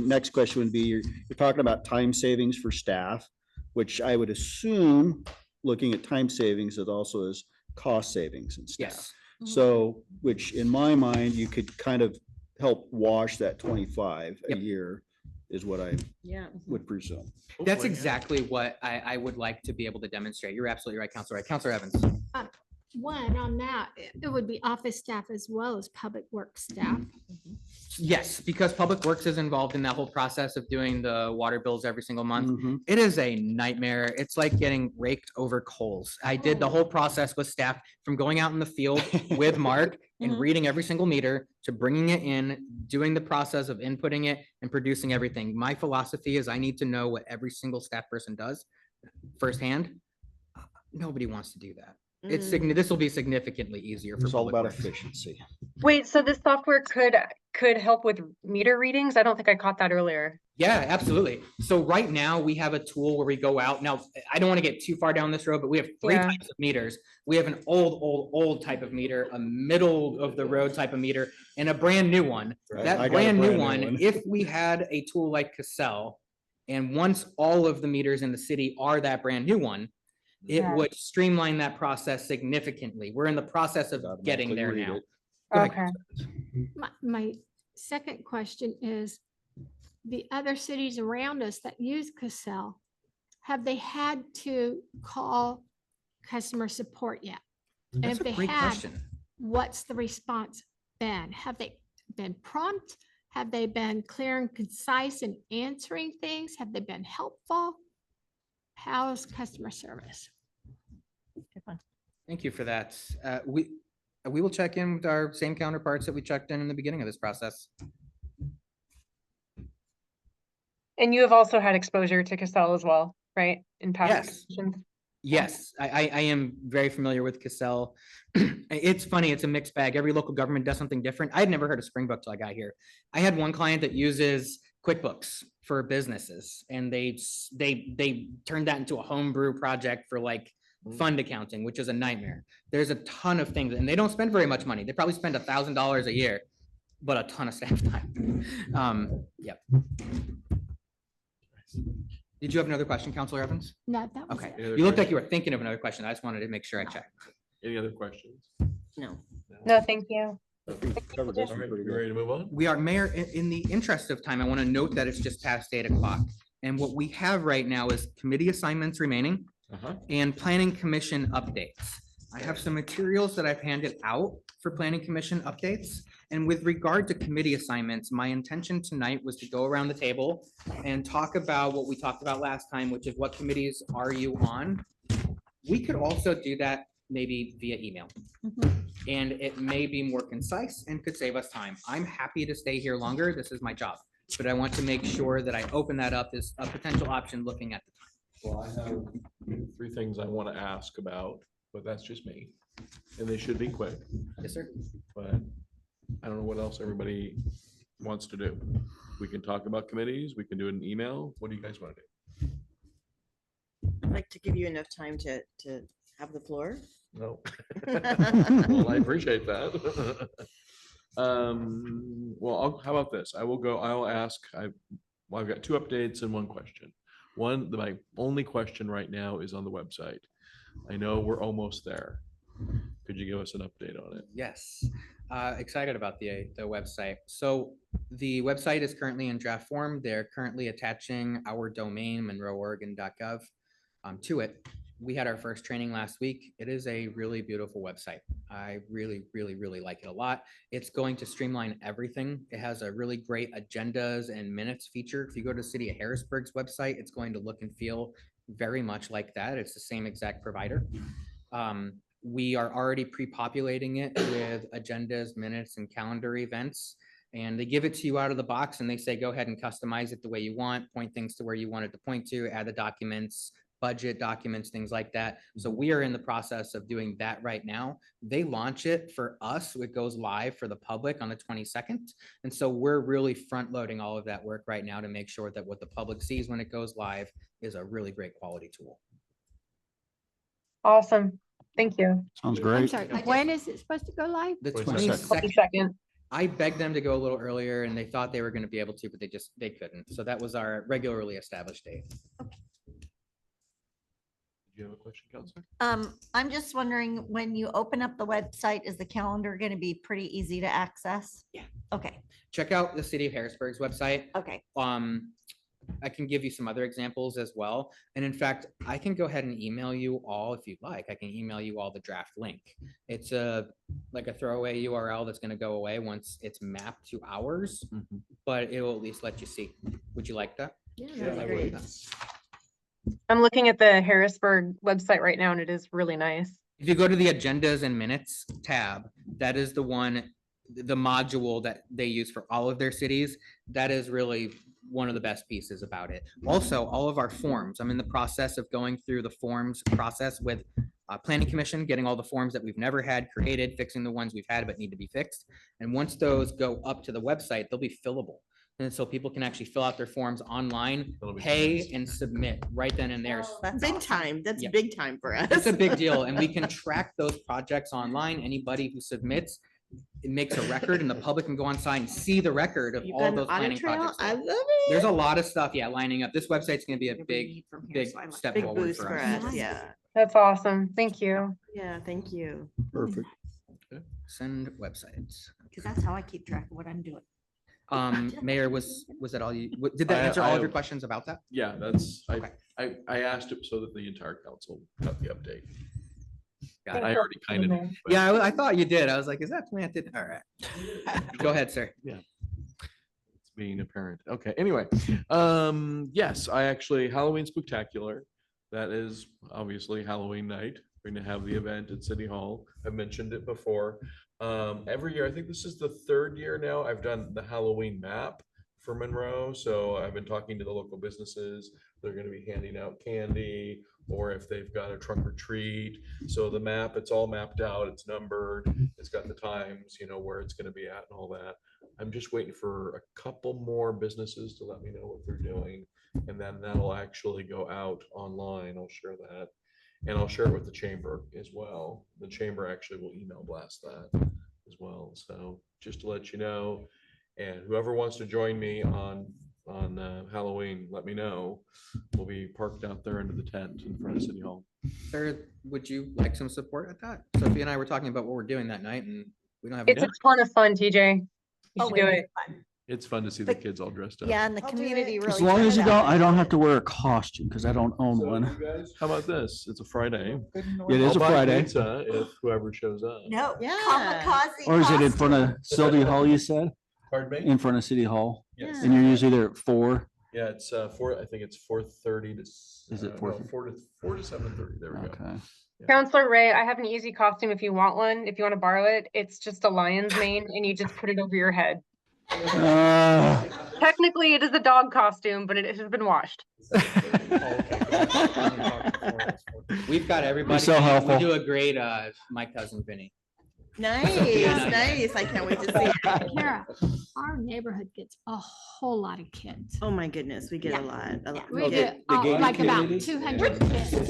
next question would be, you're talking about time savings for staff, which I would assume, looking at time savings, it also is cost savings and staff. Yes. So, which in my mind, you could kind of help wash that 25 a Yep. year is what I Yeah. would presume. That's Hopefully, yeah. exactly what I would like to be able to demonstrate. You're absolutely right, Counselor. Right, Counselor Evans. One, on that, it would be office staff as well as public works staff. Yes, because Public Works is involved in that whole process of doing the water bills every single month. Mhm. It is a nightmare. It's like getting raked over coals. I did the whole process with staff from going out in the field with Mark and Mhm. reading every single meter to bringing it in, doing the process of inputting it and producing everything. My philosophy is I need to know what every single staff person does firsthand. Nobody wants to do that. This will be significantly easier for It's all Public about Works. efficiency. Wait, so this software could help with meter readings? I don't think I caught that earlier. Yeah, absolutely. So right now we have a tool where we go out. Now, I don't want to get too far down this road, but we have three Yeah. types of meters. We have an old type of meter, a middle of the road type of meter, and a brand new one. Right, I That got a brand new brand new one, one. if we had a tool like Cassell, and once all of the meters in the city are that brand new one, it Yeah. would streamline that process significantly. We're in the process of Automatically getting there read now. it. Go ahead, Okay. Counselor. My second question is, the other cities around us that use Cassell, have they had to call customer support yet? And That's if a they great have, question. what's the response been? Have they been prompt? Have they been clear and concise in answering things? Have they been helpful? How's customer service? Thank you for that. We will check in with our same counterparts that we checked in the beginning of this process. And you have also had exposure to Cassell as well, right? In past Yes. commissions? Yes, I am very familiar with Cassell. It's funny, it's a mixed bag. Every local government does something different. I had never heard of Springbrook till I got here. I had one client that uses QuickBooks for businesses and they turned that into a homebrew project for like fund accounting, which is a nightmare. There's a ton of things and they don't spend very much money. They probably spend $1,000 a year, but a ton of staff time. Yep. Did you have another question, Counselor Evans? No, that was Okay, it. Any other you looked like questions? you were thinking of another question. I just wanted to make sure I checked. Any other questions? No. No, thank you. Covered this All one right, pretty you good. ready to move on? We are, Mayor, in the interest of time, I want to note that it's just past 8 o'clock. And what we have right now is committee assignments remaining Uh-huh. and planning commission updates. I have some materials that I've handed out for planning commission updates. And with regard to committee assignments, my intention tonight was to go around the table and talk about what we talked about last time, which is what committees are you on? We could also do that maybe via email. And it may be more concise and could save us time. I'm happy to stay here longer. This is my job. But I want to make sure that I open that up as a potential option looking at the time. Well, I have 3 things I want to ask about, but that's just me. And they should be quick, Yes, sir. but I don't know what else everybody wants to do. We can talk about committees. We can do it in email. What do you guys want to do? I'd like to give you enough time to have the floor. No. Well, I appreciate that. Well, how about this? I'll ask, I've got two updates and one question. One, my only question right now is on the website. I know we're almost there. Could you give us an update on it? Yes, excited about the website. So the website is currently in draft form. They're currently attaching our domain, monroeoregon.gov, to it. We had our first training last week. It is a really beautiful website. I really, really, really like it a lot. It's going to streamline everything. It has a really great agendas and minutes feature. If you go to City of Harrisburg's website, it's going to look and feel very much like that. It's the same exact provider. We are already pre-populating it with agendas, minutes, and calendar events. And they give it to you out of the box and they say, go ahead and customize it the way you want, point things to where you want it to point to, add the documents, budget documents, things like that. So we are in the process of doing that right now. They launch it for us. It goes live for the public on the 22nd. And so we're really front loading all of that work right now to make sure that what the public sees when it goes live is a really great quality tool. Awesome. Thank you. Sounds I'm great. sorry, when is it supposed to go live? The 22nd. 22nd. I begged them to go a little earlier and they thought they were going to be able to, but they couldn't. So that was our regularly established date. Do you have a question, Counselor? I'm just wondering, when you open up the website, is the calendar going to be pretty easy to access? Yeah. Okay, Check out the City of Harrisburg's website. okay. I can give you some other examples as well. And in fact, I can go ahead and email you all if you'd like. I can email you all the draft link. It's like a throwaway URL that's going to go away once it's mapped to ours, but it will at least let you see. Would you like that? Yeah, Yeah, that'd I be would. great. I'm looking at the Harrisburg website right now and it is really nice. If you go to the agendas and minutes tab, that is the one, the module that they use for all of their cities. That is really one of the best pieces about it. Also, all of our forms, I'm in the process of going through the forms process with Planning Commission, getting all the forms that we've never had created, fixing the ones we've had but need to be fixed. And once those go up to the website, they'll be fillable. And so people can actually fill out their forms online, That'll be pay nice. and submit right then and there. That's big time. That's Yeah. big time for us. It's a big deal, and we can track those projects online. Anybody who submits, it makes a record, and the public can go on site and see the record of You've all done those audit planning trail? projects. I love There's it. a lot of stuff, yeah, lining up. This website's gonna be a big step Big forward boost for for us. us. Yeah. That's awesome. Thank you. Yeah, thank you. Perfect. Send websites. Because that's how I keep track of what I'm doing. Mayor, was that all you, did that answer all of your questions about that? Yeah, that's, Okay. I asked it so that the entire council got the update. Got it. I already kind of. knew, but- Yeah, I thought you did. I was like, is that planted? All right. Go ahead, sir. It's being apparent. Okay, anyway, yes, I actually, Halloween Spooktacular. That is obviously Halloween night. We're gonna have the event at City Hall. I've mentioned it before. Every year, I think this is the third year now, I've done the Halloween map for Monroe. So I've been talking to the local businesses. They're gonna be handing out candy, or if they've got a trunk or treat. So the map, it's all mapped out, it's numbered, it's got the times, where it's gonna be at and all that. I'm just waiting for a couple more businesses to let me know what they're doing. And then that'll actually go out online. I'll share that. And I'll share it with the chamber as well. The chamber actually will email blast that as well. So just to let you know, and whoever wants to join me on Halloween, let me know. We'll be parked out there under the tent in front of City Hall. Sir, would you like some support at that? Sophie and I were talking about what we're doing that night and we don't have. It's a ton of fun, TJ. You Oh, should do it it. is fun. It's fun to see the kids all dressed up. Yeah, and the I'll do community it. really. As long as you turned out. don't, I don't have to wear a costume because I don't own So one. you guys, how about this? It's a Friday. It is a I'll buy Friday. pizza if whoever shows up. No, Yeah. kamikaze. Or is it in front costume. of City Hall, you said? Pardon me? In front of City Hall? Yes. And you're usually there at 4? Yeah, it's I think it's 4:30 to. Is it 4 to 7:30? There we go. Okay. Counselor Ray, I have an easy costume if you want one. If you want to borrow it, it's just a lion's mane and you just put it over your head. Technically, it is a dog costume, but it has been washed. We've got everybody. so We helpful. do a great, my cousin Vinny. Nice. I can't wait to see it. Kara, our neighborhood gets a whole lot of kids. Oh my goodness, we get a lot. We the- get the gated like about community? 200 kids.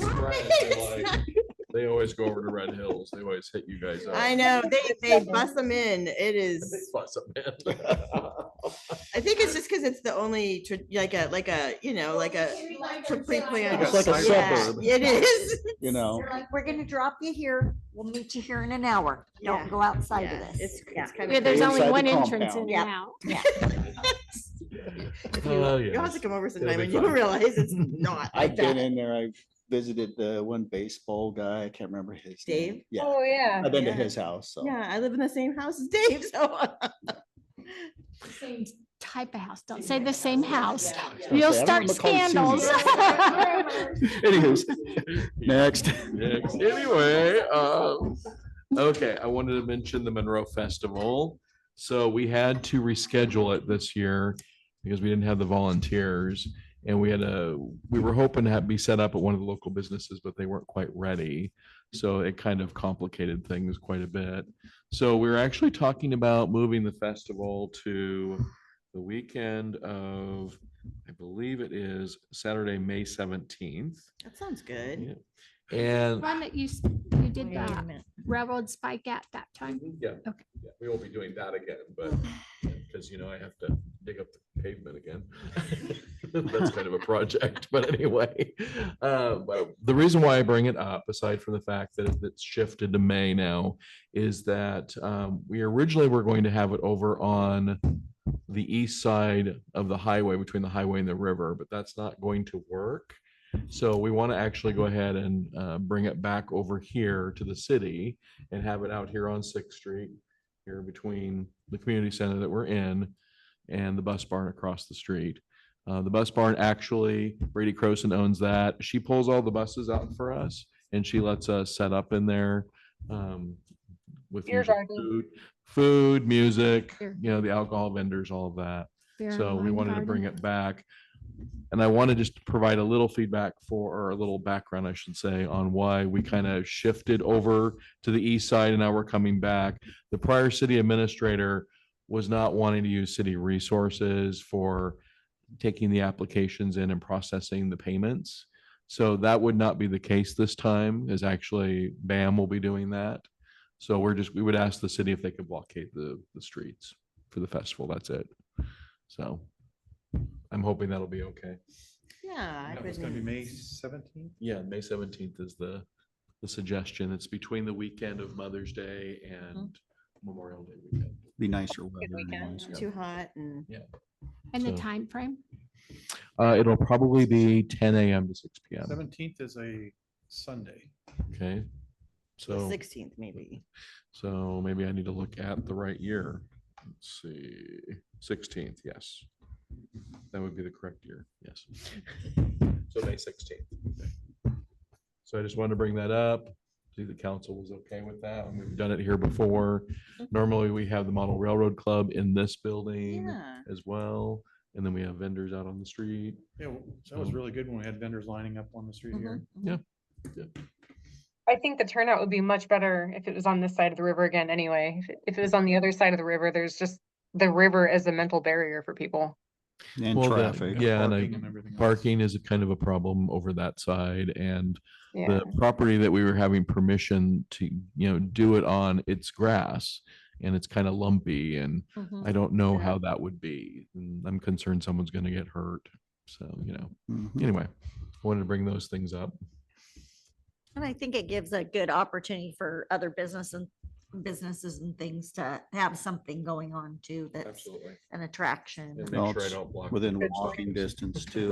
They always go over to Red Hills. They always hit you guys up. I know, they bust them in. It They is, fuss 'em in. I think it's just because it's the only, like a, you know, like a pre-planned. It's like a Yeah, suburb. It is. You know, They're like, we're gonna drop you here. We'll meet you here in an hour. Yeah. Don't go outside of Yeah, this. it's kind Yeah, of. there's only Inside the one entrance compound. in Yeah. and out. You'll have to come over It'll sometime be and you'll fun. realize it's not like I've been that. in there. I visited the one baseball guy. I can't remember his name. Dave? Yeah, Oh, yeah. I've been to Yeah. his house, so. Yeah, I live in the same house as Dave, so. Same type of house. Don't say the same house. gonna You'll say, I start don't wanna call scandals. Anywho's, next. Next. Anyway, okay, I wanted to mention the Monroe Festival. So we had to reschedule it this year because we didn't have the volunteers. And we were hoping to be set up at one of the local businesses, but they weren't quite ready. So it kind of complicated things quite a bit. So we're actually talking about moving the festival to the weekend of, I believe it is Saturday, May 17th. That sounds good. And One that you did Wait a the minute. railroad spike at that time. yeah, Okay. yeah, we won't be doing that again, but because, I have to dig up the pavement again. That's kind of a project, but anyway. But the reason why I bring it up, aside from the fact that it's shifted to May now, is that we originally were going to have it over on the east side of the highway, between the highway and the river, but that's not going to work. So we want to actually go ahead and bring it back over here to the city and have it out here on Sixth Street, here between the community center that we're in and the bus barn across the street. The bus barn, actually, Brady Croson owns that. She pulls all the buses out for us and she lets us set up in there with Beer usual garden. food, music, Beer. the alcohol vendors, all of that. Beer So and we wine wanted to bring garden. it back. And I want to just provide a little feedback or a little background, I should say, on why we kind of shifted over to the east side and now we're coming back. The prior city administrator was not wanting to use city resources for taking the applications in and processing the payments. So that would not be the case this time, is actually BAM will be doing that. So we would ask the city if they could blockade the streets for the festival. That's it. So I'm hoping that'll be okay. Yeah. I It's gonna be wouldn't- May 17th. Yeah, May 17th is the suggestion. It's between the weekend of Mother's Day and Memorial Day weekend. Be nicer weather. weekend. anyways. Yeah. Too hot and. And the So- time frame? It'll probably be 10 a.m. to 6 p.m. 17th is a Sunday. Okay. So, 16th maybe. so maybe I need to look at the right year. Let's see, 16th, yes. That would be the correct year, yes. So May 16th. Okay. So I just wanted to bring that up. See if the council was okay with that. And we've done it here before. Normally, we have the Model Railroad Club in this building Yeah. as well. And then we have vendors out on the street. Yeah, that was really good when we had vendors lining up on the street here. Mhm. I think the turnout would be much better if it was on this side of the river again anyway. If it was on the other side of the river, there's just the river as a mental barrier for people. And Well, traffic. Yeah, and Parking and everything else. parking is a kind of a problem over that side. And Yeah. the property that we were having permission to, do it on, it's grass and it's kind of lumpy and I don't know how that would be. And I'm concerned someone's going to get hurt. So, Mhm. anyway, I wanted to bring those things up. And I think it gives a good opportunity for other businesses and things to have something going on too, that's Absolutely. an attraction. And Well, make sure I it's don't block. Within the walking distance too.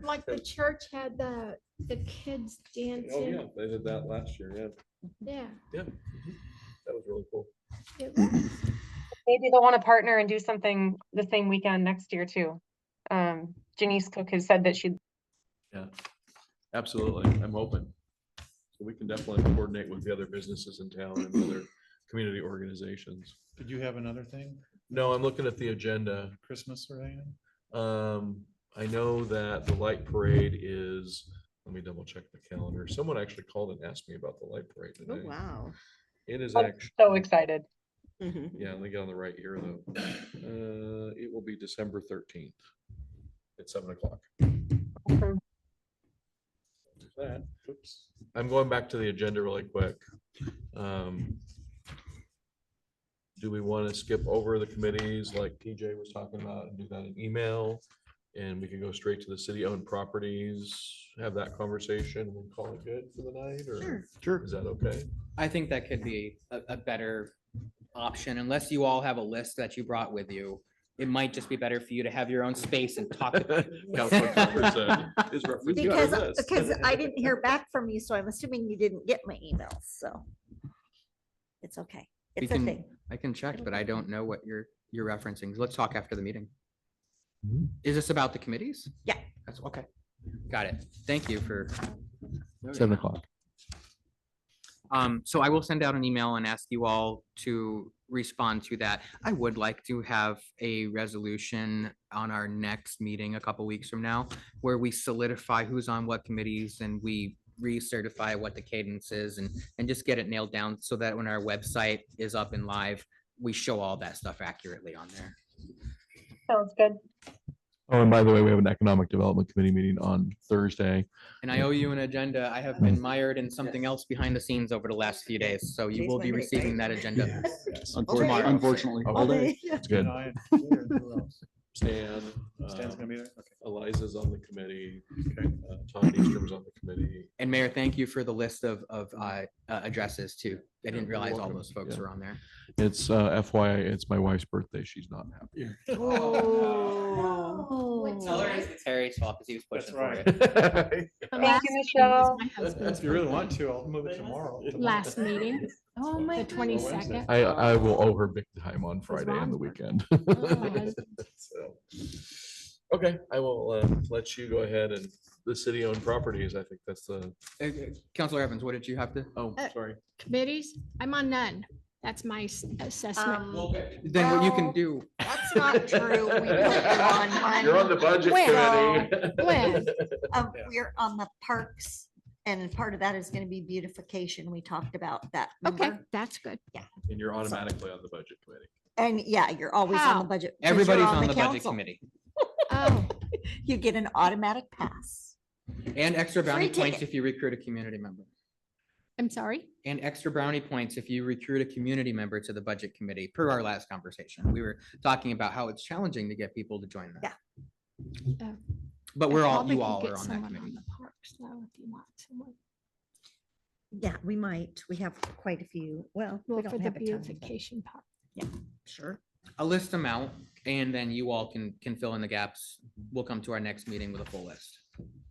Like the church had the kids Oh, yeah, dancing. they did that last year. Yeah. Yeah. Yeah. That was really cool. it was. Maybe they'll want to partner and do something the same weekend next year too. Janice Cook has said that she'd Yeah, absolutely. I'm hoping. So we can definitely coordinate with the other businesses in town and other community organizations. Did you have another thing? No, I'm looking at the agenda. Christmas or anything? I know that the light parade is, let me double check the calendar. Someone actually called and asked me about the light parade Oh, today. wow. It is I'm actually, so excited. yeah, let me get on the right here though. It will be December 13th at 7 o'clock. That, oops. I'm going back to the agenda really quick. Do we want to skip over the committees like TJ was talking about and do that in email? And we can go straight to the city-owned properties, have that conversation and then call it good for the night, or Sure. is that okay? I think that could be a better option, unless you all have a list that you brought with you. It might just be better for you to have your own space and talk. Councilor Crawford said, "Is reference to our list." Because I didn't hear back from you, so I'm assuming you didn't get my emails, so. It's okay. We It's a can- thing. I can check, but I don't know what you're referencing. Let's talk after the meeting. Mhm. Is this about the committees? Yeah. That's okay. Got it. Thank you for. 7 o'clock. So I will send out an email and ask you all to respond to that. I would like to have a resolution on our next meeting a couple weeks from now, where we solidify who's on what committees and we recertify what the cadence is and just get it nailed down so that when our website is up and live, we show all that stuff accurately on there. Sounds good. Oh, and by the way, we have an economic development committee meeting on Thursday. And I owe you an agenda. I have been mired in something else behind the scenes over the last few days, so you Today's will be Monday, receiving right? that agenda. Unfortunately, unfortunately. All day. Yeah. It's good. And I, who else? Stan. Stan's gonna be there? Okay. Eliza's on the committee. Tom Easter's on the committee. And Mayor, thank you for the list of addresses too. I didn't realize all welcome. those folks Yeah. were on there. It's FYI, it's my wife's birthday. She's not happy. Tell her it's Harry's fault because he was That's pushing for right. it. The Thank last you, meeting was Michelle. my husband's If you really birthday. want to, I'll move it tomorrow. Last meeting, Oh, my. the 22nd. I will owe her big time on Friday and the Ron's weekend. husband. So, okay, I will let you go ahead and the city-owned properties. I think that's the, Counselor Evans, what did you have to? oh, sorry. Committees, I'm on none. That's my assessment. Then what you can Well, do, That's not true. We don't go on one. You're on the budget Well, committee. when? We're on the parks, and part of that is gonna be beautification. We talked about that. Okay, remember? that's good. And you're automatically on the budget committee. And yeah, you're always on the How? budget. 'cause you're everybody's on the budget council. committee. Oh, You get an automatic pass. And extra bounty Free points ticket. if you recruit a community member. I'm sorry. And extra brownie points if you recruit a community member to the budget committee, per our last conversation. We were talking about how it's challenging to get people to join that. Yeah. But I we're all, probably you could all get are on that someone committee. the Parks though, if you want someone. Yeah, we might. We have quite a few. Well, we Well, for don't the have a ton, but beautification part. sure. I'll list them out and then you all can fill in the gaps. We'll come to our next meeting with a full list.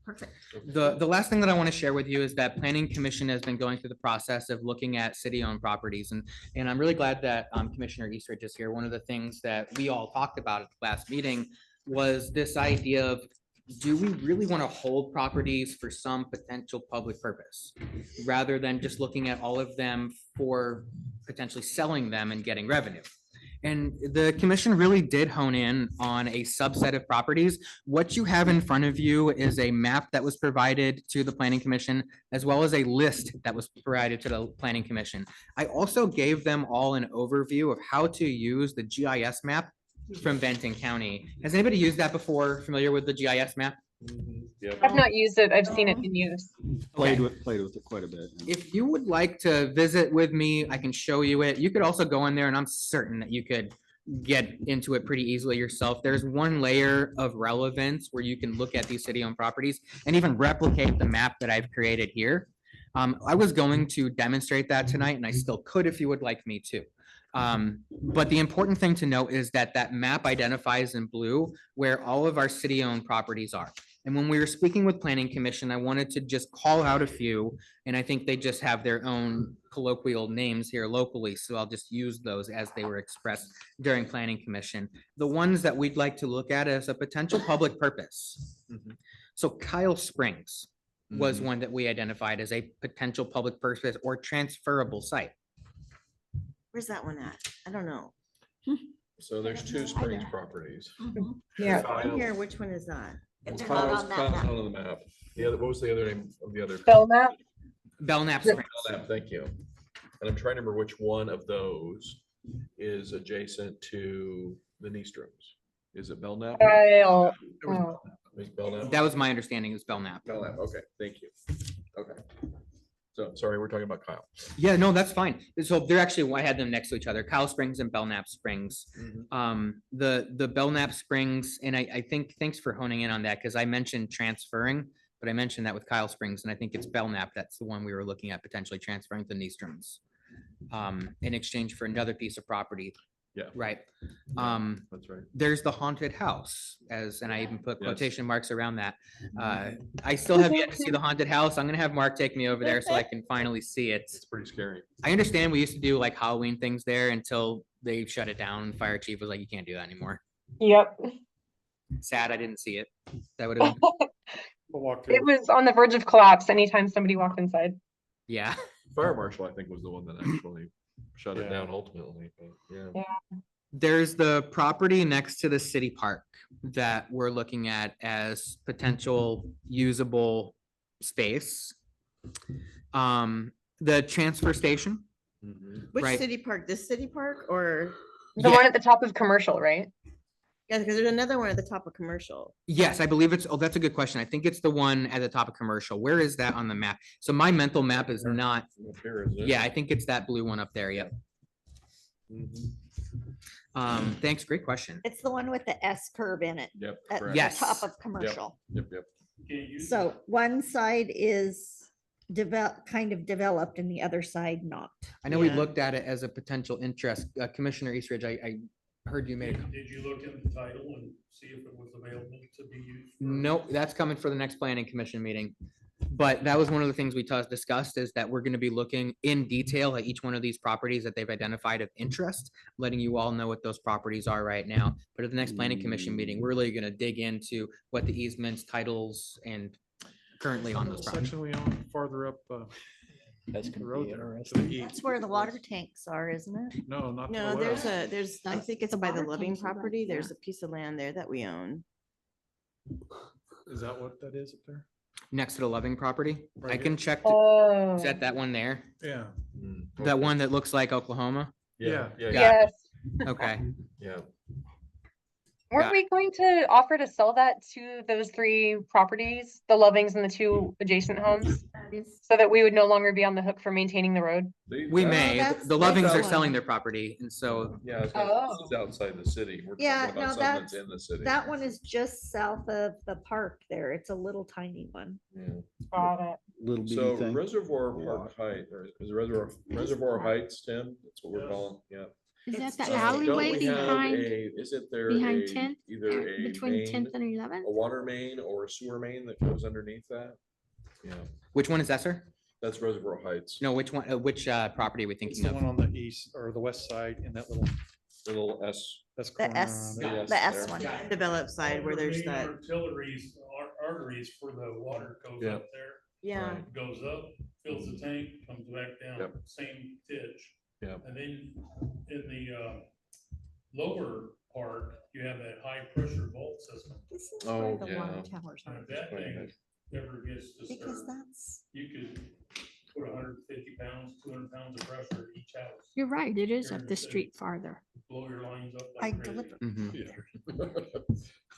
Perfect. The last thing that I want to share with you is that Planning Commission has been going through the process of looking at city-owned properties and I'm really glad that Commissioner Eastridge is here. One of the things that we all talked about at the last meeting was this idea of, do we really want to hold properties for some potential public purpose? Rather than just looking at all of them for potentially selling them and getting revenue. And the commission really did hone in on a subset of properties. What you have in front of you is a map that was provided to the planning commission, as well as a list that was provided to the planning commission. I also gave them all an overview of how to use the GIS map from Benton County. Has anybody used that before? Familiar with the GIS map? I've not used it. I've seen it in use. Played Okay. with it quite a bit. If you would like to visit with me, I can show you it. You could also go in there and I'm certain that you could get into it pretty easily yourself. There's one layer of relevance where you can look at these city-owned properties and even replicate the map that I've created here. I was going to demonstrate that tonight and I still could if you would like me to. But the important thing to note is that that map identifies in blue where all of our city-owned properties are. And when we were speaking with Planning Commission, I wanted to just call out a few, and I think they just have their own colloquial names here locally, so I'll just use those as they were expressed during Planning Commission. The ones that we'd like to look at as a potential public purpose. So Kyle Springs was one that we identified as a potential public purpose or transferable site. Where's that one at? I don't know. So there's two Springs properties. Yeah. In here, which one is that? They're not Kyle's on that Kyle's map. not on the map. The other, what was the other name of the other? Belknap. Belknap Springs. Belknap, thank you. And I'm trying to remember which one of those is adjacent to the Niestrums. Is it Belknap? Kyle, Is Belknap? That was my understanding, is Belknap. Belknap, okay, thank you. Okay. So, sorry, we're talking about Kyle. Yeah, no, that's fine. So they're actually, I had them next to each other, Kyle Springs and Belknap Springs. The Belknap Springs, and I think, thanks for honing in on that, because I mentioned transferring, but I mentioned that with Kyle Springs, and I think it's Belknap, that's the one we were looking at potentially transferring to Niestrums. In exchange for another piece of property. Yeah. Right. That's right. There's the haunted house, and I even put Yes. quotation marks around that. I still have yet to see the haunted house. I'm gonna have Mark take me over there so I can finally see it. It's pretty scary. I understand we used to do like Halloween things there until they shut it down. Fire chief was like, you can't do that anymore. yep. Sad I didn't see it. That would have been, We'll walk It through. was on the verge of collapse anytime somebody walked inside. yeah. Fire marshal, I think, was the one that actually shut it Yeah. down ultimately, but yeah. There's the property next to the city park that we're looking at as potential usable space. The transfer station. Which Right. city park? This city park or? The Yeah. one at the top of commercial, right? Yeah, because there's another one at the top of commercial. Yes, I believe it's, oh, that's a good question. I think it's the one at the top of commercial. Where is that on the map? So my mental map is not, Up here, is it? yeah, I think it's that blue one up there. Yep. Mhm. Thanks. Great question. It's the one with the S curve in it. Yep. At correct. the Yes. top of commercial. Yep, yep. So one side is kind of developed and the other side not. I know we Yeah. looked at it as a potential interest. Commissioner Eastridge, I heard you made a Did you look at the title and see if it was available to be used? Nope, that's coming for the next planning commission meeting. But that was one of the things we discussed is that we're gonna be looking in detail at each one of these properties that they've identified of interest, letting you all know what those properties are right now. But at the next planning commission meeting, we're really gonna dig into what the easements, titles, and currently on those properties. Section we own farther up, That's the gonna road be there. interesting. To the That's east. where the water tanks are, isn't it? No, not to No, the west. there's, I That's think it's the by the water living tanks are right property. There's there. a piece of land there that we own. Is that what that is up there? Next to the Loving property, Right I here. can check, Oh. is that that one there? Yeah. Mm, That okay. one that looks like Oklahoma? Yeah, yeah, yeah, Yes. Okay. yeah. Weren't Got we going to offer to sell that to those three properties, the Lovings and the two adjacent homes? So that we would no longer be on the hook for maintaining the road? We may, that's the Lovings are this selling one. their property, and so Yeah, it's Oh. it's outside the city. We're Yeah, talking no, about something that's that's- in the city. That one is just south of the park there. It's a little tiny one. Yeah. Got it. Little So bitty thing. Reservoir Park Height, or is it Reservoir Heights, Tim? That's what we're calling, yeah. Is It's that the just- Don't alleyway we have behind, isn't there behind a, 10th, either a between tenth main, and 11th? a water main or a sewer main that goes underneath that? Yeah, which one is that, sir? that's Reservoir Heights. No, which one, which property are we It's thinking the of? one on the east or the west side in that little, Little S. that's The S, corner. Yes, the S there. one. Developed side where there's that, Arteries, arteries for the water goes Yeah. up there. yeah. It Goes up, fills the tank, comes back down, Yep. same ditch. Yep. And then in the lower part, you have that high pressure vault system. This is Oh, where the water yeah. towers And are. if that Quite a thing bit. ever gets Because disturbed, that's, you could put 150 pounds, 200 pounds of pressure at each house. You're right, it is Here up in the city. street farther. Blow your lines up I like crazy. deliver. Mhm.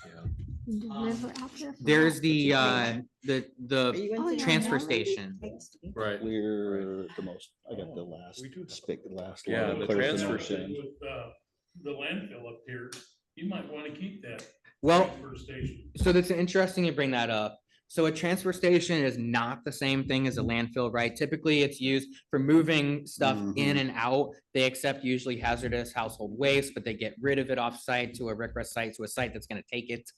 Yeah. You deliver out there for There's us. the Are the you in Oh, city yeah, transfer yeah. station. I used to be. Right. Clear the most, I got the last, We do have- spick, the last. Yeah, one, the clear transfer most station. end. With the landfill up here, you might want to keep that Well, transfer station. so that's interesting you bring that up. So a transfer station is not the same thing as a landfill, right? Typically, it's used for moving stuff in Mhm. and out. They accept usually hazardous household waste, but they get rid of it off-site to a RCRA site, to a site that's gonna take it.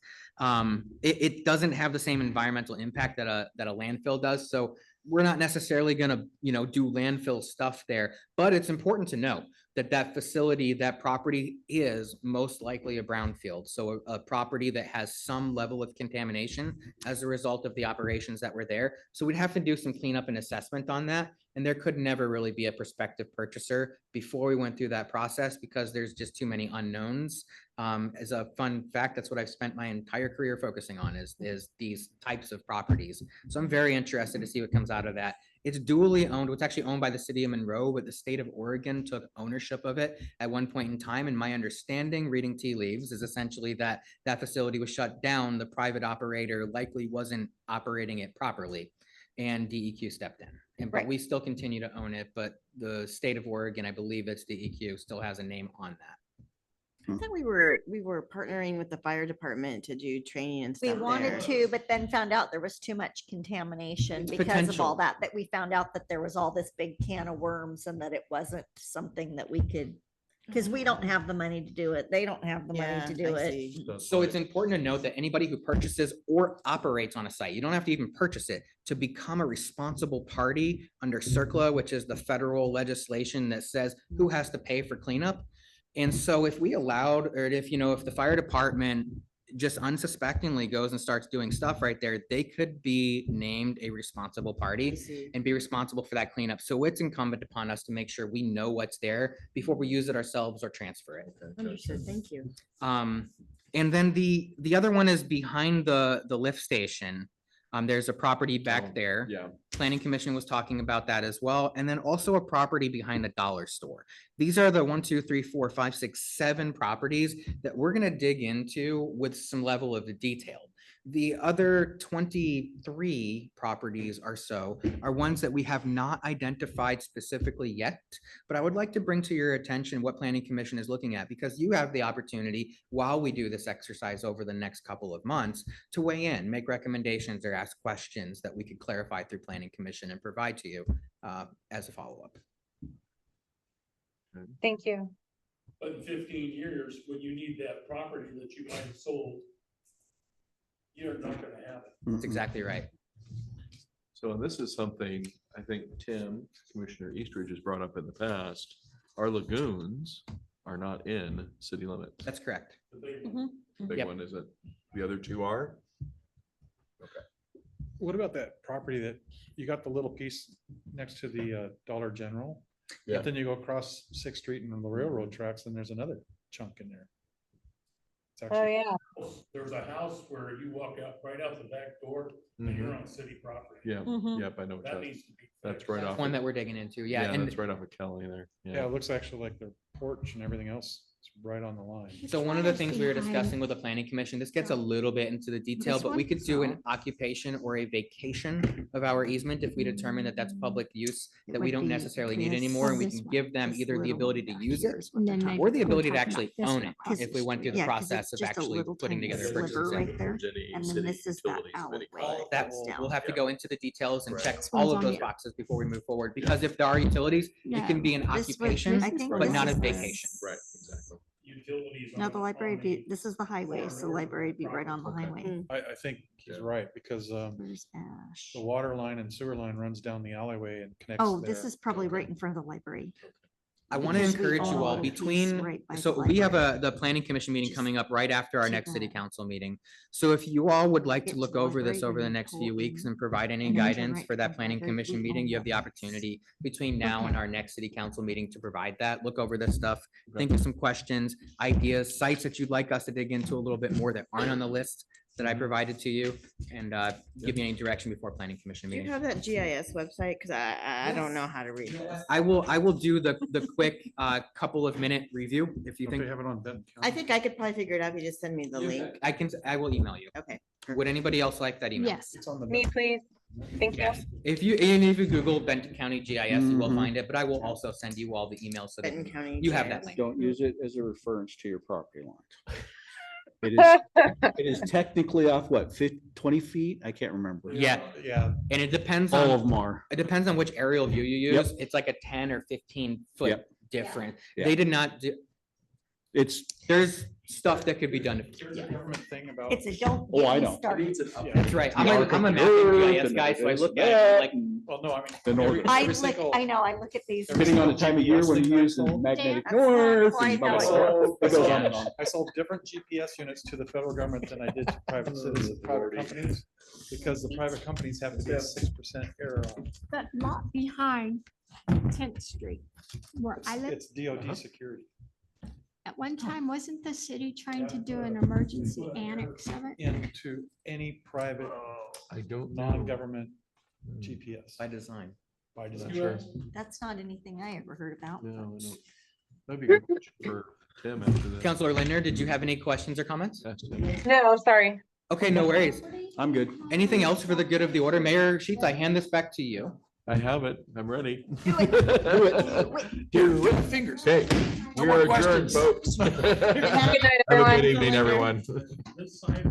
It doesn't have the same environmental impact that a landfill does, so we're not necessarily gonna, do landfill stuff there. But it's important to know that that facility, that property is most likely a brownfield. So a property that has some level of contamination as a result of the operations that were there. So we'd have to do some cleanup and assessment on that. And there could never really be a prospective purchaser before we went through that process because there's just too many unknowns. As a fun fact, that's what I've spent my entire career focusing on is these types of properties. So I'm very interested to see what comes out of that. It's dually owned. It's actually owned by the city of Monroe, but the state of Oregon took ownership of it at one point in time. And my understanding, reading tea leaves, is essentially that that facility was shut down. The private operator likely wasn't operating it properly, and DEQ stepped in. And but Right. we still continue to own it, but the state of Oregon, I believe it's DEQ, still has a name on that. I thought we were partnering with the fire department to do training and We stuff wanted there. to, but then found out there was too much contamination It's because of potential. all that, we found out that there was all this big can of worms and that it wasn't something that we could, because we don't have the money to do it. They don't have the money Yeah, to do I it. see. So it's important to note that anybody who purchases or operates on a site, you don't have to even purchase it to become a responsible party under CERCLA, which is the federal legislation that says who has to pay for cleanup. And so if we allowed, or if, if the fire department just unsuspectingly goes and starts doing stuff right there, they could be named a responsible I party see. and be responsible for that cleanup. So it's incumbent upon us to make sure we know what's there before we use it ourselves or transfer it. Understood, thank you. And then the other one is behind the lift station. There's a property Oh, back there. Yeah. Planning Commission was talking about that as well. And then also a property behind the dollar store. These are the 1, 2, 3, 4, 5, 6, 7 properties that we're gonna dig into with some level of detail. The other 23 properties or so are ones that we have not identified specifically yet. But I would like to bring to your attention what Planning Commission is looking at, because you have the opportunity while we do this exercise over the next couple of months to weigh in, make recommendations, or ask questions that we could clarify through Planning Commission and provide to you as a follow-up. Thank you. But in 15 years, when you need that property that you might have sold, you're not gonna have it. That's exactly right. So this is something I think Tim, Commissioner Eastridge has brought up in the past. Our lagoons are not in city limits. That's correct. The big Mhm. one. The big Yep. one is it, the other two are? What about that property that you got the little piece next to the Dollar General? Yeah. But then you go across Sixth Street and the railroad tracks and there's another chunk in there. It's actually- yeah. There's a house where you walk out, right out the back door, and you're on city property. Yeah, Mhm. yep, I know. what That you're- needs to be. That's fixed. right off. One of- that we're digging into, yeah. Yeah, And that's right off of Kelly there. Yeah, it looks actually like their porch and everything else is right on the line. so one of the things we were discussing with the Planning Commission, this gets a little bit into the detail, This but we one? could do an No. occupation or a vacation of our easement if we determine that that's public use It that we would don't be necessarily need this- anymore, and we this can one, give them this either the little ability one to back use here it is what they're And then talking or the maybe ability to we're talking actually about this own one it across if the we went through the Yeah, 'cause process it's of just a actually little putting tiny together sliver purchases. right there. Virginia And then City this is that Utilities, City alleyway. College. That goes we'll down. have to go into the details and Right. check This all one's of on those the- boxes before we move forward, because if there are utilities, it No, can be an This was- occupation, I think but this not a is the- vacation. Right, exactly. Utilities. No, on the library on be, this is the highway, so the library would be right on the Okay. highway. I think he's Yeah. right because Where's Ash? the water line and sewer line runs down the alleyway and connects Oh, this there. is probably right in front of the library. I want to Because we encourage own you a all little piece between, right by the so we have library. the planning commission meeting Just coming up right after our to next city that. council meeting. So if you all would like Get to to look the over this library, over the then you next pull few weeks in, and provide any and then turn guidance right for to that the planning library. commission We meeting, own you have the that piece. opportunity between now and our next city council meeting to provide that, look over this stuff, Okay. think of some questions, ideas, sites that you'd like us to dig into a little bit more that aren't on the list that I provided to you, and give you any direction before planning commission Do you meeting. have that GIS website? Cause I don't know how to read this. I will do the quick couple of minute review if you Don't they think, have it on Benton I County? think I could probably figure it out if you just send me the link. I will email you. Okay. Would anybody else like that email? Yes. It's on the. Me, please. Thank you. Yes, if you Google Benton County GIS, you will Mhm. find it, but I will also send you all the emails so that Benton County. you have that GIS. link. Don't use it as a reference to your property line. It is technically off what, 20 feet? I can't remember. Yeah, Yeah, and it depends All of on, them are. it depends on which aerial view you Yep. use. It's like a 10 or 15 foot Yep. difference. Yeah. They did not do, It's, there's stuff that could be done. there's a government thing about. It's a don't. Oh, get I me know. started. That's right. I'm Arc a of the mapping Earth GIS and guy, so I this look and at it that like, and Well, no, I mean. The every- northern- I every look, single- I know, I look at these. depending on the time of year when you use the magnetic That's not north. quite and how blah, it blah, blah. I It goes on sold- and on. I sold different GPS units to the federal government than I did to private citizens, private companies. Because the private companies have to be a 6% error on. That lot behind 10th Street where I live, It's DOD security. at one time, wasn't the city trying to do an emergency annex of it? Into any private, I don't know. non-government GPS. by design. By Not design. sure. That's not anything I ever heard about. No, I don't. That'd be a good question for Tim after that. Counselor Linder, did you have any questions or comments? Ask him. No, sorry. Okay, no worries. I'm good. Anything else for the good of the order? Mayor Sheets, I hand this back to you. I have it. I'm ready. Do it. Do it. Fingers. Okay, we more are adjourned, questions. folks. Have Good night, a everyone. good evening, everyone. This side